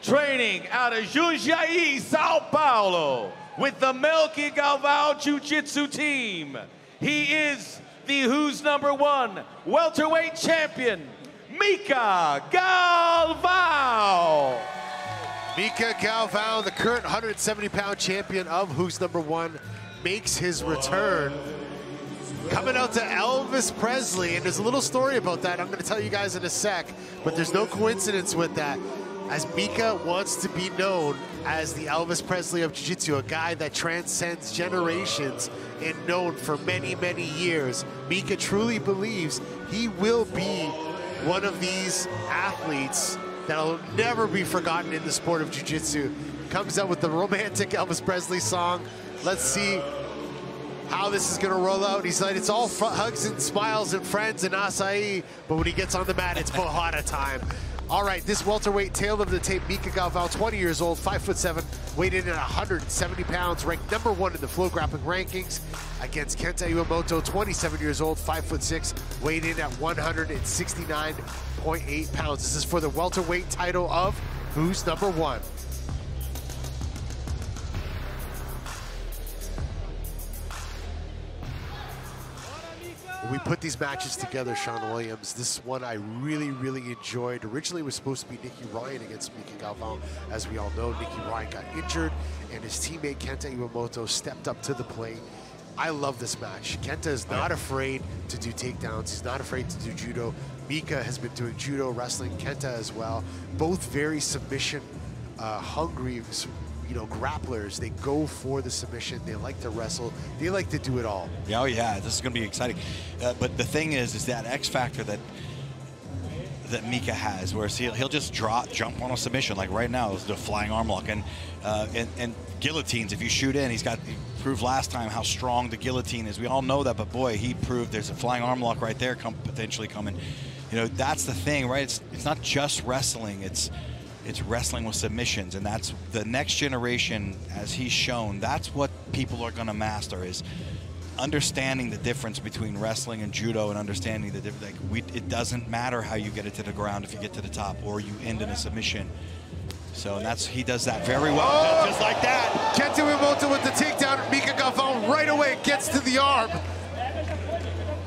training out of Jundiaí, Sao Paulo, with the Melky Galvão Jiu-Jitsu team, he is the Who's Number One welterweight champion, Mica Galvão. Mica Galvão, the current 170-pound champion of Who's Number One, makes his return. Coming out to Elvis Presley, and there's a little story about that I'm going to tell you guys in a sec, but there's no coincidence with that, as Mica wants to be known as the Elvis Presley of Jiu-Jitsu, a guy that transcends generations and known for many, many years. Mica truly believes he will be one of these athletes that'll never be forgotten in the sport of jiu-jitsu. Comes out with the romantic Elvis Presley song. Let's see how this is gonna roll out. He's like, it's all hugs and smiles and friends and acai, but when he gets on the mat, it's Pohana time. All right, this welterweight tail of the tape, Mica Galvão, 20 years old, 5'7", weighed in at 170 pounds, ranked number 1 in the FloGrappling rankings, against Kenta Iwamoto, 27 years old, 5'6", weighed in at 169.8 pounds. This is for the welterweight title of Who's Number One. When we put these matches together, Sean Williams, this one I really, really enjoyed. Originally, it was supposed to be Nicky Ryan against Mica Galvão. As we all know, Nicky Ryan got injured, and his teammate Kenta Iwamoto stepped up to the plate. I love this match. Kenta is not afraid to do takedowns. He's not afraid to do judo. Mica has been doing judo, wrestling, Kenta as well. Both very submission hungry, grapplers. They go for the submission. They like to wrestle. They like to do it all. Yeah, oh yeah, this is going to be exciting. But the thing is that X factor that Mica has, where he'll just jump on a submission, like right now is the flying arm lock, and guillotines. If you shoot in, he proved last time how strong the guillotine is. We all know that, but boy, he proved there's a flying arm lock right there potentially coming. That's the thing, right? It's not just wrestling. It's wrestling with submissions, and that's the next generation, as he's shown. That's what people are going to master, is understanding the difference between wrestling and judo, and understanding the difference. Like it doesn't matter how you get it to the ground if you get to the top or you end in a submission. So he does that very well, just like that. Kenta Iwamoto with the takedown. Mica Galvão right away gets to the arm.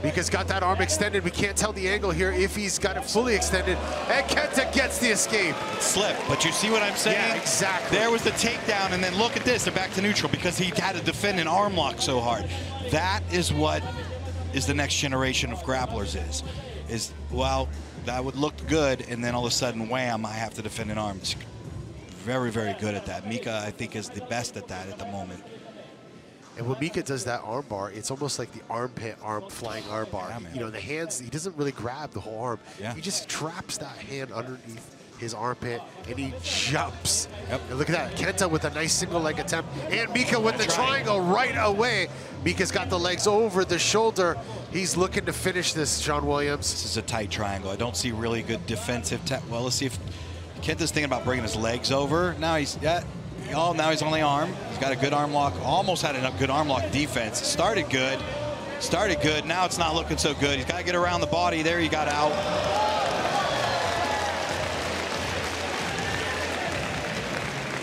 Mica's got that arm extended. We can't tell the angle here if he's got it fully extended. And Kenta gets the escape. Slip, but you see what I'm saying? Yeah, exactly. There was the takedown, and then look at this. They're back to neutral because he had to defend an arm lock so hard. That is what is the next generation of grapplers is, well, that would look good, and then all of a sudden, wham, I have to defend an arm. It's very, very good at that. Mica, I think, is the best at that at the moment. And when Mica does that arm bar, it's almost like the armpit flying arm bar. Yeah, you know, the hands, he doesn't really grab the whole arm. Yeah. He just traps that hand underneath his armpit, and he jumps. Yep. And look at that, Kenta with a nice single leg attempt, and Mica with the triangle right away. Mica's got the legs over the shoulder. He's looking to finish this, Sean Williams. This is a tight triangle. I don't see really good defensive. Well, let's see if Kenta's thinking about bringing his legs over. Now he's now he's on the arm. He's got a good arm lock. Almost had a good arm lock defense. Started good. Now it's not looking so good. He's got to get around the body. There he got out.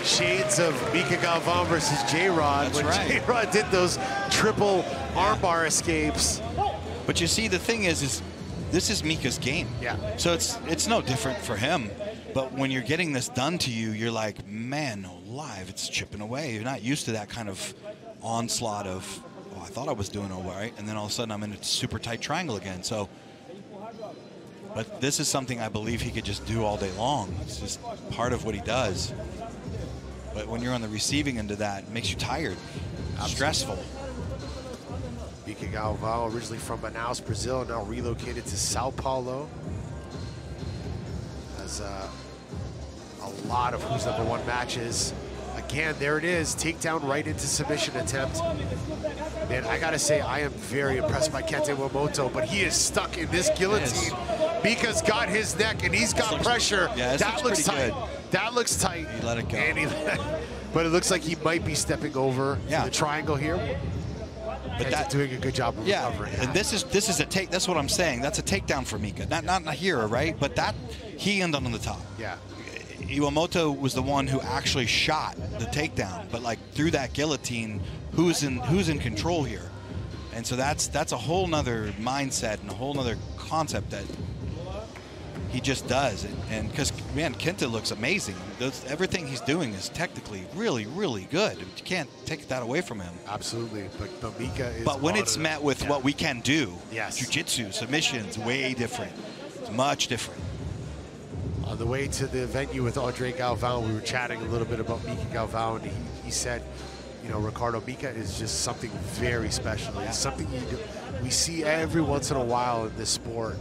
Shades of Mica Galvão versus J-Rod. That's when right. J-Rod did those triple armbar escapes. But you see, the thing is this is Mica's game. Yeah. So it's no different for him. But when you're getting this done to you, you're like, man, no live, it's chipping away. You're not used to that kind of onslaught of, oh, I thought I was doing all right, and then all of a sudden I'm in a super tight triangle again. So, but this is something I believe he could just do all day long. It's just part of what he does. But when you're on the receiving end of that, it makes you tired, stressful. Mica Galvão, originally from Manaus, Brazil, now relocated to Sao Paulo. Has a lot of Who's Number One matches. Again, there it is, takedown right into submission attempt. Man, I gotta say, I am very impressed by Kenta Iwamoto, but he is stuck in this guillotine. Mica's got his neck and he's got pressure. Yeah, that looks tight. Good. That looks tight. He let it go. And but it looks like he might be stepping over the triangle here. But that's doing a good job of recovering. And this is a take. That's what I'm saying. That's a takedown for Mica. Not here, right? But that he ended on the top. Yeah. Iwamoto was the one who actually shot the takedown, but like through that guillotine, who's in control here? And so that's a whole nother mindset and a whole nother concept that he just does. And because, man, Kenta looks amazing. Everything he's doing is technically really, really good. You can't take that away from him. Absolutely, but Mica is. But when it's met with what we can do, yes, jiu-jitsu, submissions, way different. It's much different. On the way to the venue with Andre Galvão, we were chatting a little bit about Mica Galvão, and he said, you know, Ricardo, Mica is just something very special. It's something we see every once in a while in this sport.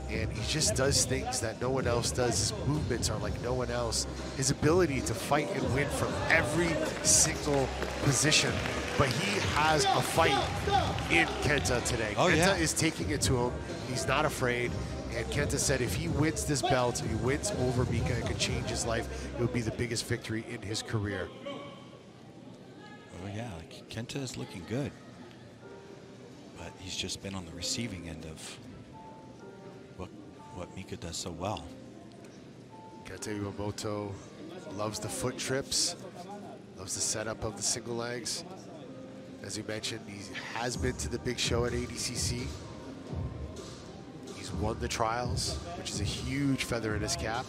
And he just does things that no one else does. His movements are like no one else. His ability to fight and win from every single position. But he has a fight in Kenta today. Kenta is taking it to him. He's not afraid. And Kenta said if he wins this belt, he wins over Mica, it could change his life. It would be the biggest victory in his career. Oh yeah, Kenta is looking good. But he's just been on the receiving end of what Mica does so well. Kenta Iwamoto loves the foot trips, loves the setup of the single legs. As you mentioned, he has been to the big show at ADCC. He's won the trials, which is a huge feather in his cap.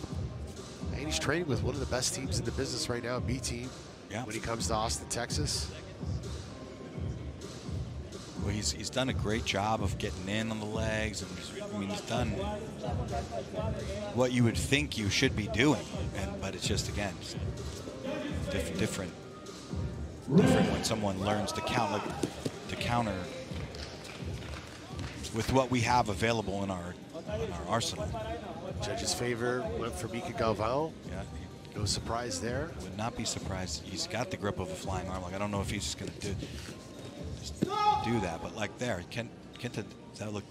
And he's training with one of the best teams in the business right now, B Team, when he comes to Austin, Texas. Well, he's done a great job of getting in on the legs, and he's done what you would think you should be doing, but it's just, again, different when someone learns to counter with what we have available in our arsenal. Judge's favor went for Mica Galvão. Yeah. No surprise there. Would not be surprised. He's got the grip of a flying arm. Like, I don't know if he's just going to do that, but like there, Kenta, that looked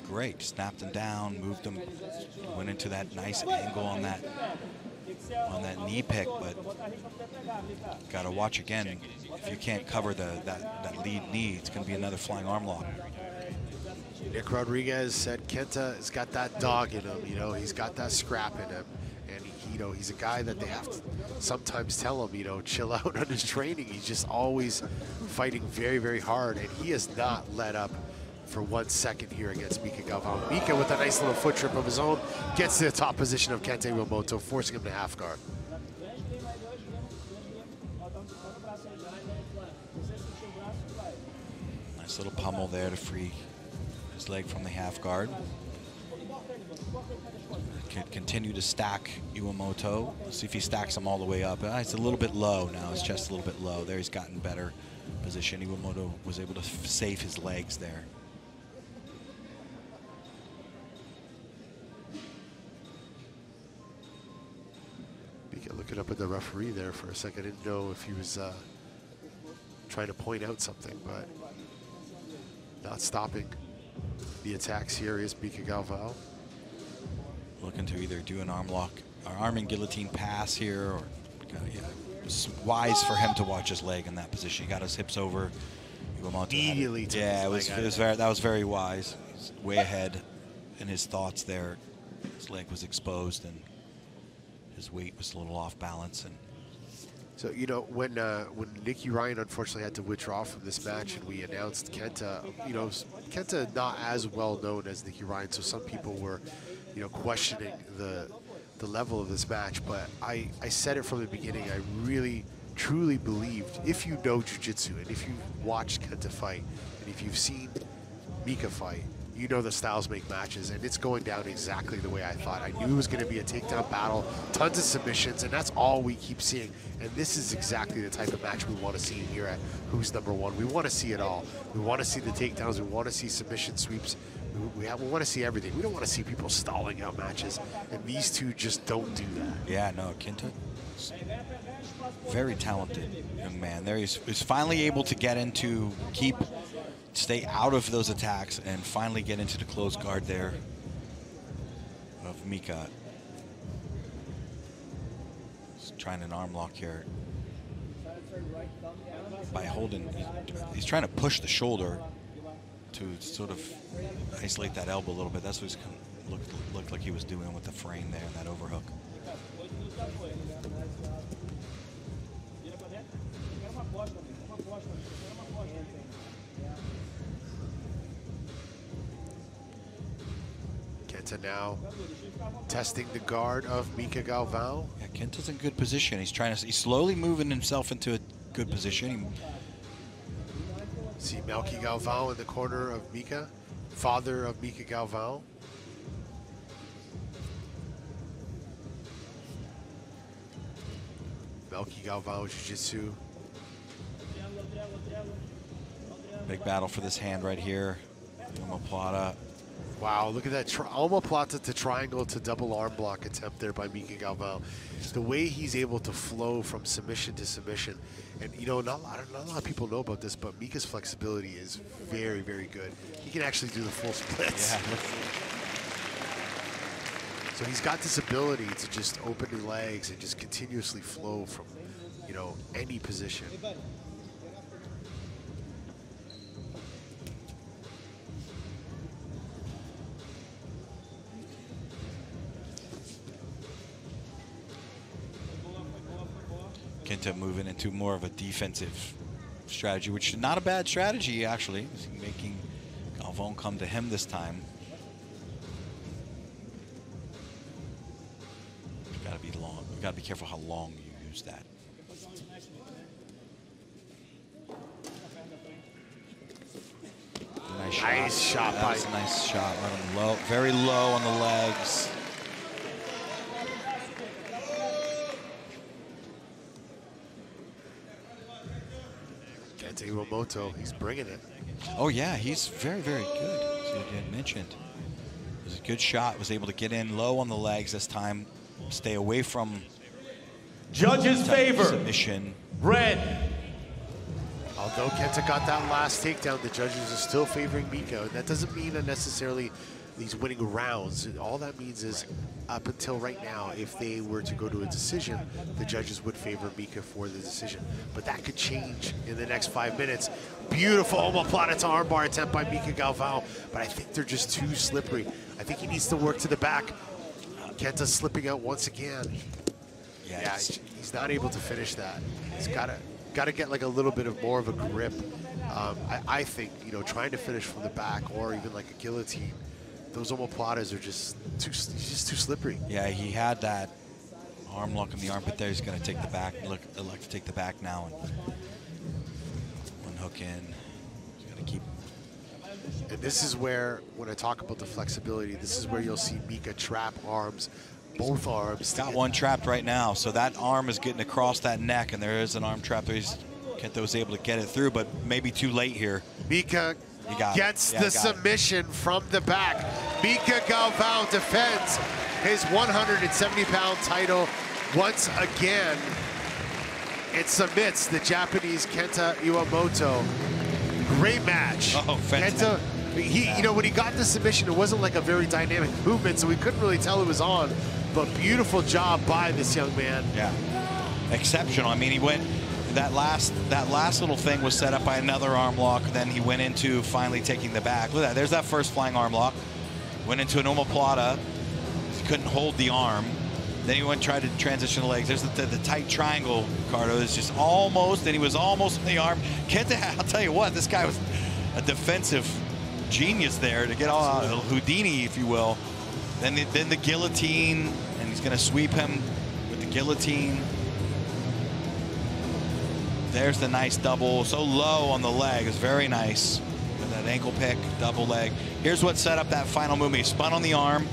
great. Snapped him down, moved him, went into that nice angle on that on that knee pick, but got to watch again. If you can't cover that lead knee, it's going to be another flying arm lock. Nick Rodriguez said Kenta has got that dog in him, you know, he's got that scrap in him. And, you know, he's a guy that they have to sometimes tell him, you know, chill out on his training. He's just always fighting very, very hard, and he has not let up for 1 second here against Mica Galvão. Mica, with a nice little foot trip of his own, gets to the top position of Kenta Iwamoto, forcing him to half guard. Nice little pummel there to free his leg from the half guard. Can continue to stack Iwamoto. See if he stacks him all the way up. It's a little bit low now. His chest a little bit low. There he's gotten better position. Iwamoto was able to save his legs there. Looking up at the referee there for a second. I didn't know if he was trying to point out something, but not stopping the attacks here is Mica Galvão. Looking to either do an arm lock, or arm and guillotine pass here, or yeah, it's wise for him to watch his leg in that position. He got his hips over. Immediately. Yeah, that was very wise. He's way ahead in his thoughts there. His leg was exposed and his weight was a little off balance. And so, you know, when Nicky Ryan unfortunately had to withdraw from this match and we announced Kenta, you know, Kenta not as well known as Nicky Ryan, so some people were, you know, questioning the level of this match. But I said it from the beginning. I really, truly believed, if you know jiu-jitsu and if you've watched Kenta fight and if you've seen Mica fight, you know the styles make matches, and it's going down exactly the way I thought. I knew it was going to be a takedown battle, tons of submissions, and that's all we keep seeing. And this is exactly the type of match we want to see here at Who's Number One. We want to see it all. We want to see the takedowns. We want to see submission sweeps. We want to see everything. We don't want to see people stalling out matches, and these two just don't do that. Yeah, no, Kenta, very talented young man. There he's finally able to get into, stay out of those attacks and finally get into the closed guard there of Mica. He's trying an arm lock here. By holding, he's trying to push the shoulder to sort of isolate that elbow a little bit. That's what he looked like he was doing with the frame there and that overhook. Kenta now testing the guard of Mica Galvão. Yeah, Kenta's in good position. He's slowly moving himself into a good position. See Melky Galvão in the corner of Mica, father of Mica Galvão. Melky Galvão Jiu-Jitsu. Big battle for this hand right here. Omoplata. Wow, look at that omoplata to triangle to double arm block attempt there by Mica Galvão. The way he's able to flow from submission to submission. And, you know, not a lot of people know about this, but Mica's flexibility is very, very good. He can actually do the full splits. Yeah. So he's got this ability to just open his legs and just continuously flow from, you know, any position. Kenta moving into more of a defensive strategy, which is not a bad strategy, actually. He's making Galvão come to him this time. You gotta be long. You gotta be careful how long you use that. Nice shot. That was a nice shot. Right on low, very low on the legs. Iwamoto, he's bringing it. Oh yeah, he's very, very good, as you had mentioned. It was a good shot, was able to get in low on the legs this time, stay away from judges' favor. Submission. Red. Although Kenta got that last takedown, the judges are still favoring Mica. That doesn't mean necessarily these winning rounds. All that means is up until right now, if they were to go to a decision, the judges would favor Mica for the decision. But that could change in the next 5 minutes. Beautiful omoplata to armbar attempt by Mica Galvão, but I think they're just too slippery. I think he needs to work to the back. Kenta's slipping out once again. Yeah, he's not able to finish that. He's got to get like a little bit of more of a grip. I think, you know, trying to finish from the back or even like a guillotine, those omoplatas are just too slippery. Yeah, he had that arm lock in the armpit there. He's going to take the back. Look to take the back now and one hook in. He's going to keep. And this is where, when I talk about the flexibility, this is where you'll see Mica trap arms, both arms. Got one trapped right now, so that arm is getting across that neck, and there is an arm trap there. Kenta was able to get it through, but maybe too late here. Mica gets the submission from the back. Mica Galvão defends his 170-pound title once again. It submits the Japanese Kenta Iwamoto. Great match. Oh, fantastic. Kenta, you know, when he got the submission, it wasn't like a very dynamic movement, so we couldn't really tell it was on. But beautiful job by this young man. Yeah, exceptional. I mean, he went. That last little thing was set up by another arm lock. Then he went into finally taking the back. Look at that. There's that first flying arm lock. Went into an omoplata. He couldn't hold the arm. Then he went and tried to transition the legs. There's the tight triangle, Cardo. It's just almost, and he was almost in the arm. Kenta, I'll tell you what, this guy was a defensive genius there to get all out of Houdini, if you will. Then the guillotine, and he's going to sweep him with the guillotine. There's the nice double, so low on the leg. It's very nice. With that ankle pick, double leg. Here's what set up that final movement. He spun on the arm.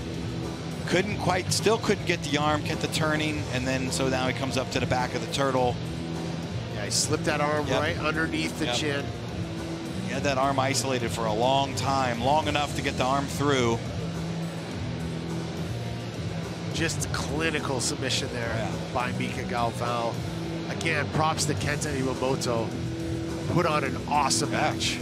Still couldn't get the arm, get the turning, and then so now he comes up to the back of the turtle. Yeah, he slipped that arm right underneath the chin. He had that arm isolated for a long time, long enough to get the arm through. Just clinical submission there by Mica Galvão. Again, props to Kenta Iwamoto. Put on an awesome match.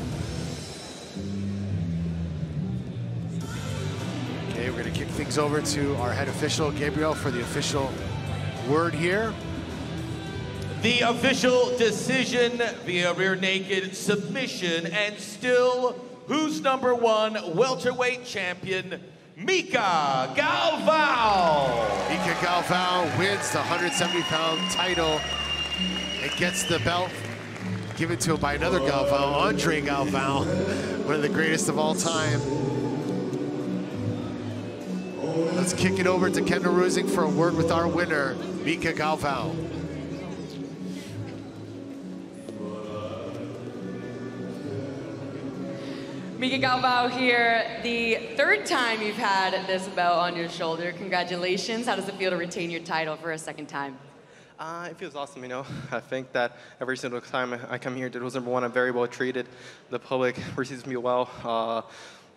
Okay, we're going to kick things over to our head official, Gabriel, for the official word here. The official decision via rear naked submission, and still, who's #1 welterweight champion, Mica Galvão. Mica Galvão wins the 170-pound title and gets the belt given to him by another Galvão, Andre Galvão, one of the greatest of all time. Let's kick it over to Kendall Rusing for a word with our winner, Mica Galvão. Mica Galvão here, the third time you've had this belt on your shoulder. Congratulations. How does it feel to retain your title for a second time? It feels awesome, you know. I think that every single time I come here to Who's #1, I'm very well treated. The public receives me well.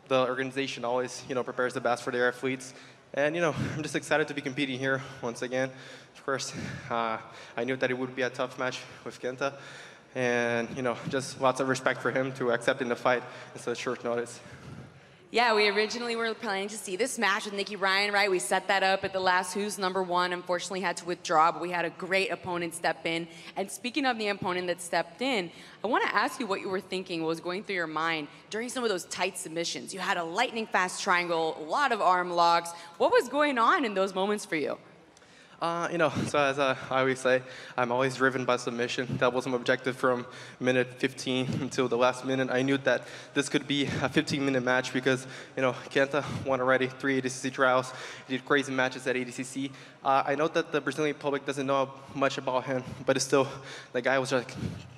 The organization always, you know, prepares the best for their athletes. And, you know, I'm just excited to be competing here once again. Of course, I knew that it would be a tough match with Kenta. And, you know, just lots of respect for him to accepting the fight in such short notice. Yeah, we originally were planning to see this match with Nicky Ryan, right? We set that up at the last Who's #1. Unfortunately, had to withdraw, but we had a great opponent step in. And speaking of the opponent that stepped in, I want to ask you what you were thinking, what was going through your mind during some of those tight submissions. You had a lightning-fast triangle, a lot of arm locks. What was going on in those moments for you? You know, so as I always say, I'm always driven by submission. That was my objective from minute 15 until the last minute. I knew that this could be a 15-minute match because, you know, Kenta won already 3 ADCC trials. He did crazy matches at ADCC. I know that the Brazilian public doesn't know much about him, but it's still, the guy was like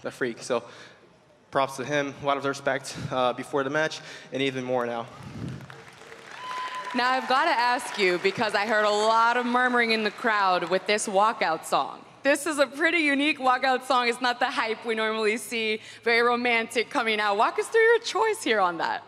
a freak. So props to him, a lot of respect before the match, and even more now. Now, I've got to ask you, because I heard a lot of murmuring in the crowd with this walkout song. This is a pretty unique walkout song. It's not the hype we normally see, very romantic coming out. Walk us through your choice here on that.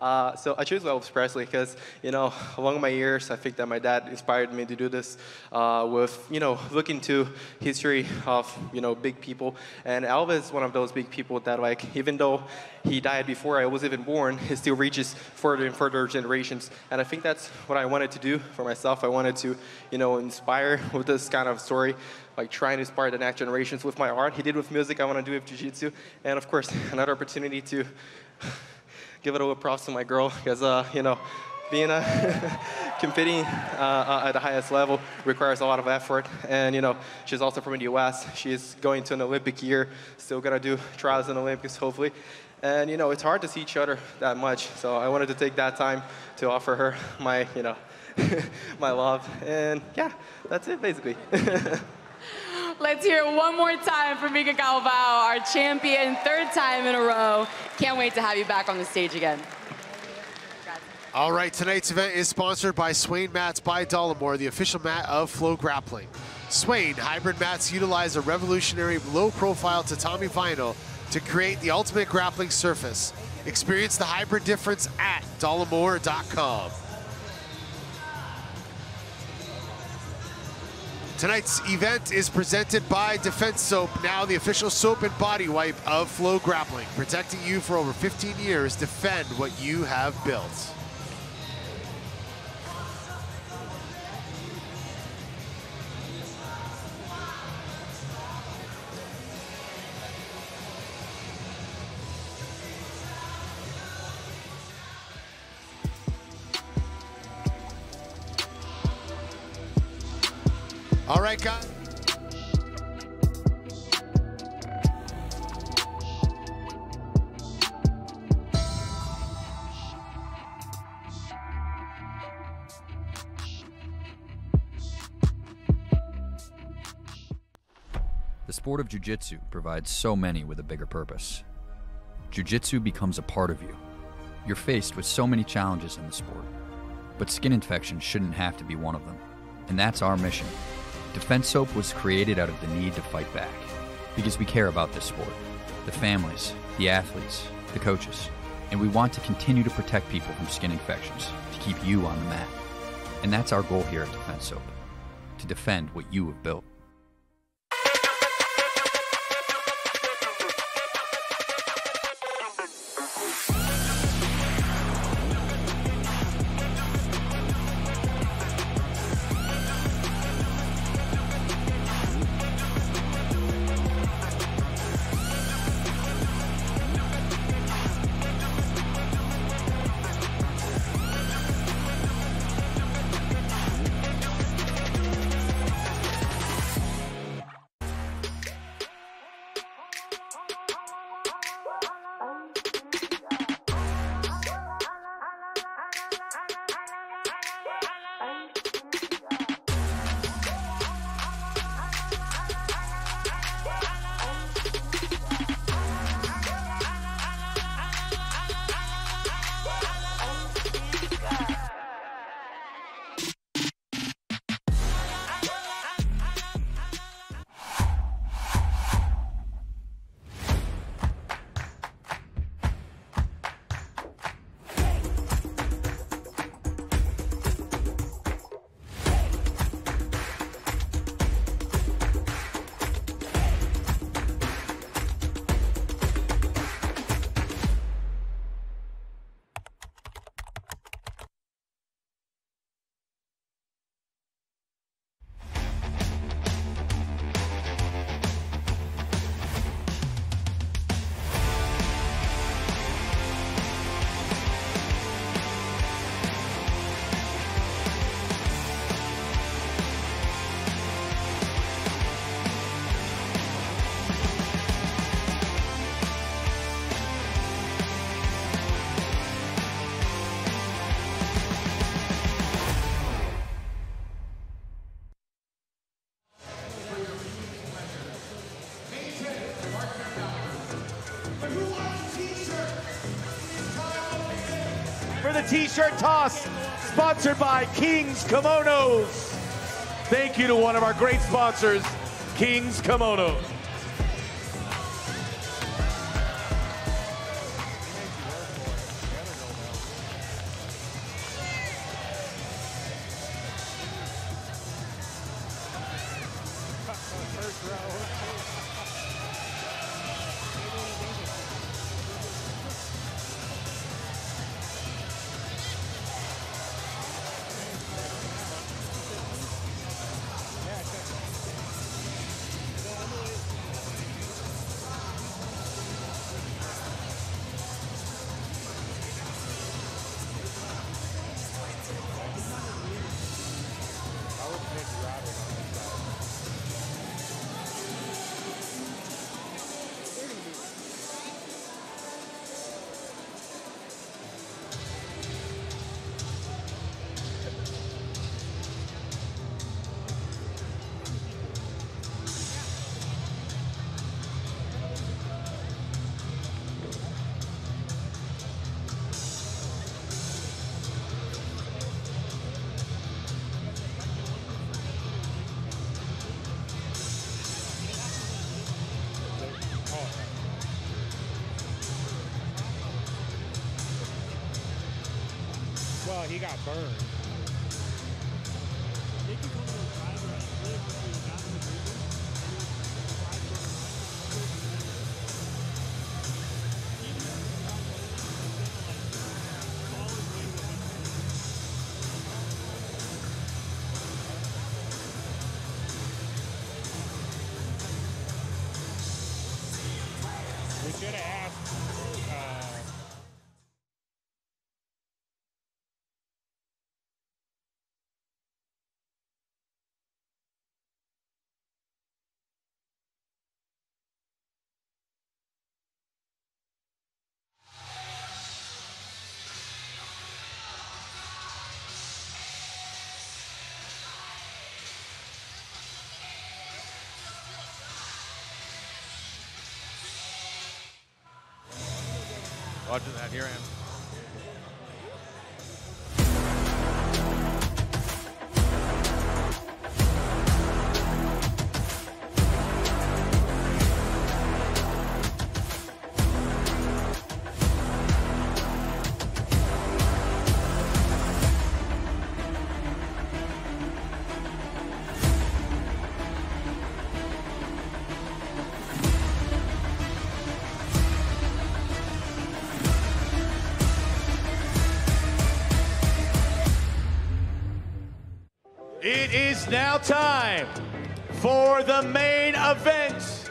So I chose Elvis Presley because, you know, along my years, I think that my dad inspired me to do this with, you know, looking to history of, you know, big people. And Elvis is one of those big people that, like, even though he died before I was even born, he still reaches further and further generations. And I think that's what I wanted to do for myself. I wanted to, you know, inspire with this kind of story, like trying to inspire the next generations with my art. He did with music, I want to do with jiu-jitsu. And of course, another opportunity to give it a little props to my girl, because, you know, being competing at the highest level requires a lot of effort. And, you know, she's also from the US. She's going to an Olympic year, still gonna do trials in the Olympics, hopefully. And, you know, it's hard to see each other that much. So I wanted to take that time to offer her my, you know, my love. And yeah, that's it, basically. Let's hear it one more time for Mica Galvão, our champion, 3rd time in a row. Can't wait to have you back on the stage again. All right, tonight's event is sponsored by Swain Mats by Dollamore, the official mat of FloGrappling. Swain hybrid mats utilize a revolutionary low-profile tatami vinyl to create the ultimate grappling surface. Experience the hybrid difference at dollamore.com. Tonight's event is presented by Defense Soap, now the official soap and body wipe of FloGrappling. Protecting you for over 15 years, defend what you have built. All right, guys. The sport of jiu-jitsu provides so many with a bigger purpose. Jiu-jitsu becomes a part of you. You're faced with so many challenges in the sport, but skin infections shouldn't have to be one of them. And that's our mission. Defense Soap was created out of the need to fight back, because we care about this sport, the families, the athletes, the coaches, and we want to continue to protect people from skin infections, to keep you on the mat. And that's our goal here at Defense Soap, to defend what you have built. For the t-shirt toss, sponsored by King's Kimonos. Thank you to one of our great sponsors, King's Kimonos. he got burned. We should have asked. Roger that, here I am. It is now time for the main event.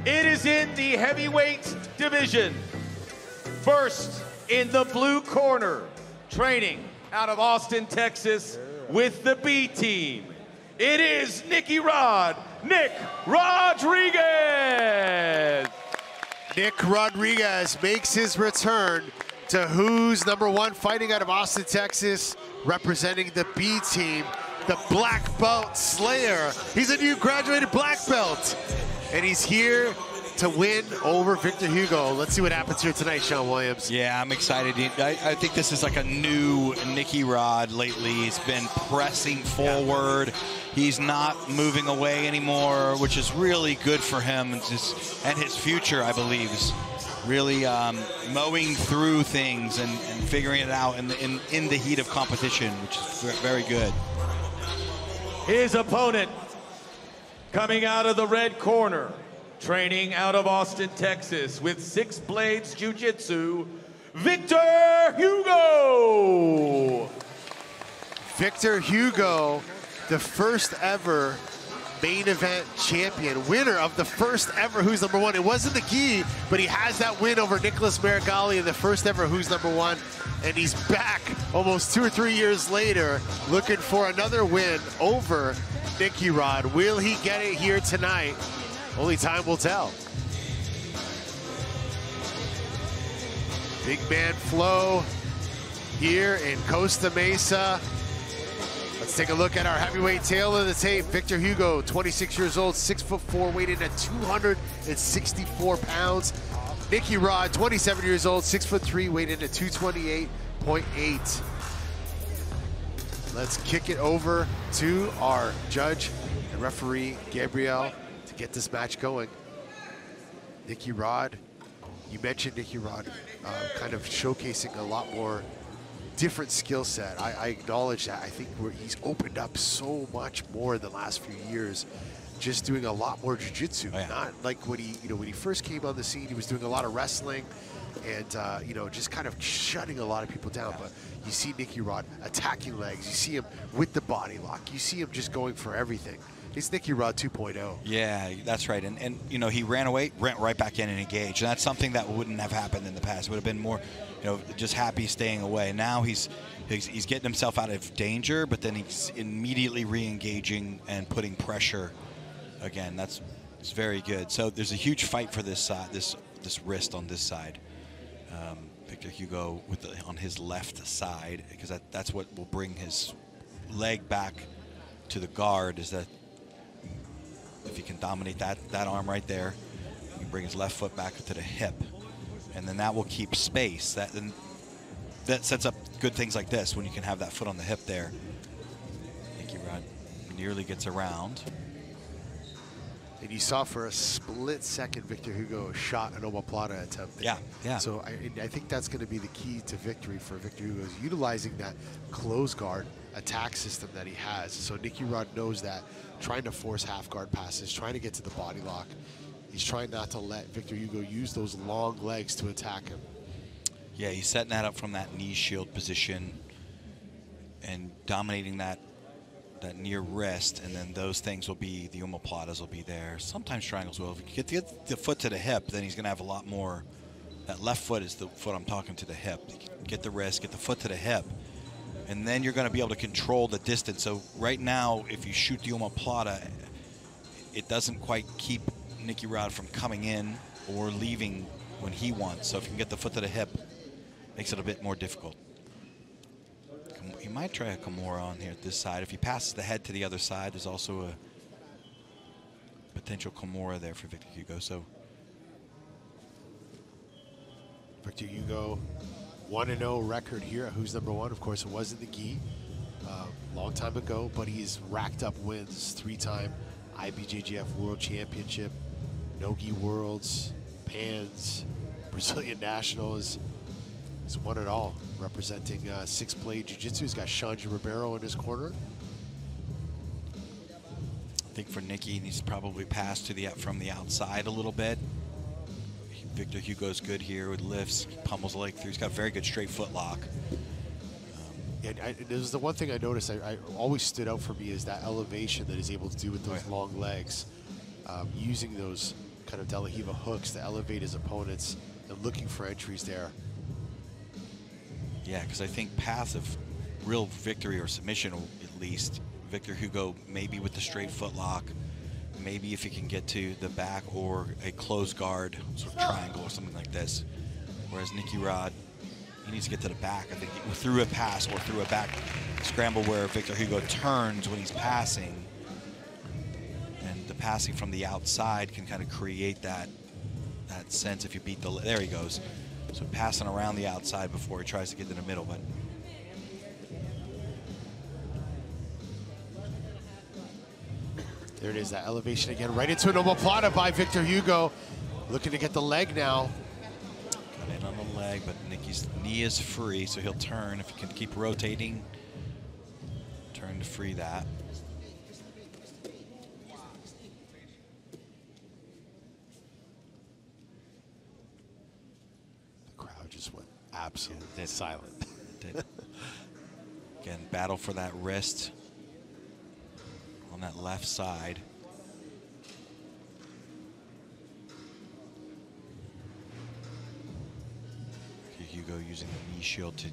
It is in the heavyweight division. First, in the blue corner, training out of Austin, Texas, with the B team. It is Nick Rodriguez. Nick Rodriguez makes his return to Who's #1, fighting out of Austin, Texas, representing the B team, the black belt slayer. He's a new graduated black belt, and he's here to win over Victor Hugo. Let's see what happens here tonight, Sean Williams. Yeah, I'm excited. I think this is like a new Nicky Rod lately. He's been pressing forward. Yeah. He's not moving away anymore, which is really good for him and his future, I believe, is really mowing through things and figuring it out in the heat of competition, which is very good. His opponent, coming out of the red corner, training out of Austin, Texas, with Six Blades Jiu-Jitsu, Victor Hugo. Victor Hugo, the first ever main event champion, winner of the first ever Who's #1. It wasn't the gi, but he has that win over Nicholas Marigali in the first ever Who's #1. And he's back almost 2 or 3 years later, looking for another win over Nicky Rod. Will he get it here tonight? Only time will tell. Big man flow here in Costa Mesa. Let's take a look at our heavyweight tail of the tape. Victor Hugo, 26 years old, 6'4", weighed in at 264 pounds. Nicky Rod, 27 years old, 6'3", weighed in at 228.8. Let's kick it over to our judge and referee, Gabriel, to get this match going. Nicky Rod, you mentioned Nicky Rod kind of showcasing a lot more different skill set. I acknowledge that. I think he's opened up so much more in the last few years, just doing a lot more jiu-jitsu. Oh, yeah. Not like when he first came on the scene, he was doing a lot of wrestling and just kind of shutting a lot of people down. But you see Nicky Rod attacking legs. You see him with the body lock. You see him just going for everything. It's Nicky Rod 2.0. Yeah, that's right. And he ran away, went right back in and engaged. And that's something that wouldn't have happened in the past. It would have been more, just happy staying away. Now he's getting himself out of danger, but then he's immediately re-engaging and putting pressure. Again, it's very good. So there's a huge fight for this this wrist on this side. Victor Hugo on his left side, because that's what will bring his leg back to the guard, is that if he can dominate that arm right there, he can bring his left foot back to the hip, and then that will keep space. That sets up good things like this when you can have that foot on the hip there. Nicky Rod nearly gets around. And you saw for a split second Victor Hugo shot an omoplata attempt there. Yeah, yeah. So I think that's going to be the key to victory for Victor Hugo, is utilizing that close guard attack system that he has. So Nicky Rod knows that, trying to force half guard passes, trying to get to the body lock. He's trying not to let Victor Hugo use those long legs to attack him. Yeah, he's setting that up from that knee shield position and dominating that near wrist, and then those things will be, the omoplatas will be there. Sometimes triangles will. If you get the foot to the hip, then he's going to have a lot more. That left foot is the foot I'm talking to the hip. Get the wrist, get the foot to the hip, and then you're going to be able to control the distance. So right now, if you shoot the omoplata, it doesn't quite keep Nicky Rod from coming in or leaving when he wants. So if you can get the foot to the hip, makes it a bit more difficult. He might try a Kimura on here at this side. If he passes the head to the other side, there's also a potential Kimura there for Victor Hugo. So Victor Hugo, 1-0 record here at Who's Number One. Of course, it wasn't the gi, long time ago, but he's racked up wins. 3-time IBJJF World Championship, No-Gi Worlds, Pans, Brazilian Nationals. He's won it all, representing 6-play Jiu-Jitsu. He's got Shanji Ribeiro in his corner. I think for Nicky, he needs to probably pass to from the outside a little bit. Victor Hugo's good here with lifts, pummels the leg through. He's got very good straight foot lock. And this is the one thing I noticed. I always stood out for me is that elevation that he's able to do with those long legs, using those kind of De La Riva hooks to elevate his opponents and looking for entries there. Yeah, because I think path of real victory or submission, at least, Victor Hugo maybe with the straight foot lock, maybe if he can get to the back or a closed guard sort of triangle or something like this. Whereas Nicky Rod, he needs to get to the back. I think through a pass or through a back scramble where Victor Hugo turns when he's passing. And the passing from the outside can kind of create that sense if you beat the, there he goes. So passing around the outside before he tries to get to the middle. But there it is, that elevation again, right into an omoplata by Victor Hugo. Looking to get the leg now. Got in on the leg, but Nicky's knee is free, so he'll turn. If he can keep rotating, turn to free that. Absolutely silent. Again, battle for that wrist on that left side. Hugo using the knee shield to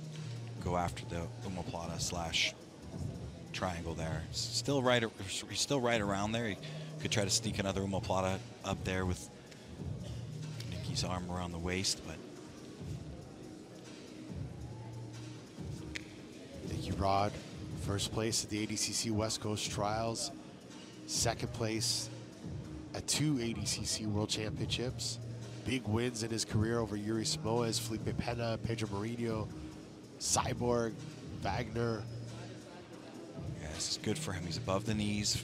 go after the omoplata slash triangle there. Still right, he's still right around there. He could try to sneak another omoplata up there with Nicky's arm around the waist, but Nicky Rod, first place at the ADCC West Coast Trials, second place at 2 ADCC World Championships. Big wins in his career over Yuri Samoas, Felipe Pena, Pedro Mourinho, Cyborg, Wagner. Yeah, this is good for him. He's above the knees.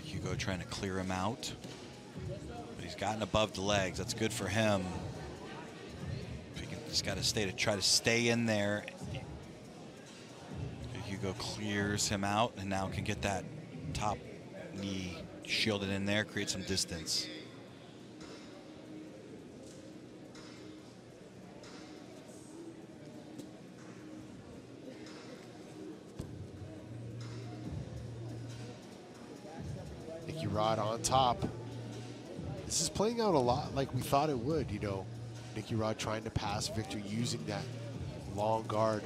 Hugo trying to clear him out. But he's gotten above the legs. That's good for him. He's got to try to stay in there. Hugo clears him out and now can get that top knee shielded in there, create some distance. Nicky Rod on top. This is playing out a lot like we thought it would, you know. Nicky Rod trying to pass Victor using that long guard.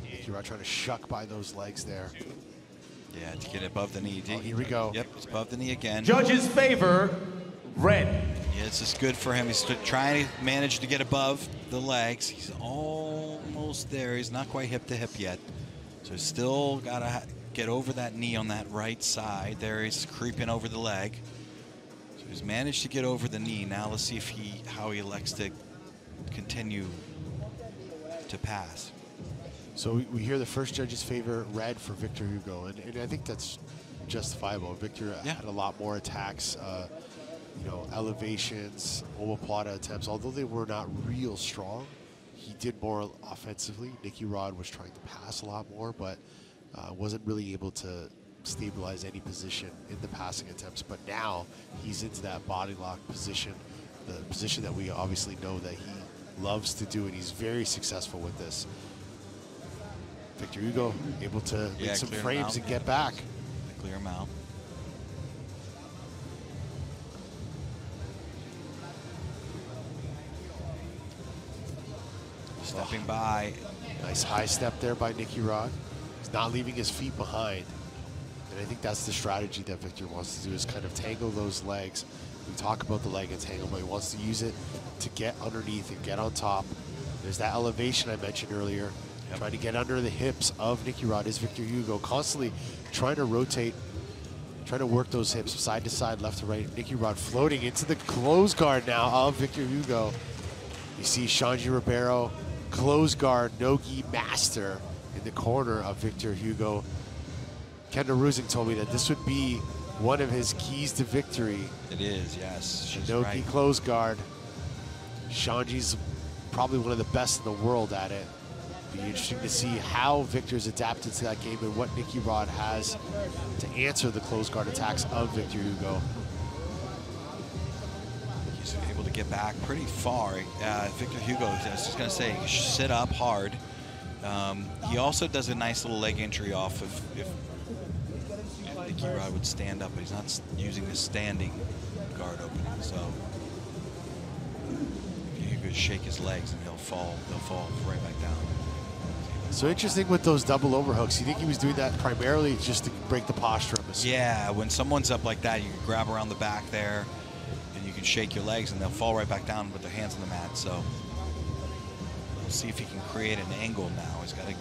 Nicky Rod trying to shuck by those legs there. Yeah, to get above the knee. Oh, here we go. Yep, it's above the knee again. Judges favor red. Yeah, this is good for him. He's trying to manage to get above the legs. He's almost there. He's not quite hip to hip yet. So he's still got to get over that knee on that right side. There he's creeping over the leg. He's managed to get over the knee. Now let's see if how he elects to continue to pass. So we hear the first judge's favor red for Victor Hugo, and I think that's justifiable. Victor had a lot more attacks, you know, elevations, omoplata attempts. Although they were not real strong, he did more offensively. Nicky Rod was trying to pass a lot more, but wasn't really able to stabilize any position in the passing attempts. But now he's into that body lock position, the position that we obviously know that he loves to do, and he's very successful with this. Victor Hugo able to make some frames and get back. Clear him out. Stepping by. Nice high step there by Nicky Rod. He's not leaving his feet behind. And I think that's the strategy that Victor wants to do, is kind of tangle those legs. We talk about the leg entanglement. He wants to use it to get underneath and get on top. There's that elevation I mentioned earlier. Trying to get under the hips of Nicky Rod is Victor Hugo, constantly trying to rotate, trying to work those hips side to side, left to right. Nicky Rod floating into the close guard now of Victor Hugo. You see Shanji Ribeiro, close guard, no-gi master in the corner of Victor Hugo. Kenta Rusing told me that this would be one of his keys to victory. It is, yes. She's no-gi right. close guard. Shanji's probably one of the best in the world at it. Be interesting to see how Victor's adapted to that game and what Nicky Rod has to answer the close guard attacks of Victor Hugo. He's able to get back pretty far. Victor Hugo, I was just going to say, sit up hard. He also does a nice little leg entry off if Nicky Rod would stand up, but he's not using the standing guard opening. So he could shake his legs and they'll fall right back down. So interesting with those double overhooks. You think he was doing that primarily just to break the posture of his? Yeah, when someone's up like that, you can grab around the back there and you can shake your legs and they'll fall right back down with their hands on the mat. So we'll see if he can create an angle now. He's got a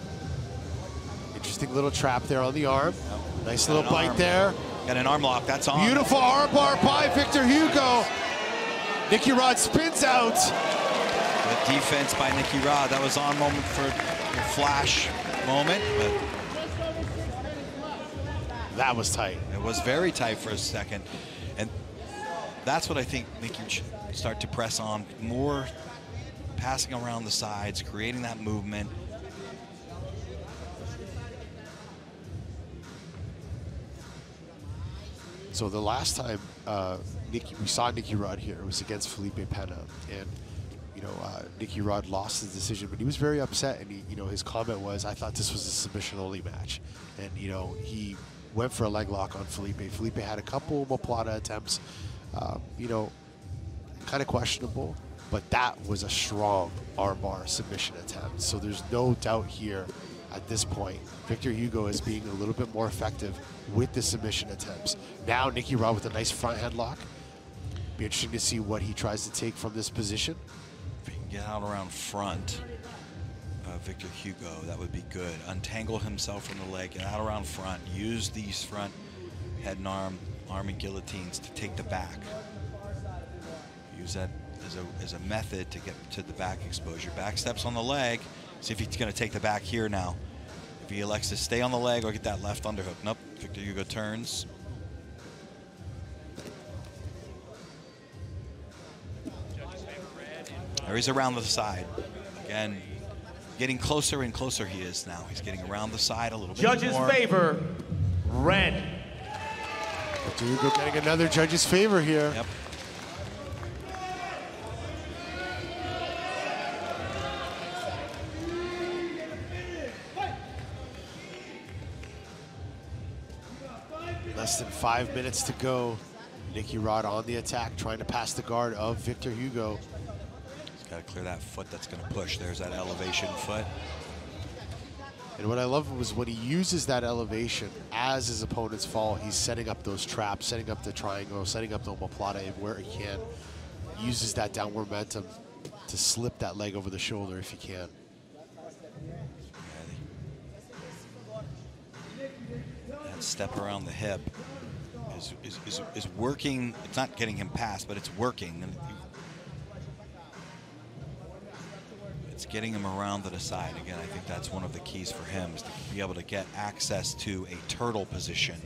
interesting little trap there on the arm. Yep. Nice little bite there. Got an arm lock, that's on. Beautiful arm bar by Victor Hugo. Nicky Rod spins out. Good defense by Nicky Rod. That was on moment for a flash moment, but that was tight. It was very tight for a second. And that's what I think Nicky should start to press on. More passing around the sides, creating that movement. So the last time we saw Nicky Rod here, it was against Felipe Pena, and you know Nicky Rod lost his decision, but he was very upset, and his comment was, "I thought this was a submission-only match," and he went for a leg lock on Felipe. Felipe had a couple omoplata attempts, kind of questionable, but that was a strong armbar submission attempt. So there's no doubt here at this point, Victor Hugo is being a little bit more effective with the submission attempts. Now Nicky Rod with a nice front headlock. Be interesting to see what he tries to take from this position. If he can get out around front, Victor Hugo, that would be good. Untangle himself from the leg, get out around front, use these front head and arm and guillotines to take the back. Use that as a method to get to the back exposure. Back steps on the leg. See if he's going to take the back here now. If he elects to stay on the leg or get that left underhook. Nope, Victor Hugo turns. There he's around the side. Again, getting closer and closer he is now. He's getting around the side a little bit more. Judge's favor, red. Victor Hugo getting another judge's favor here. Yep. Less than 5 minutes to go. Nicky Rod on the attack, trying to pass the guard of Victor Hugo. He's got to clear that foot that's going to push. There's that elevation foot. And what I love was when he uses that elevation as his opponents fall, he's setting up those traps, setting up the triangle, setting up the omoplata where he can. He uses that downward momentum to slip that leg over the shoulder if he can. That step around the hip is working. It's not getting him past, but it's working. And it's getting him around to the side. Again, I think that's one of the keys for him, is to be able to get access to a turtle position.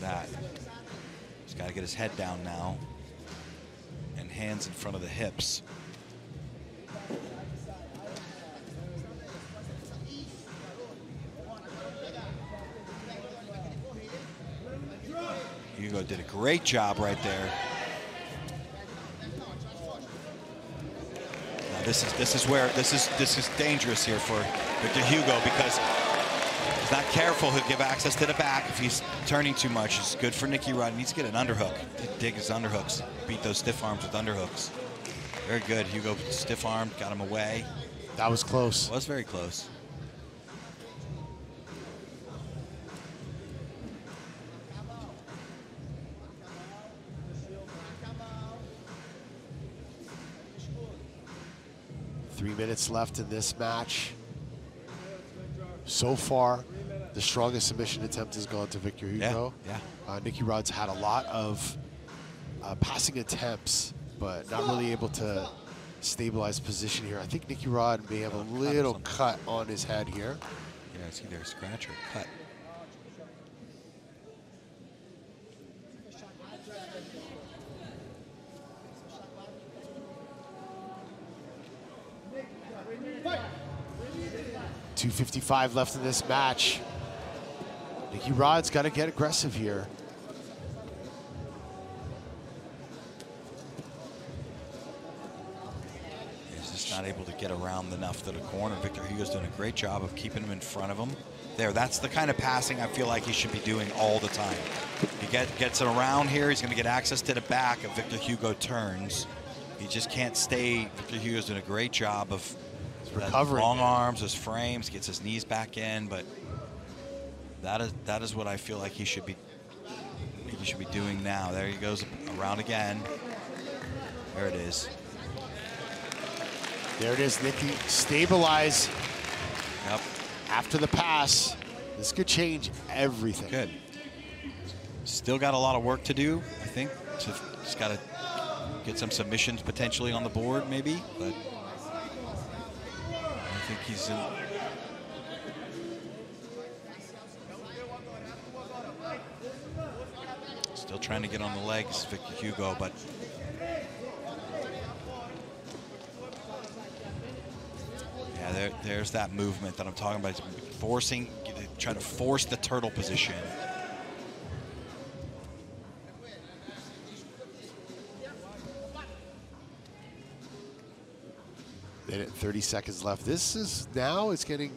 That. He's got to get his head down now and hands in front of the hips. Hugo did a great job right there. Now this is dangerous here for Victor Hugo, because if he's not careful, he'll give access to the back if he's turning too much. It's good for Nicky Rod. He needs to get an underhook. Dig his underhooks. Beat those stiff arms with underhooks. Very good. Hugo stiff armed, got him away. That was close. Was very close. Three minutes left in this match. So far, the strongest submission attempt has gone to Victor Hugo. Yeah. Nicky Rod's had a lot of passing attempts, but not really able to stabilize position here. I think Nicky Rod may have a little cut on his head here. Yeah, it's either a scratch or cut. .255 left in this match. Nicky Rod's got to get aggressive here. He's just not able to get around enough to the corner. Victor Hugo's doing a great job of keeping him in front of him. There, that's the kind of passing I feel like he should be doing all the time. He gets it around here, he's going to get access to the back if Victor Hugo turns. He just can't stay. Victor Hugo's doing a great job of recovering. Long arms, his frames, gets his knees back in, but that is what I feel like he should be doing now. There he goes around again. There it is. There it is, Nicky. Stabilize. Yep. After the pass. This could change everything. Good. Still got a lot of work to do, I think. Just got to get some submissions potentially on the board, maybe, but I think he's in. Still trying to get on the legs, Victor Hugo, but yeah, there's that movement that I'm talking about. Trying to force the turtle position. Minute and 30 seconds left. This is now it's getting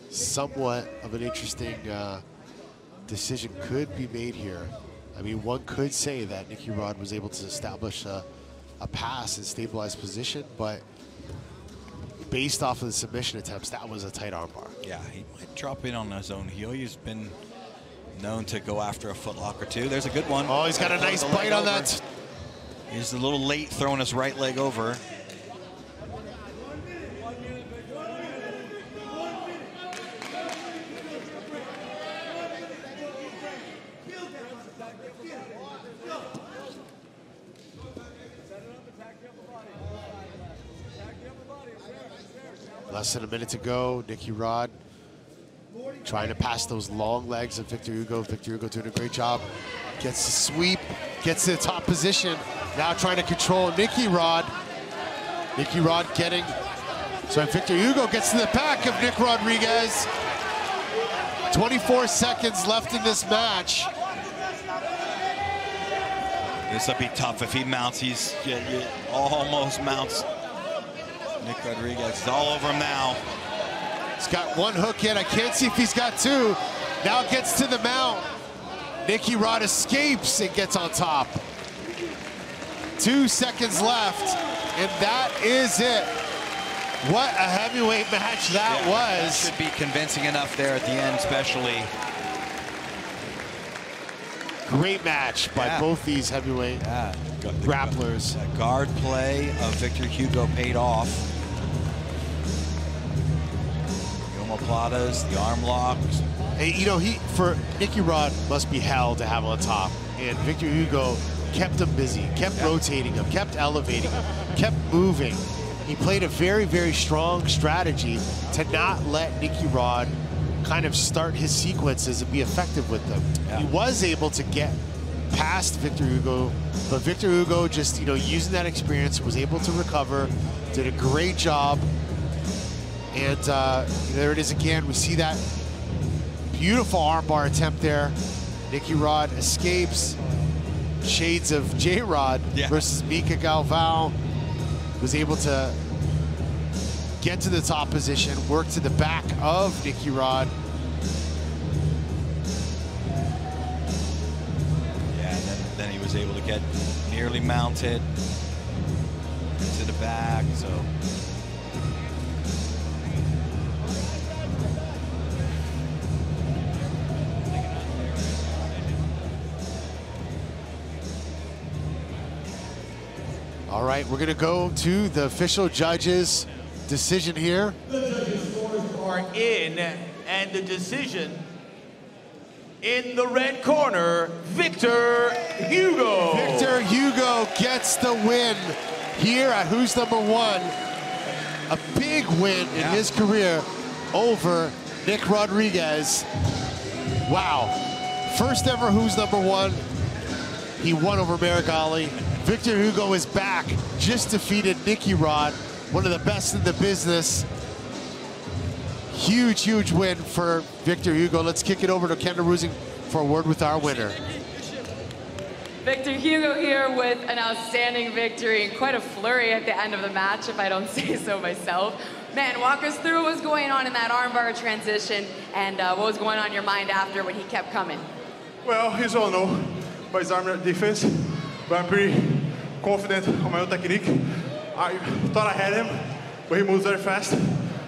somewhat of an interesting decision could be made here. I mean, one could say that Nicky Rod was able to establish a pass and stabilize position, but based off of the submission attempts, that was a tight armbar. Yeah, he might drop in on his own heel. He's been known to go after a footlock or two. There's a good one. Oh, he's got a nice bite on that. He's a little late throwing his right leg over. Less than a minute to go. Nicky Rod trying to pass those long legs of Victor Hugo. Victor Hugo doing a great job. Gets the sweep, gets to the top position. Now trying to control Nicky Rod. Nicky Rod getting, so Victor Hugo gets to the back of Nick Rodriguez. 24 seconds left in this match. This will be tough if he mounts. He's almost mounts. Nick Rodriguez is all over him now. He's got one hook in. I can't see if he's got two. Now gets to the mount. Nicky Rod escapes and gets on top. 2 seconds left, and that is it. What a heavyweight match that was. That should be convincing enough there at the end, especially. Great match by both these heavyweight grapplers. That guard play of Victor Hugo paid off. The omoplatas, the arm locks. Hey, you know, for Nicky Rod must be hell to have on top. And Victor Hugo kept him busy, kept rotating him, kept elevating him, kept moving. He played a very, very strong strategy to not let Nicky Rod kind of start his sequences and be effective with them. He was able to get past Victor Hugo, but Victor Hugo just, using that experience, was able to recover, did a great job. And there it is again. We see that beautiful armbar attempt there. Nicky Rod escapes. Shades of J-Rod versus Mica Galvão. Was able to get to the top position, work to the back of Nicky Rod. Yeah, and then he was able to get nearly mounted to the back, so. All right, we're gonna go to the official judges' decision here. The judges' scores are in, and the decision in the red corner, Victor Hugo. Victor Hugo gets the win here at Who's Number One. A big win in his career over Nick Rodriguez. Wow, first ever Who's Number One. He won over Marigali. Victor Hugo is back, just defeated Nicky Rod, one of the best in the business. Huge, huge win for Victor Hugo. Let's kick it over to Kenta Rusing for a word with our winner. Victor Hugo here with an outstanding victory and quite a flurry at the end of the match, if I don't say so myself. Man, walk us through what was going on in that armbar transition and what was going on in your mind after when he kept coming. Well, you all know by his armbar defense, but I'm pretty confident on my own technique. I thought I had him, but he moves very fast.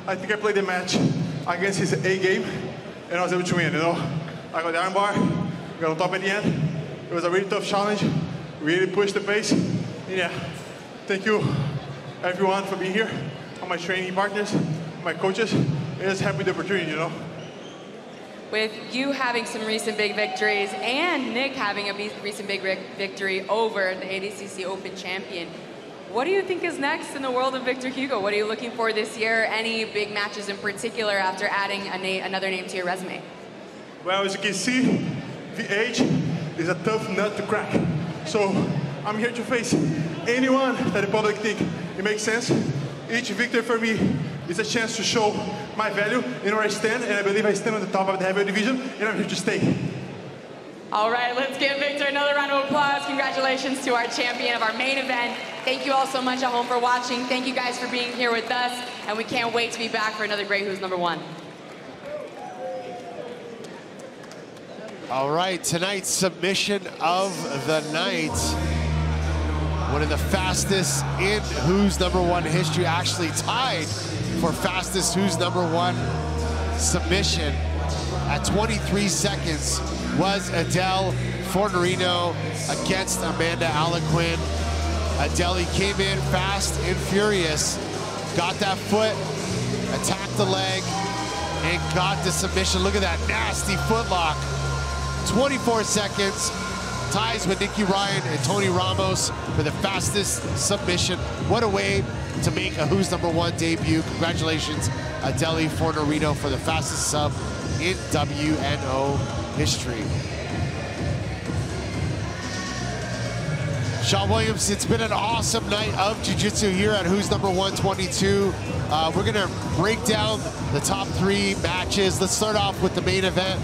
I think I played the match against his A game, and I was able to win, I got the armbar, got on top at the end. It was a really tough challenge, really pushed the pace. And yeah, thank you everyone for being here, all my training partners, my coaches, and just happy with the opportunity, With you having some recent big victories and Nick having a recent big victory over the ADCC Open champion, what do you think is next in the world of Victor Hugo? What are you looking for this year? Any big matches in particular after adding another name to your resume? Well, as you can see, the age is a tough nut to crack. So I'm here to face anyone that the public think it makes sense. Each victory for me is a chance to show my value and where I stand, and I believe I stand on the top of the heavyweight division, and I'm here to stay. All right, let's give Victor another round of applause. Congratulations to our champion of our main event. Thank you all so much at home for watching. Thank you guys for being here with us, and we can't wait to be back for another great Who's Number One. All right, tonight's submission of the night. One of the fastest in Who's Number One history, actually tied for fastest Who's Number One submission at 23 seconds was Adele Fornarino against Amanda Alequin. Adele came in fast and furious, got that foot, attacked the leg, and got the submission. Look at that nasty foot lock. 24 seconds. Ties with Nicky Ryan and Tony Ramos for the fastest submission. What a way to make a Who's Number One debut. Congratulations, Adele Fornarino, for the fastest sub in WNO history. Sean Williams, it's been an awesome night of Jiu-Jitsu here at Who's Number 122. We're gonna break down the top 3 matches. Let's start off with the main event.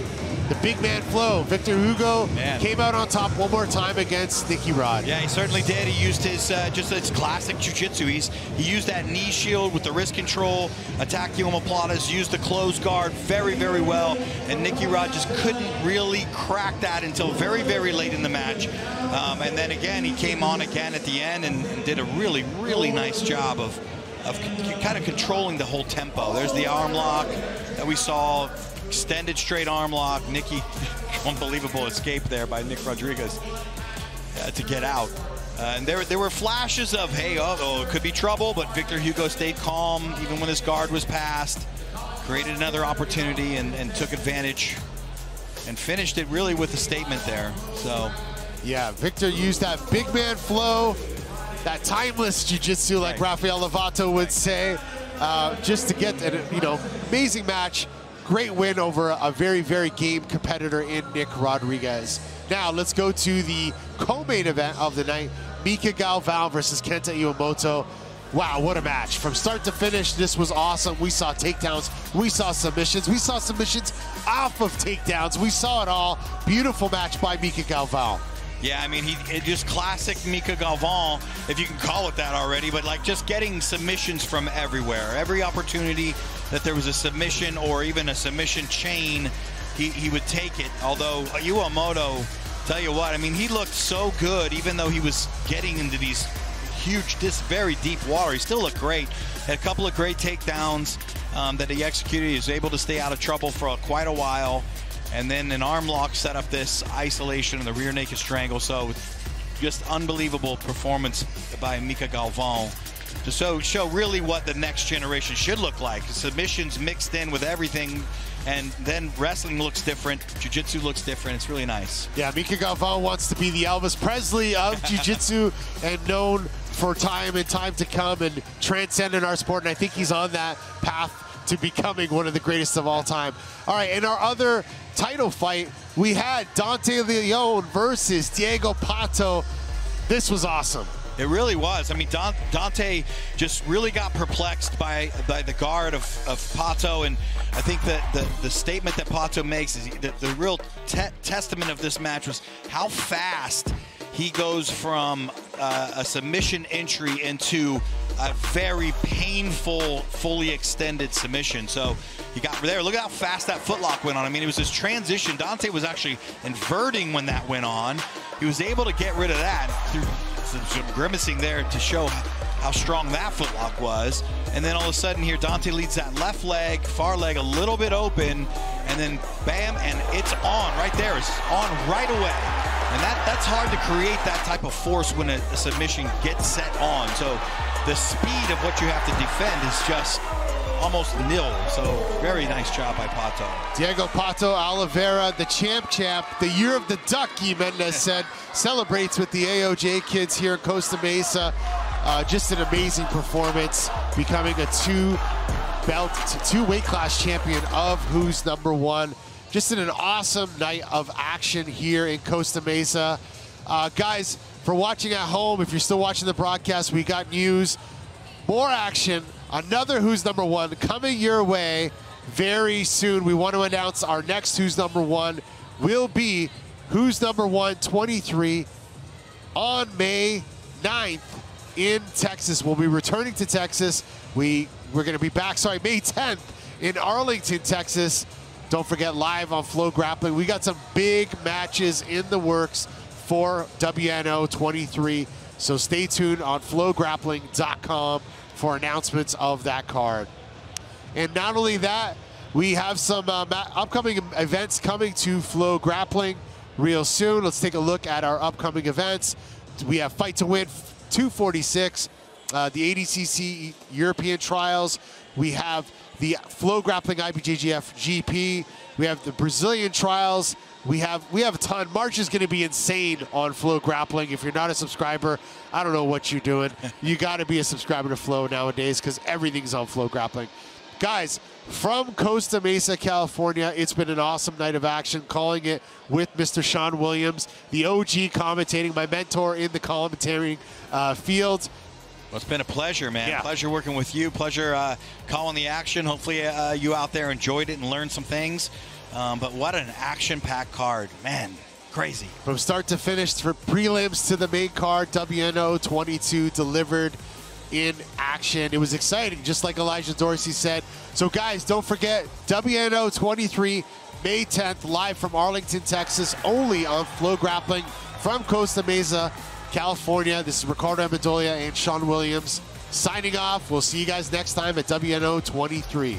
The big man flow. Victor Hugo came out on top one more time against Nicky Rod. Yeah, he certainly did. He used his just his classic jiu-jitsu. He used that knee shield with the wrist control, attacked the omoplatas, used the closed guard very, very well. And Nicky Rod just couldn't really crack that until very, very late in the match. And then again, he came on again at the end and did a really, really nice job of kind of controlling the whole tempo. There's the arm lock that we saw. Extended straight arm lock. Nicky, unbelievable escape there by Nick Rodriguez to get out. And there were flashes of, hey, it could be trouble, but Victor Hugo stayed calm even when his guard was passed, created another opportunity and took advantage and finished it really with a statement there. So Yeah, Victor used that big man flow, that timeless jiu-jitsu, like Rafael Lovato would say, just to get an amazing match. Great win over a very, very game competitor in Nick Rodriguez. Now let's go to the co-main event of the night, Mica Galvão versus Kenta Iwamoto. Wow, what a match. From start to finish, this was awesome. We saw takedowns, we saw submissions off of takedowns. We saw it all. Beautiful match by Mica Galvão. Yeah, I mean, it just classic Mica Galvão, if you can call it that already, but like just getting submissions from everywhere. Every opportunity that there was a submission or even a submission chain, he would take it. Although Iwamoto, tell you what, I mean, he looked so good, even though he was getting into these huge, very deep water. He still looked great. Had a couple of great takedowns that he executed. He was able to stay out of trouble for quite a while. And then an arm lock set up this isolation and the rear naked strangle. So just unbelievable performance by Mica Galvão to show really what the next generation should look like. Submissions mixed in with everything, and then wrestling looks different, jiu-jitsu looks different. It's really nice. Yeah, Mica Galvão wants to be the Elvis Presley of jiu-jitsu and known for time and time to come and transcending our sport, and I think he's on that path to becoming one of the greatest of all time. All right, in our other title fight, we had Dante Leon versus Diego Pato. This was awesome. It really was. I mean, Dante just really got perplexed by the guard of Pato, and I think that the statement that Pato makes is that the real testament of this match was how fast he goes from a submission entry into a very painful, fully extended submission. So he got there. Look at how fast that footlock went on. I mean, it was this transition. Dante was actually inverting when that went on. He was able to get rid of that through some grimacing there to show how strong that footlock was. And then all of a sudden here, Dante leads that left leg, far leg a little bit open, and then bam, and it's on right there. It's on right away. And that's hard to create that type of force when a submission gets set on. So the speed of what you have to defend is just almost nil. So very nice job by Pato. Diego Pato Oliveira, the champ, the year of the duck, Mendez said, celebrates with the AOJ kids here in Costa Mesa. Just an amazing performance, becoming a two weight class champion of Who's Number One. Just an awesome night of action here in Costa Mesa. Guys, for watching at home, if you're still watching the broadcast, we got news, more action, another Who's Number One coming your way very soon. We want to announce our next Who's Number One will be Who's Number One 23 on May 9th in Texas. We'll be returning to Texas. We're going to be back, May 10th in Arlington, Texas. Don't forget, live on FloGrappling. We got some big matches in the works for WNO 23. So stay tuned on FloGrappling.com for announcements of that card. And not only that, we have some upcoming events coming to FloGrappling real soon. Let's take a look at our upcoming events. We have Fight to Win 246, the ADCC European Trials. We have the FloGrappling IBJJF GP. We have the Brazilian Trials. We have a ton. March is going to be insane on FloGrappling. If you're not a subscriber, I don't know what you're doing. You got to be a subscriber to Flo nowadays because everything's on FloGrappling. Guys, from Costa Mesa, California, it's been an awesome night of action, calling it with Mr. Sean Williams, the OG commentating, my mentor in the commentating field. Well, it's been a pleasure, man. Yeah. Pleasure working with you. Pleasure calling the action. Hopefully you out there enjoyed it and learned some things. But what an action-packed card. Man, crazy. From start to finish, for prelims to the main card, WNO 22 delivered in action. It was exciting, just like Elijah Dorsey said. So guys, don't forget, WNO 23, May 10th, live from Arlington, Texas, only on FloGrappling from Costa Mesa, California. This is Ricardo Amendolia and Sean Williams signing off. We'll see you guys next time at WNO 23.